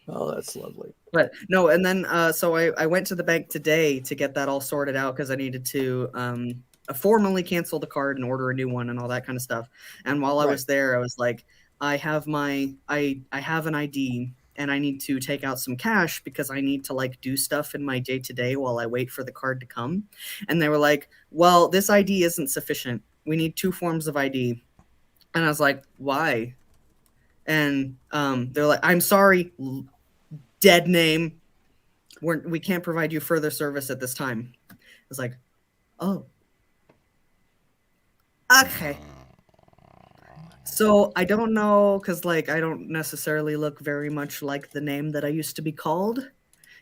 that's lovely. But no, and then so I went to the bank today to get that all sorted out because I needed to formally cancel the card and order a new one and all that kind of stuff. And while I was there, I was like, I have an ID. And I need to take out some cash because I need to like do stuff in my day-to-day while I wait for the card to come. And they were like, well, this ID isn't sufficient. We need 2 forms of ID. And I was like, why? And they're like, I'm sorry, dead name. We can't provide you further service at this time. I was like, oh. Okay. So I don't know, because like I don't necessarily look very much like the name that I used to be called.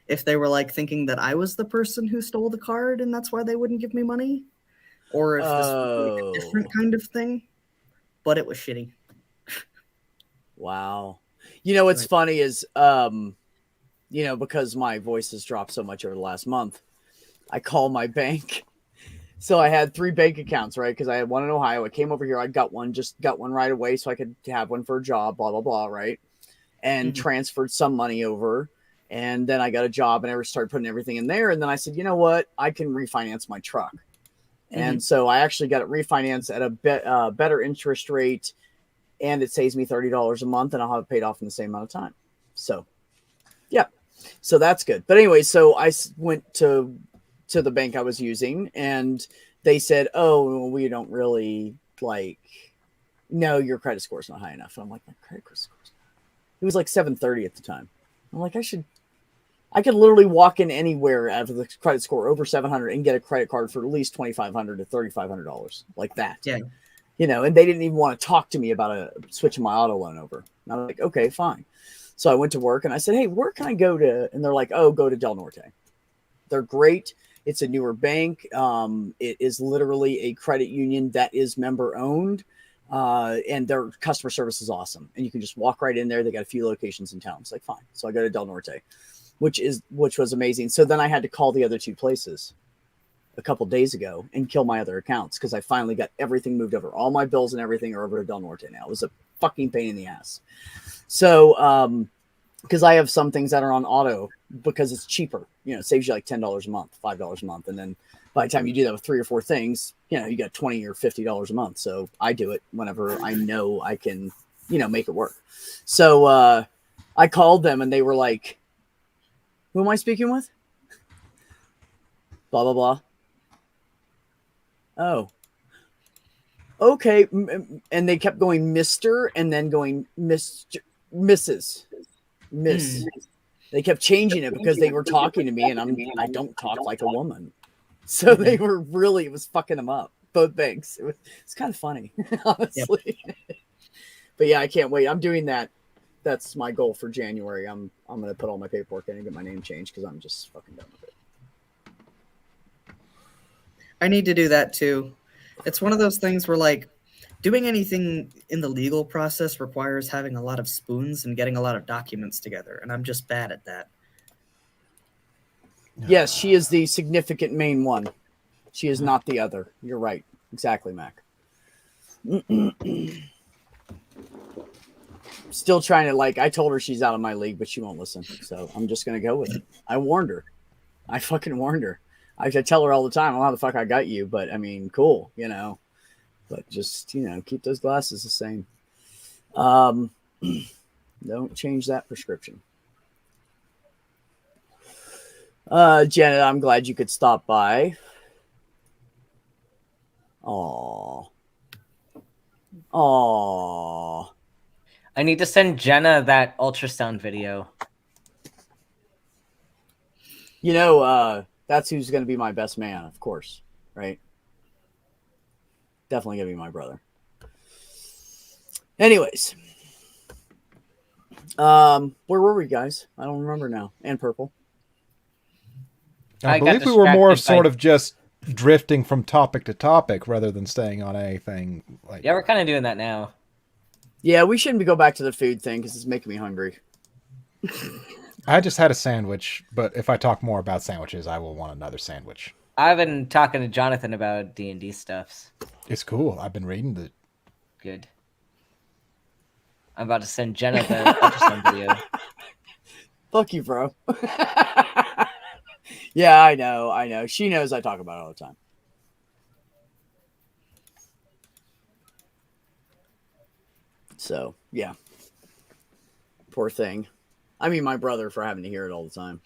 If they were like thinking that I was the person who stole the card and that's why they wouldn't give me money, or if this was like a different kind of thing. But it was shitty. Wow. You know what's funny is, because my voice has dropped so much over the last month, I call my bank. So I had 3 bank accounts, right? Because I had one in Ohio. I came over here. I got one right away so I could have one for a job, blah, blah, blah, right? And transferred some money over. And then I got a job and I started putting everything in there. And then I said, you know what? I can refinance my truck. And so I actually got it refinanced at a better interest rate. And it saves me $30 a month and I'll have it paid off in the same amount of time. So, yeah. So that's good. But anyway, so I went to the bank I was using, and they said, "Oh, we don't really no, your credit score's not high enough." And I'm like, "My credit score." It was like 730 at the time. I'm like, I could literally walk in anywhere out of the credit score over 700 and get a credit card for at least $2,500 to $3,500 like that. Yeah. And they didn't even want to talk to me about switching my auto loan over. And I'm like, okay, fine. So I went to work and I said, "Hey, where can I go to?" And they're like, "Oh, go to Del Norte. They're great. It's a newer bank. It is literally a credit union that is member owned. And their customer service is awesome. And you can just walk right in there. They got a few locations in town." It's like, fine. So I go to Del Norte, which was amazing. So then I had to call the other two places a couple days ago and kill my other accounts because I finally got everything moved over. All my bills and everything are over to Del Norte now. It was a fucking pain in the ass. So, because I have some things that are on auto because it's cheaper, it saves you like $10 a month, $5 a month. And then by the time you do that with 3 or 4 things, you got $20 or $50 a month. So I do it whenever I know I can, make it work. So, I called them and they were like, "Who am I speaking with?" Blah, blah, blah. "Oh, okay." And they kept going Mr. and then going Mr. Mrs. Miss. They kept changing it because they were talking to me and I don't talk like a woman. So they were really, it was fucking them up. Both banks. It's kind of funny, honestly. Yep. But yeah, I can't wait. I'm doing that. That's my goal for January. I'm going to put all my paperwork in and get my name changed because I'm just fucking done with it. I need to do that too. It's one of those things where doing anything in the legal process requires having a lot of spoons and getting a lot of documents together. And I'm just bad at that. Yes, she is the significant main one. She is not the other. You're right. Exactly, Mac. Still trying to I told her she's out of my league, but she won't listen. So I'm just going to go with it. I warned her. I fucking warned her. I tell her all the time, "I don't know how the fuck I got you, but I mean, cool, But just, keep those glasses the same. Don't change that prescription. Janet, I'm glad you could stop by. Aww. I need to send Jenna that ultrasound video. That's who's going to be my best man, of course, right? Definitely going to be my brother. Anyways. Where were we, guys? I don't remember now. And Purple. I believe we were more sort of just drifting from topic to topic rather than staying on anything. Yeah, we're kind of doing that now. Yeah, we shouldn't go back to the food thing because it's making me hungry. I just had a sandwich, but if I talk more about sandwiches, I will want another sandwich. I've been talking to Jonathan about D&D stuffs. It's cool. I've been reading it. Good. I'm about to send Jenna the ultrasound video. Fuck you, bro. Yeah, I know. She knows I talk about it all the time. So, yeah. Poor thing. I mean, my brother for having to hear it all the time.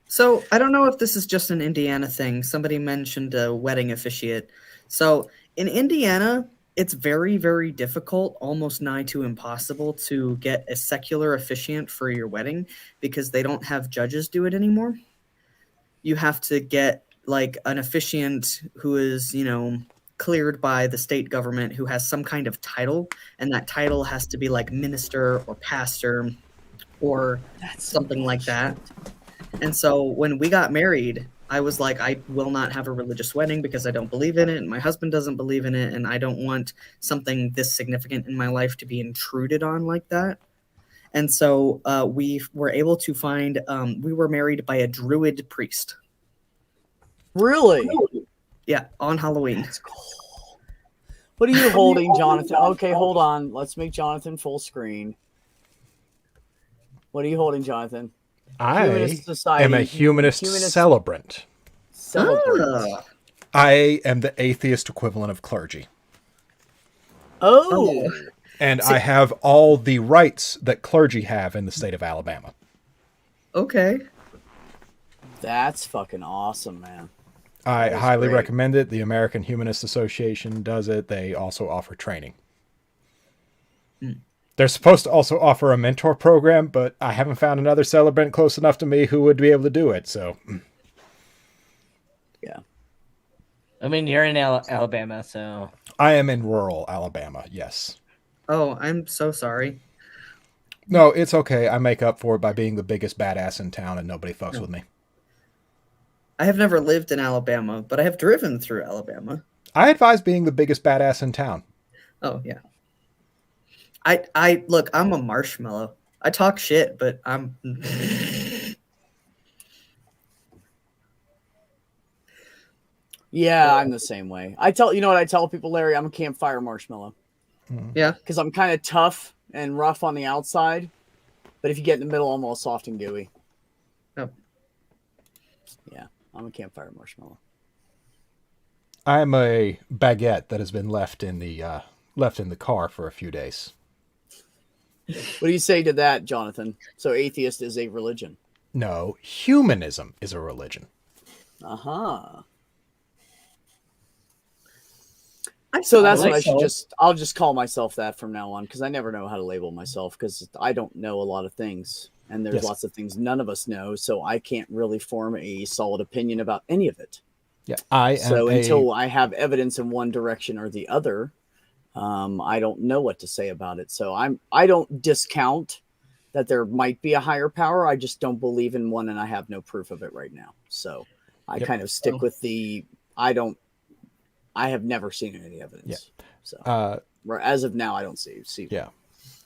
So, I don't know if this is just an Indiana thing. Somebody mentioned a wedding officiate. So, in Indiana, it's very, very difficult, almost nigh to impossible, to get a secular officiant for your wedding because they don't have judges do it anymore. You have to get an officiant who is, cleared by the state government, who has some kind of title, and that title has to be minister or pastor or something like that. And so when we got married, I was like, I will not have a religious wedding because I don't believe in it, and my husband doesn't believe in it, and I don't want something this significant in my life to be intruded on like that. And so we were able to find, we were married by a druid priest. Really? Yeah, on Halloween. That's cool. What are you holding, Jonathan? Okay, hold on. Let's make Jonathan full screen. What are you holding, Jonathan? I am a humanist celebrant. Celebrant. I am the atheist equivalent of clergy. Oh. And I have all the rights that clergy have in the state of Alabama. Okay. That's fucking awesome, man. I That is highly great. recommend it. The American Humanist Association does it. They also offer training. They're supposed to also offer a mentor program, but I haven't found another celebrant close enough to me who would be able to do it. So, Yeah. I mean, you're in Alabama, so I am in rural Alabama. Yes. Oh, I'm so sorry. No, it's okay. I make up for it by being the biggest badass in town, and nobody fucks with me. I have never lived in Alabama, but I have driven through Alabama. I advise being the biggest badass in town. Oh yeah. I look, I'm a marshmallow. I talk shit, but I'm Yeah, I'm the same way. You know what I tell people, Larry? I'm a campfire marshmallow. yeah. Because I'm kind of tough and rough on the outside, but if you get in the middle, I'm all soft and gooey. Oh. Yeah, I'm a campfire marshmallow. I'm a baguette that has been left in the car for a few days. What do you say to that, Jonathan? So atheist is a religion. No, humanism is a religion. Uh-huh. So that's what I'll just call myself that from now on, because I never know how to label myself, because I don't know a lot of things, and there's lots of things none of us know, so I can't really form a solid opinion about any of it. Yeah, until I have evidence in one direction or the other, I don't know what to say about it. So I don't discount that there might be a higher power. I just don't believe in one, and I have no proof of it right now. So I kind of stick with I have never seen any evidence. Yeah. So as of now, I don't see. Yeah.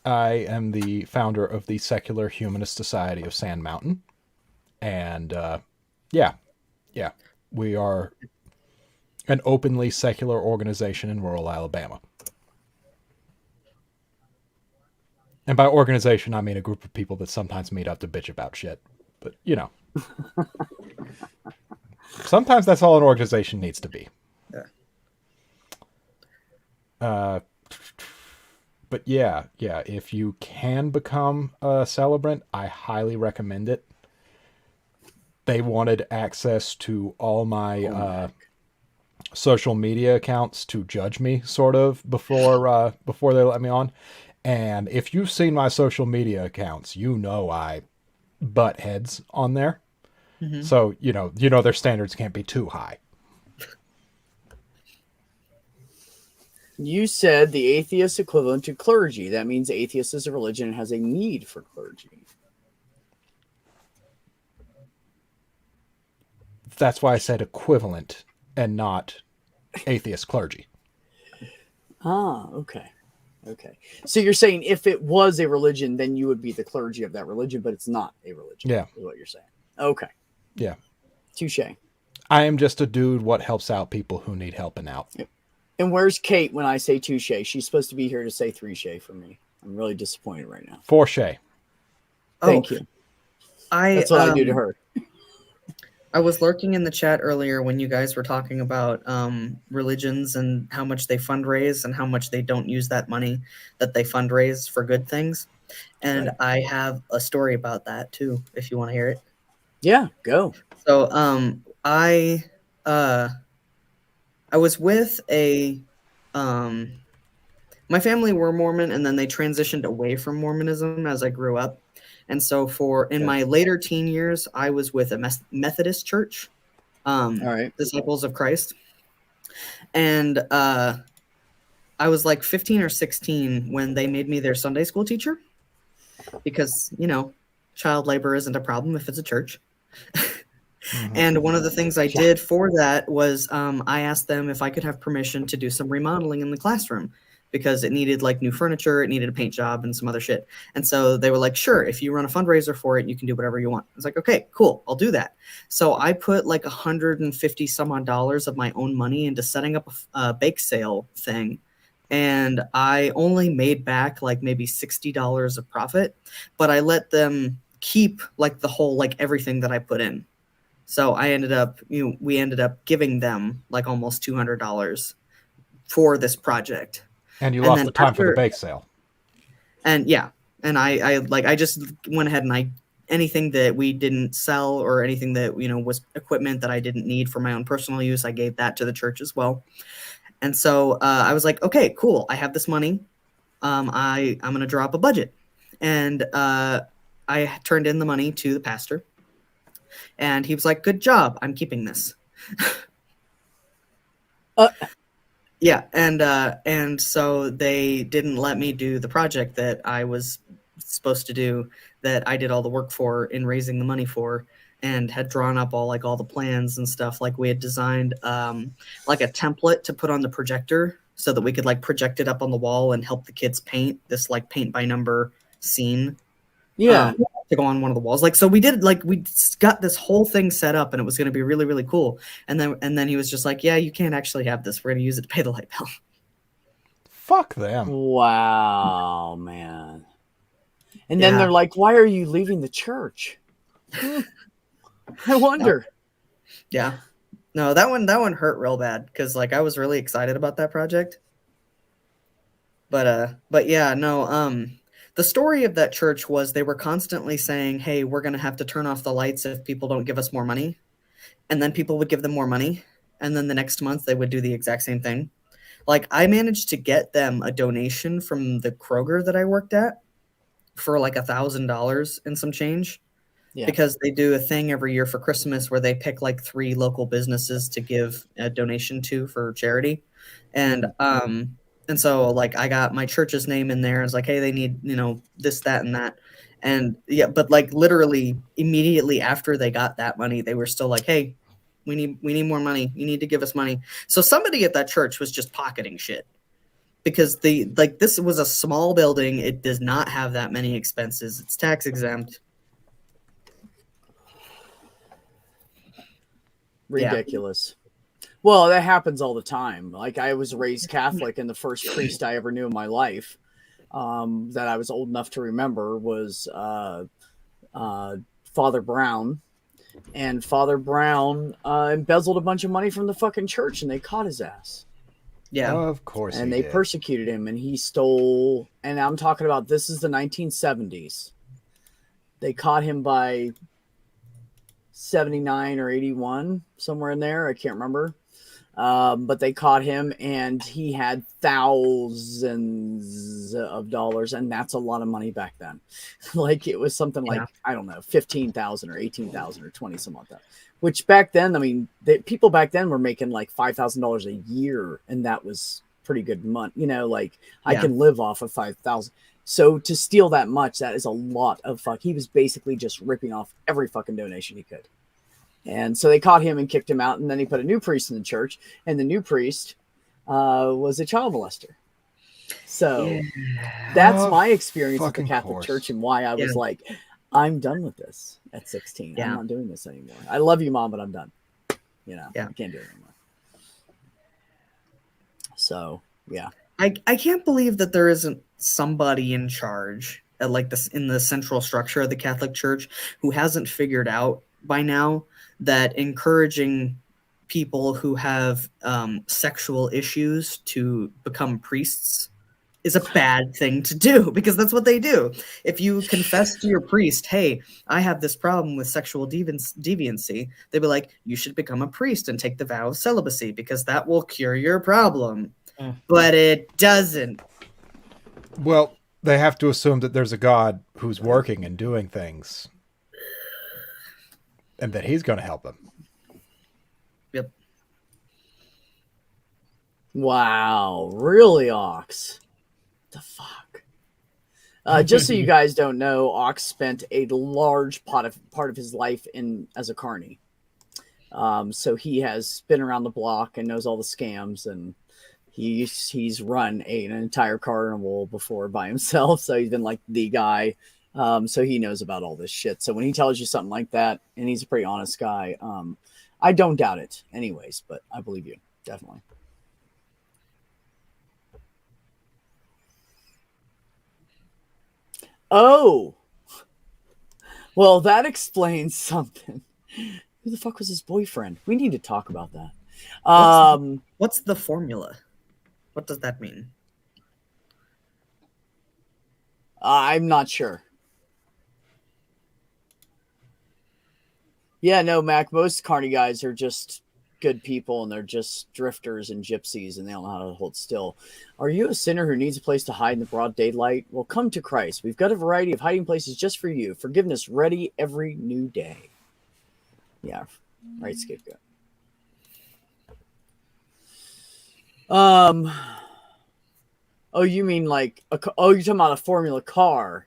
I am the founder of the Secular Humanist Society of Sand Mountain. And yeah, we are an openly secular organization in rural Alabama. And by organization, I mean a group of people that sometimes meet up to bitch about shit. But, you know. Sometimes that's all an organization needs to be. But yeah, if you can become a celebrant, I highly recommend it. They wanted access to all my social media accounts to judge me, sort of, before they let me on. And if you've seen my social media accounts, you know I butt heads on there. Mm-hmm. So, you know their standards can't be too high. You said the atheist equivalent to clergy. That means atheist is a religion and has a need for clergy. That's why I said equivalent and not atheist clergy. Ah, okay. Okay. So you're saying if it was a religion, then you would be the clergy of that religion, but it's not a religion. Yeah. Is what you're saying. Okay. Yeah. Touche. I am just a dude what helps out people who need helping out. Yep. And where's Kate when I say touche? She's supposed to be here to say three shay for me. I'm really disappointed right now. For shay. Thank you. That's what I do to her. I was lurking in the chat earlier when you guys were talking about religions and how much they fundraise and how much they don't use that money that they fundraise for good things. And I have a story about that too, if you want to hear it. Yeah, go. So I was with my family were Mormon, and then they transitioned away from Mormonism as I grew up. And so in my later teen years, I was with a Methodist church, Disciples of Christ. And I was like 15 or 16 when they made me their Sunday school teacher because, child labor isn't a problem if it's a church. And one of the things I did for that was I asked them if I could have permission to do some remodeling in the classroom because it needed like new furniture, it needed a paint job and some other shit. And so they were like, sure, if you run a fundraiser for it, you can do whatever you want. I was like, okay, cool, I'll do that. So I put like $150 some odd of my own money into setting up a bake sale thing. And I only made back like maybe $60 of profit, but I let them keep like the whole, like everything that I put in. So I ended up, we ended up giving them like almost $200 for this project. And you lost the time for the bake sale. And yeah, and I just went ahead and anything that we didn't sell or anything that, you know, was equipment that I didn't need for my own personal use, I gave that to the church as well. And so I was like, okay, cool. I have this money. I'm going to draw up a budget. And I turned in the money to the pastor. And he was like, good job. I'm keeping this. Yeah. And so they didn't let me do the project that I was supposed to do, that I did all the work for in raising the money for, and had drawn up all the plans and stuff. Like we had designed like a template to put on the projector so that we could like project it up on the wall and help the kids paint this like paint by number scene. Yeah. To go on one of the walls. Like, so we did, like, we got this whole thing set up and it was going to be really, really cool. And then he was just like, yeah, you can't actually have this. We're going to use it to pay the light bill. Fuck them. Wow, man. And then they're like, why are you leaving the church? I wonder. Yeah. No, that one hurt real bad because like I was really excited about that project. But yeah, no, the story of that church was they were constantly saying, hey, we're going to have to turn off the lights if people don't give us more money. And then people would give them more money. And then the next month they would do the exact same thing. Like I managed to get them a donation from the Kroger that I worked at for like $1,000 and some change. Yeah. Because they do a thing every year for Christmas where they pick like 3 local businesses to give a donation to for charity. And so like I got my church's name in there. It's like, hey, they need, you know, this, that, and that. And yeah, but like literally immediately after they got that money, they were still like, hey, we need more money. You need to give us money. So somebody at that church was just pocketing shit because this was a small building. It does not have that many expenses. It's tax exempt. Ridiculous. Yeah. Well, that happens all the time. Like I was raised Catholic, and the first priest I ever knew in my life, that I was old enough to remember, was Father Brown. And Father Brown embezzled a bunch of money from the fucking church, and they caught his ass. Yeah, of course. And they persecuted him, and he stole. And I'm talking about, this is the 1970s. They caught him by 79 or 81, somewhere in there. I can't remember. But they caught him, and he had thousands of dollars, and that's a lot of money back then. Like it was something like, I don't know, 15,000 or 18,000 or 20 some like that. Which back then, I mean, people back then were making like $5,000 a year, and that was pretty good money. You know, like I can live off of 5,000. So to steal that much, that is a lot of fuck. He was basically just ripping off every fucking donation he could. And so they caught him and kicked him out. And then he put a new priest in the church. And the new priest was a child molester. So that's my experience with the Catholic Church, and why I was like, I'm done with this at 16. I'm not doing this anymore. I love you, Mom, but I'm done. You know, I can't do it anymore. So, yeah. I can't believe that there isn't somebody in charge at like this in the central structure of the Catholic Church who hasn't figured out by now that encouraging people who have sexual issues to become priests is a bad thing to do, because that's what they do. If you confess to your priest, hey, I have this problem with sexual deviancy, they'd be like, you should become a priest and take the vow of celibacy because that will cure your problem. But it doesn't. Well, they have to assume that there's a God who's working and doing things, and that he's going to help them. Yep. Wow. Really, Ox? The fuck? Just so you guys don't know, Ox spent a large part of his life as a carny. So he has been around the block and knows all the scams, and he's run an entire carnival before by himself. So he's been like the guy. So he knows about all this shit. So when he tells you something like that, and he's a pretty honest guy, I don't doubt it anyways, but I believe you. Definitely. Oh, well, that explains something. Who the fuck was his boyfriend? We need to talk about that. What's the formula? What does that mean? I'm not sure. Yeah, no, Mac, most carny guys are just good people and they're just drifters and gypsies and they don't know how to hold still. Are you a sinner who needs a place to hide in the broad daylight? Well, come to Christ. We've got a variety of hiding places just for you. Forgiveness ready every new day. Yeah, right, scapegoat. Oh, you mean like you're talking about a Formula car.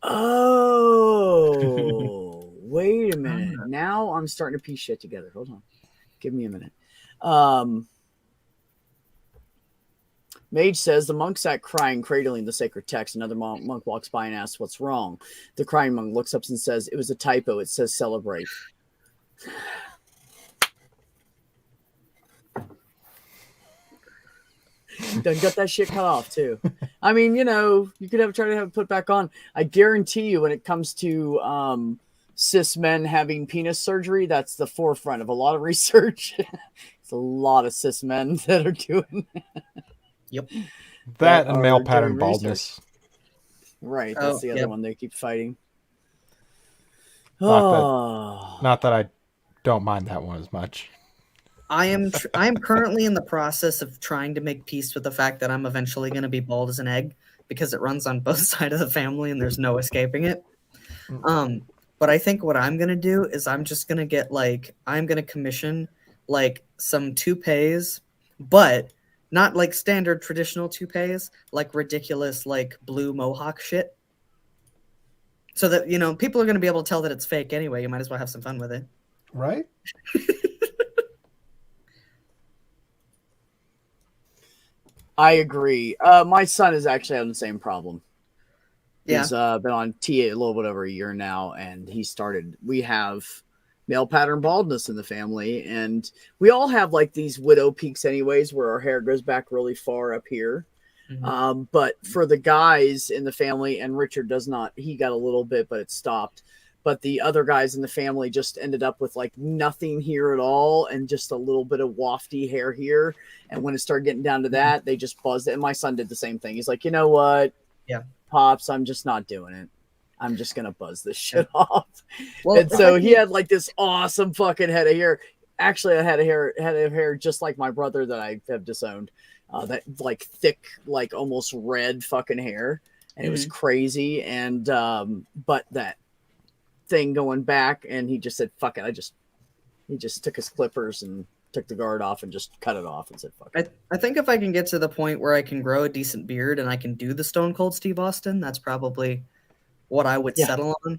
Oh, wait a minute. Now I'm starting to piece shit together. Hold on. Give me a minute. Mage says the monk sat crying, cradling the sacred text. Another monk walks by and asks, "What's wrong?" The crying monk looks up and says, "It was a typo. It says celebrate." Done got that shit cut off too. I mean, you know, you could try to have it put back on. I guarantee you, when it comes to cis men having penis surgery, that's the forefront of a lot of research. It's a lot of cis men that are doing that. Yep. That and male pattern baldness. Right, that's the other one they keep fighting. Not that I don't mind that one as much. I am currently in the process of trying to make peace with the fact that I'm eventually going to be bald as an egg because it runs on both sides of the family and there's no escaping it. But I think what I'm going to do is I'm just going to get I'm going to commission some toupees, but not like standard traditional toupees, like ridiculous blue mohawk shit. So that, you know, people are going to be able to tell that it's fake anyway. You might as well have some fun with it. Right? I agree. My son is actually having the same problem. Yeah. He's been on TA a little bit over a year now, and we have male pattern baldness in the family, and we all have these widow peaks anyways, where our hair goes back really far up here. Mm-hmm. But for the guys in the family, and Richard does not, he got a little bit, but it stopped. But the other guys in the family just ended up with nothing here at all and just a little bit of wafty hair here. And when it started getting down to that, they just buzzed it. And my son did the same thing. He's like, you know what? Yeah. Pops, I'm just not doing it. I'm just going to buzz this shit off. Well, and so he had this awesome fucking head of hair. Actually, I had a head of hair just like my brother that I have disowned. That thick, almost red fucking hair. And it was crazy. And, but that thing going back, and he just said, fuck it. He just took his clippers and took the guard off and just cut it off and said, fuck it. I think if I can get to the point where I can grow a decent beard and I can do the Stone Cold Steve Austin, that's probably what I would settle on.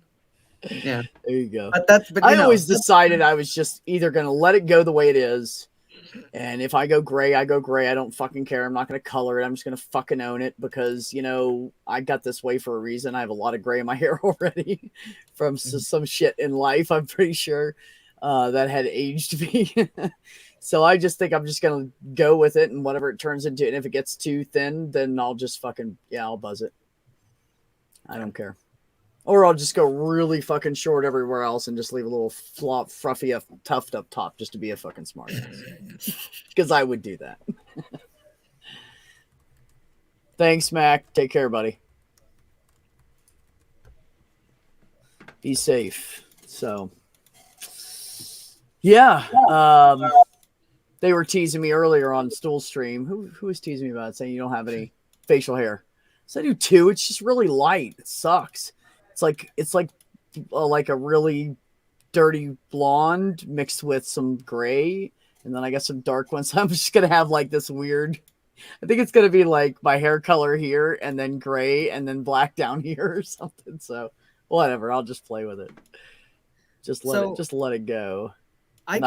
Yeah. There you go. But I always decided I was just either going to let it go the way it is. And if I go gray, I go gray. I don't fucking care. I'm not going to color it. I'm just going to fucking own it because, you know, I got this way for a reason. I have a lot of gray in my hair already from some shit in life. I'm pretty sure that had aged me. So I just think I'm just going to go with it and whatever it turns into. And if it gets too thin, then I'll just I'll buzz it. I don't care. Or I'll just go really fucking short everywhere else and just leave a little fruffy tuft up top just to be a fucking smart ass. Because I would do that. Thanks, Mac. Take care, buddy. Be safe. So, yeah. They were teasing me earlier on Stool Stream. Who was teasing me about it, saying you don't have any facial hair? So I do too. It's just really light. It sucks. It's like a really dirty blonde mixed with some gray, and then I got some dark ones. So I'm just gonna have this weird. I think it's gonna be my hair color here, and then gray, and then black down here or something. So whatever, I'll just play with it. Just let it go. I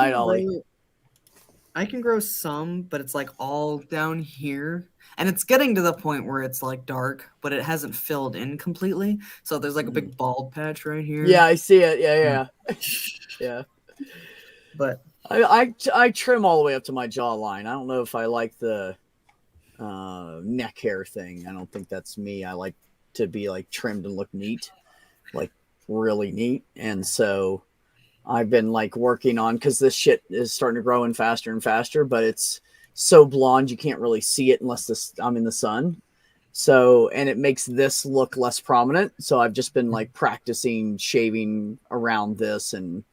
can grow some, but it's all down here. And it's getting to the point where it's dark, but it hasn't filled in completely. So there's a big bald patch right here. Yeah, I see it. Yeah. Yeah. But I trim all the way up to my jawline. I don't know if I like the neck hair thing. I don't think that's me. I like to be trimmed and look neat, really neat. And so I've been working on, because this shit is starting to grow in faster and faster, but it's so blonde you can't really see it unless I'm in the sun. So, and it makes this look less prominent. So I've just been like practicing shaving around this and,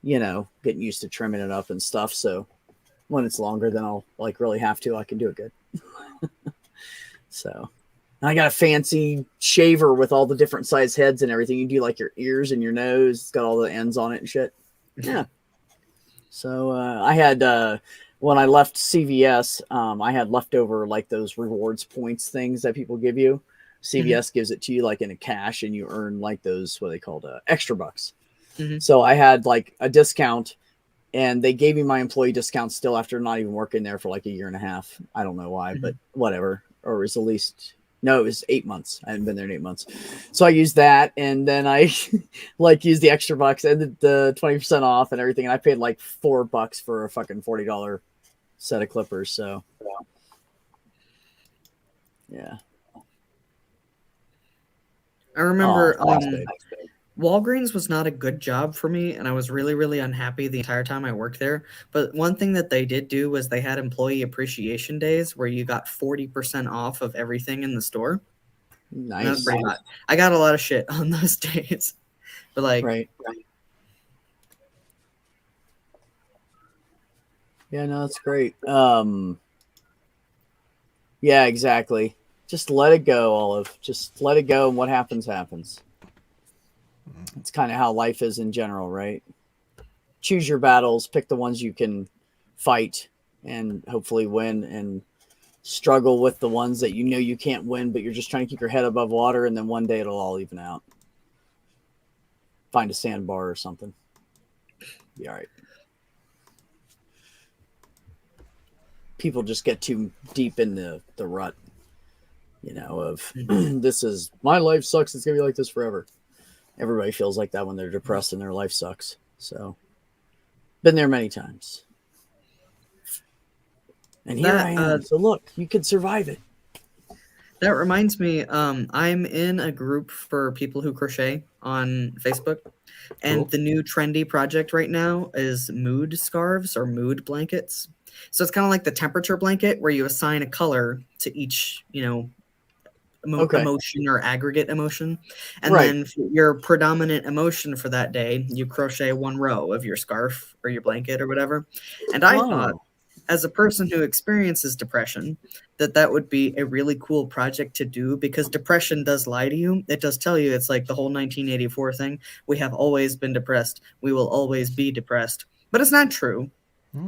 you know, getting used to trimming it up and stuff. So when it's longer, then I'll like really have to, I can do it good. So I got a fancy shaver with all the different size heads and everything. You do like your ears and your nose. It's got all the ends on it and shit. Yeah. So I had, when I left CVS, I had leftover like those rewards points things that people give you. CVS gives it to you like in a cash, and you earn like those, what are they called, extra bucks. So I had like a discount, and they gave me my employee discount still after not even working there for like a year and a half. I don't know why, but whatever. Or it was at least, no, it was 8 months. I hadn't been there in 8 months. So I used that, and then I like used the extra bucks and the 20% off and everything. And I paid like $4 for a fucking $40 set of clippers. So yeah. I remember Walgreens was not a good job for me, and I was really, really unhappy the entire time I worked there. But one thing that they did do was they had employee appreciation days where you got 40% off of everything in the store. Nice. That was pretty hot. I got a lot of shit on those days. But like right. Yeah, no, that's great. Yeah, exactly. Just let it go, Olive. Just let it go, and what happens, happens. It's kind of how life is in general, right? Choose your battles, pick the ones you can fight and hopefully win, and struggle with the ones that you know you can't win, but you're just trying to keep your head above water, and then one day it'll all even out. Find a sandbar or something. Be all right. People just get too deep in the rut, you know, of this is my life sucks. It's going to be like this forever. Everybody feels like that when they're depressed and their life sucks. So been there many times. And here I am. So look, you can survive it. That reminds me, I'm in a group for people who crochet on Facebook. And the new trendy project right now is mood scarves or mood blankets. So it's kind of like the temperature blanket where you assign a color to each, you know, emotion or aggregate emotion. And then for your predominant emotion for that day, you crochet one row of your scarf or your blanket or whatever. And I thought, as a person who experiences depression, that would be a really cool project to do, because depression does lie to you. It does tell you, it's like the whole 1984 thing. We have always been depressed. We will always be depressed. But it's not true.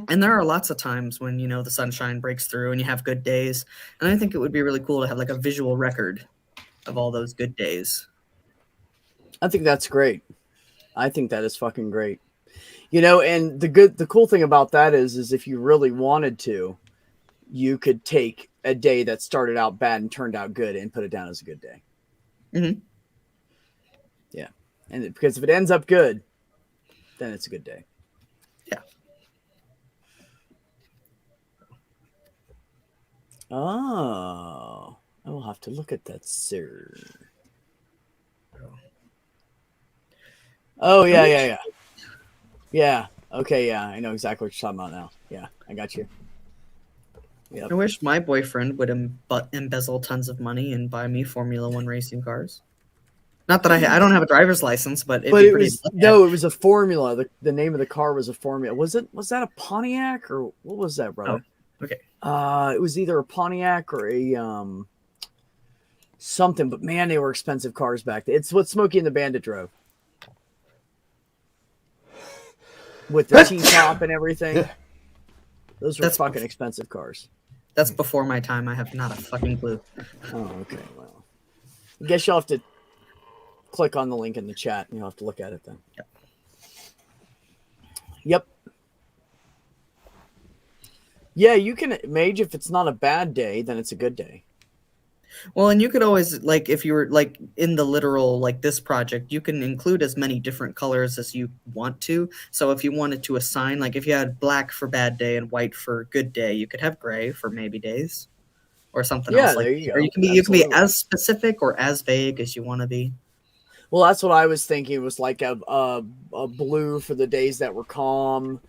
And there are lots of times when, you know, the sunshine breaks through and you have good days. And I think it would be really cool to have like a visual record of all those good days. I think that's great. I think that is fucking great. You know, and the cool thing about that is if you really wanted to, you could take a day that started out bad and turned out good and put it down as a good day. Yeah. And because if it ends up good, then it's a good day. Yeah. Oh, I will have to look at that, sir. Oh, yeah. Yeah. Okay. Yeah. I know exactly what you're talking about now. Yeah. I got you. Yep. I wish my boyfriend would embezzle tons of money and buy me Formula One racing cars. Not that I don't have a driver's license, but it was a Formula. The name of the car was a Formula. Was that a Pontiac or what was that, brother? Oh, okay. It was either a Pontiac or a something, but man, they were expensive cars back then. It's what Smokey and the Bandit drove. With the T-top and everything. Those were fucking expensive cars. That's before my time. I have not a fucking clue. Oh, okay. Well, I guess you'll have to click on the link in the chat and you'll have to look at it then. Yep. Yeah, you can, Mage, if it's not a bad day, then it's a good day. Well, and you could always, like, if you were, like, in the literal, like, this project, you can include as many different colors as you want to. So if you wanted to assign, like, if you had black for bad day and white for good day, you could have gray for maybe days or something else. Like, there you go. Or you can be as specific or as vague as you want to be. Well, that's what I was thinking. It was like a blue for the days that were calm,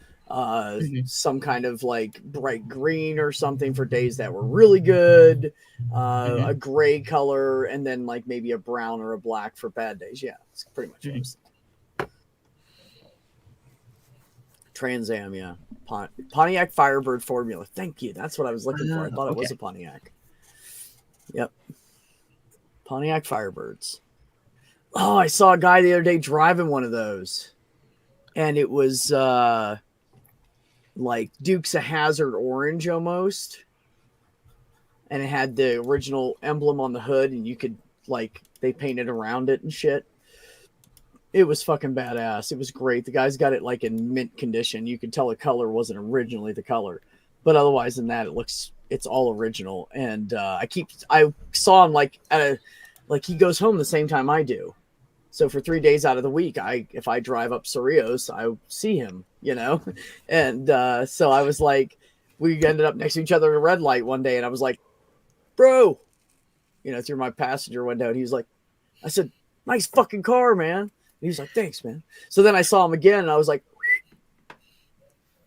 some kind of like bright green or something for days that were really good, a gray color, and then like maybe a brown or a black for bad days. Yeah, it's pretty much what I was thinking. Trans Am, yeah. Pontiac Firebird formula. Thank you. That's what I was looking for. I thought it was a Pontiac. Yep. Pontiac Firebirds. Oh, I saw a guy the other day driving one of those. And it was like Dukes of Hazzard orange almost. And it had the original emblem on the hood, and you could like they painted around it and shit. It was fucking badass. It was great. The guy's got it like in mint condition. You could tell the color wasn't originally the color, but otherwise than that, it's all original. And I saw him like he goes home the same time I do. So for 3 days out of the week, if I drive up Cerritos, I see him, you know? And so I was like, we ended up next to each other at a red light one day, and I was like, bro, you know, through my passenger window, and he was like, I said, nice fucking car, man. He was like, thanks, man. So then I saw him again, and I was like,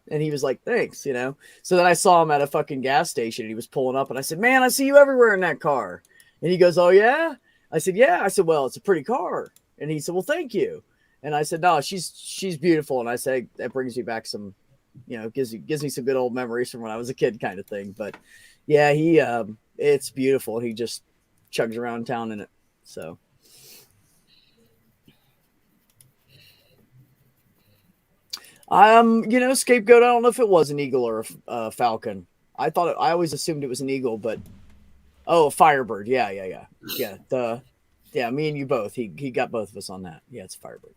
and he was like, thanks, you know. So then I saw him at a fucking gas station, and he was pulling up, and I said, man, I see you everywhere in that car. And he goes, oh, yeah? I said, yeah. I said, well, it's a pretty car. And he said, well, thank you. And I said, no, she's beautiful. And I said, that brings me back some, you know, gives me some good old memories from when I was a kid kind of thing. But yeah, it's beautiful. He just chugs around town in it. So. You know, Scapegoat, I don't know if it was an eagle or a falcon. I always assumed it was an eagle, but a Firebird. Yeah. Yeah, me and you both. He got both of us on that. Yeah, it's a Firebird.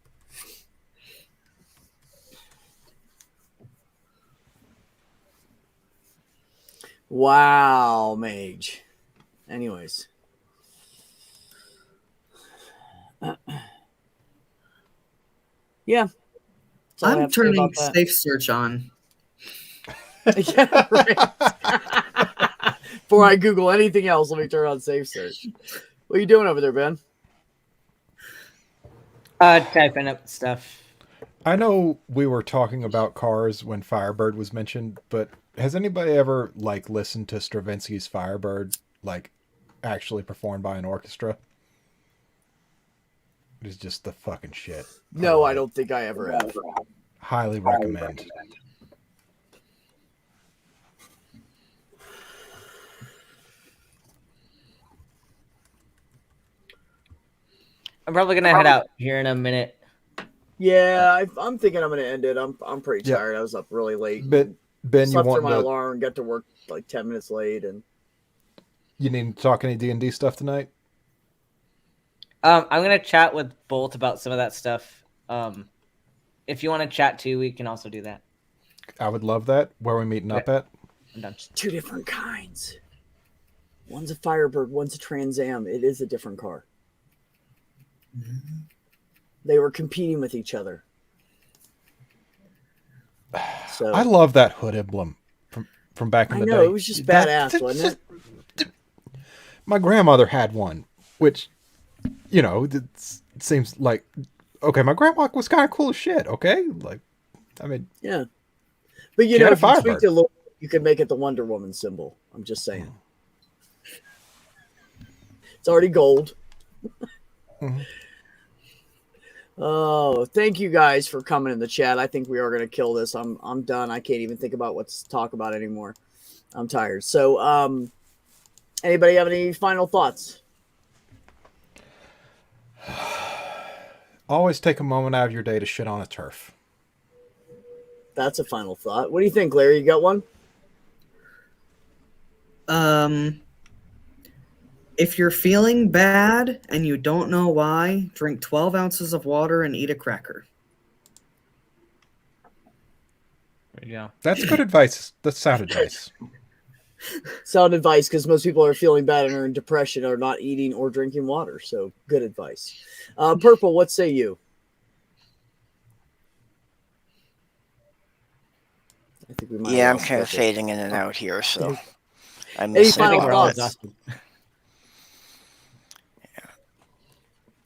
Wow, Mage. Anyways. Yeah. I'm turning Safe Search on. Yeah, right. Before I Google anything else, let me turn on Safe Search. What are you doing over there, Ben? Typing up stuff. I know we were talking about cars when Firebird was mentioned, but has anybody ever like listened to Stravinsky's Firebird like actually performed by an orchestra? It is just the fucking shit. No, I don't think I ever have. Highly recommend. I'm probably gonna head out here in a minute. Yeah, I'm thinking I'm gonna end it. I'm pretty tired. I was up really late. Ben, slept through my alarm and got to work like 10 minutes late. And you need to talk any D&D stuff tonight? I'm gonna chat with Bolt about some of that stuff. If you want to chat too, we can also do that. I would love that. Where are we meeting up at? I'm done. 2 different kinds. One's a Firebird, one's a Trans Am. It is a different car. Mm-hmm. They were competing with each other. So I love that hood emblem from back in the day. I know, it was just badass, wasn't it? My grandmother had one, which, you know, it seems like, okay, my grandma was kind of cool as shit, okay? Like, I mean... Yeah. But, you know, if you tweaked it a little, you could make it the Wonder Woman symbol. I'm just saying. It's already gold. Mm-hmm. Oh, thank you guys for coming in the chat. I think we are going to kill this. I'm done. I can't even think about what to talk about anymore. I'm tired. So, anybody have any final thoughts? Always take a moment out of your day to shit on a turf. That's a final thought. What do you think, Larry? You got one? If you're feeling bad and you don't know why, drink 12 ounces of water and eat a cracker. Yeah, that's good advice. That's sound advice. Sound advice, because most people are feeling bad and are in depression, are not eating or drinking water. So good advice. Purple, what say you? I think we might I'm kind of fading in and out here, so I'm any final thoughts?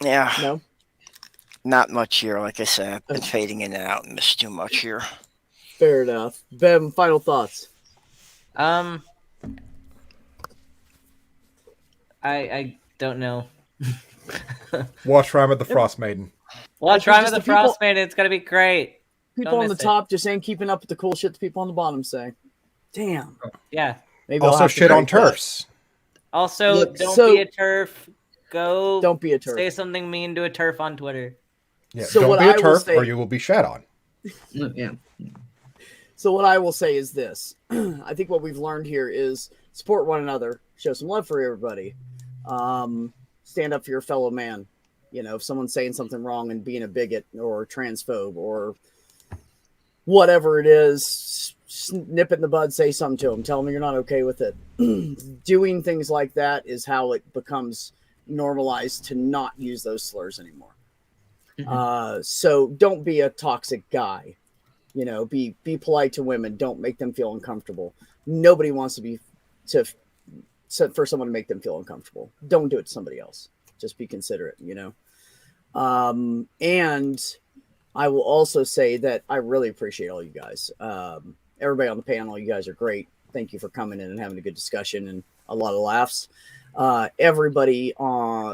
Yeah. No? Not much here. Like I said, I've been fading in and out and missed too much here. Fair enough. Bem, final thoughts. I don't know. Watch Rime of the Frost Maiden. Watch think Rime of just the the people- Frost Maiden. It's gonna be great. People Don't on the miss it. top just ain't keeping up with the cool shit the people on the bottom say. Damn. Yeah. Maybe I'll Also have to shit on break that. turfs. Also, Look, don't so- be a turf. Go Don't be a turf. say something mean to a turf on Twitter. Yeah, So don't what be a I will turf say- or you will be shat on. Yeah. So what I will say is this. I think what we've learned here is support one another, show some love for everybody. Stand up for your fellow man. You know, if someone's saying something wrong and being a bigot or transphobe or whatever it is, nip it in the bud, say something to them, tell them you're not okay with it. Doing things like that is how it becomes normalized to not use those slurs anymore. So don't be a toxic guy. You know, be polite to women. Don't make them feel uncomfortable. Nobody wants for someone to make them feel uncomfortable. Don't do it to somebody else. Just be considerate, you know. And I will also say that I really appreciate all you guys. Everybody on the panel, you guys are great. Thank you for coming in and having a good discussion and a lot of laughs. Everybody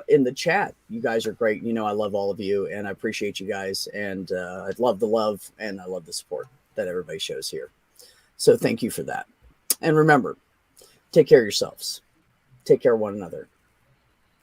in the chat, you guys are great. You know, I love all of you and I appreciate you guys. And I love the love and I love the support that everybody shows here. So thank you for that. And remember, take care of yourselves. Take care of one another.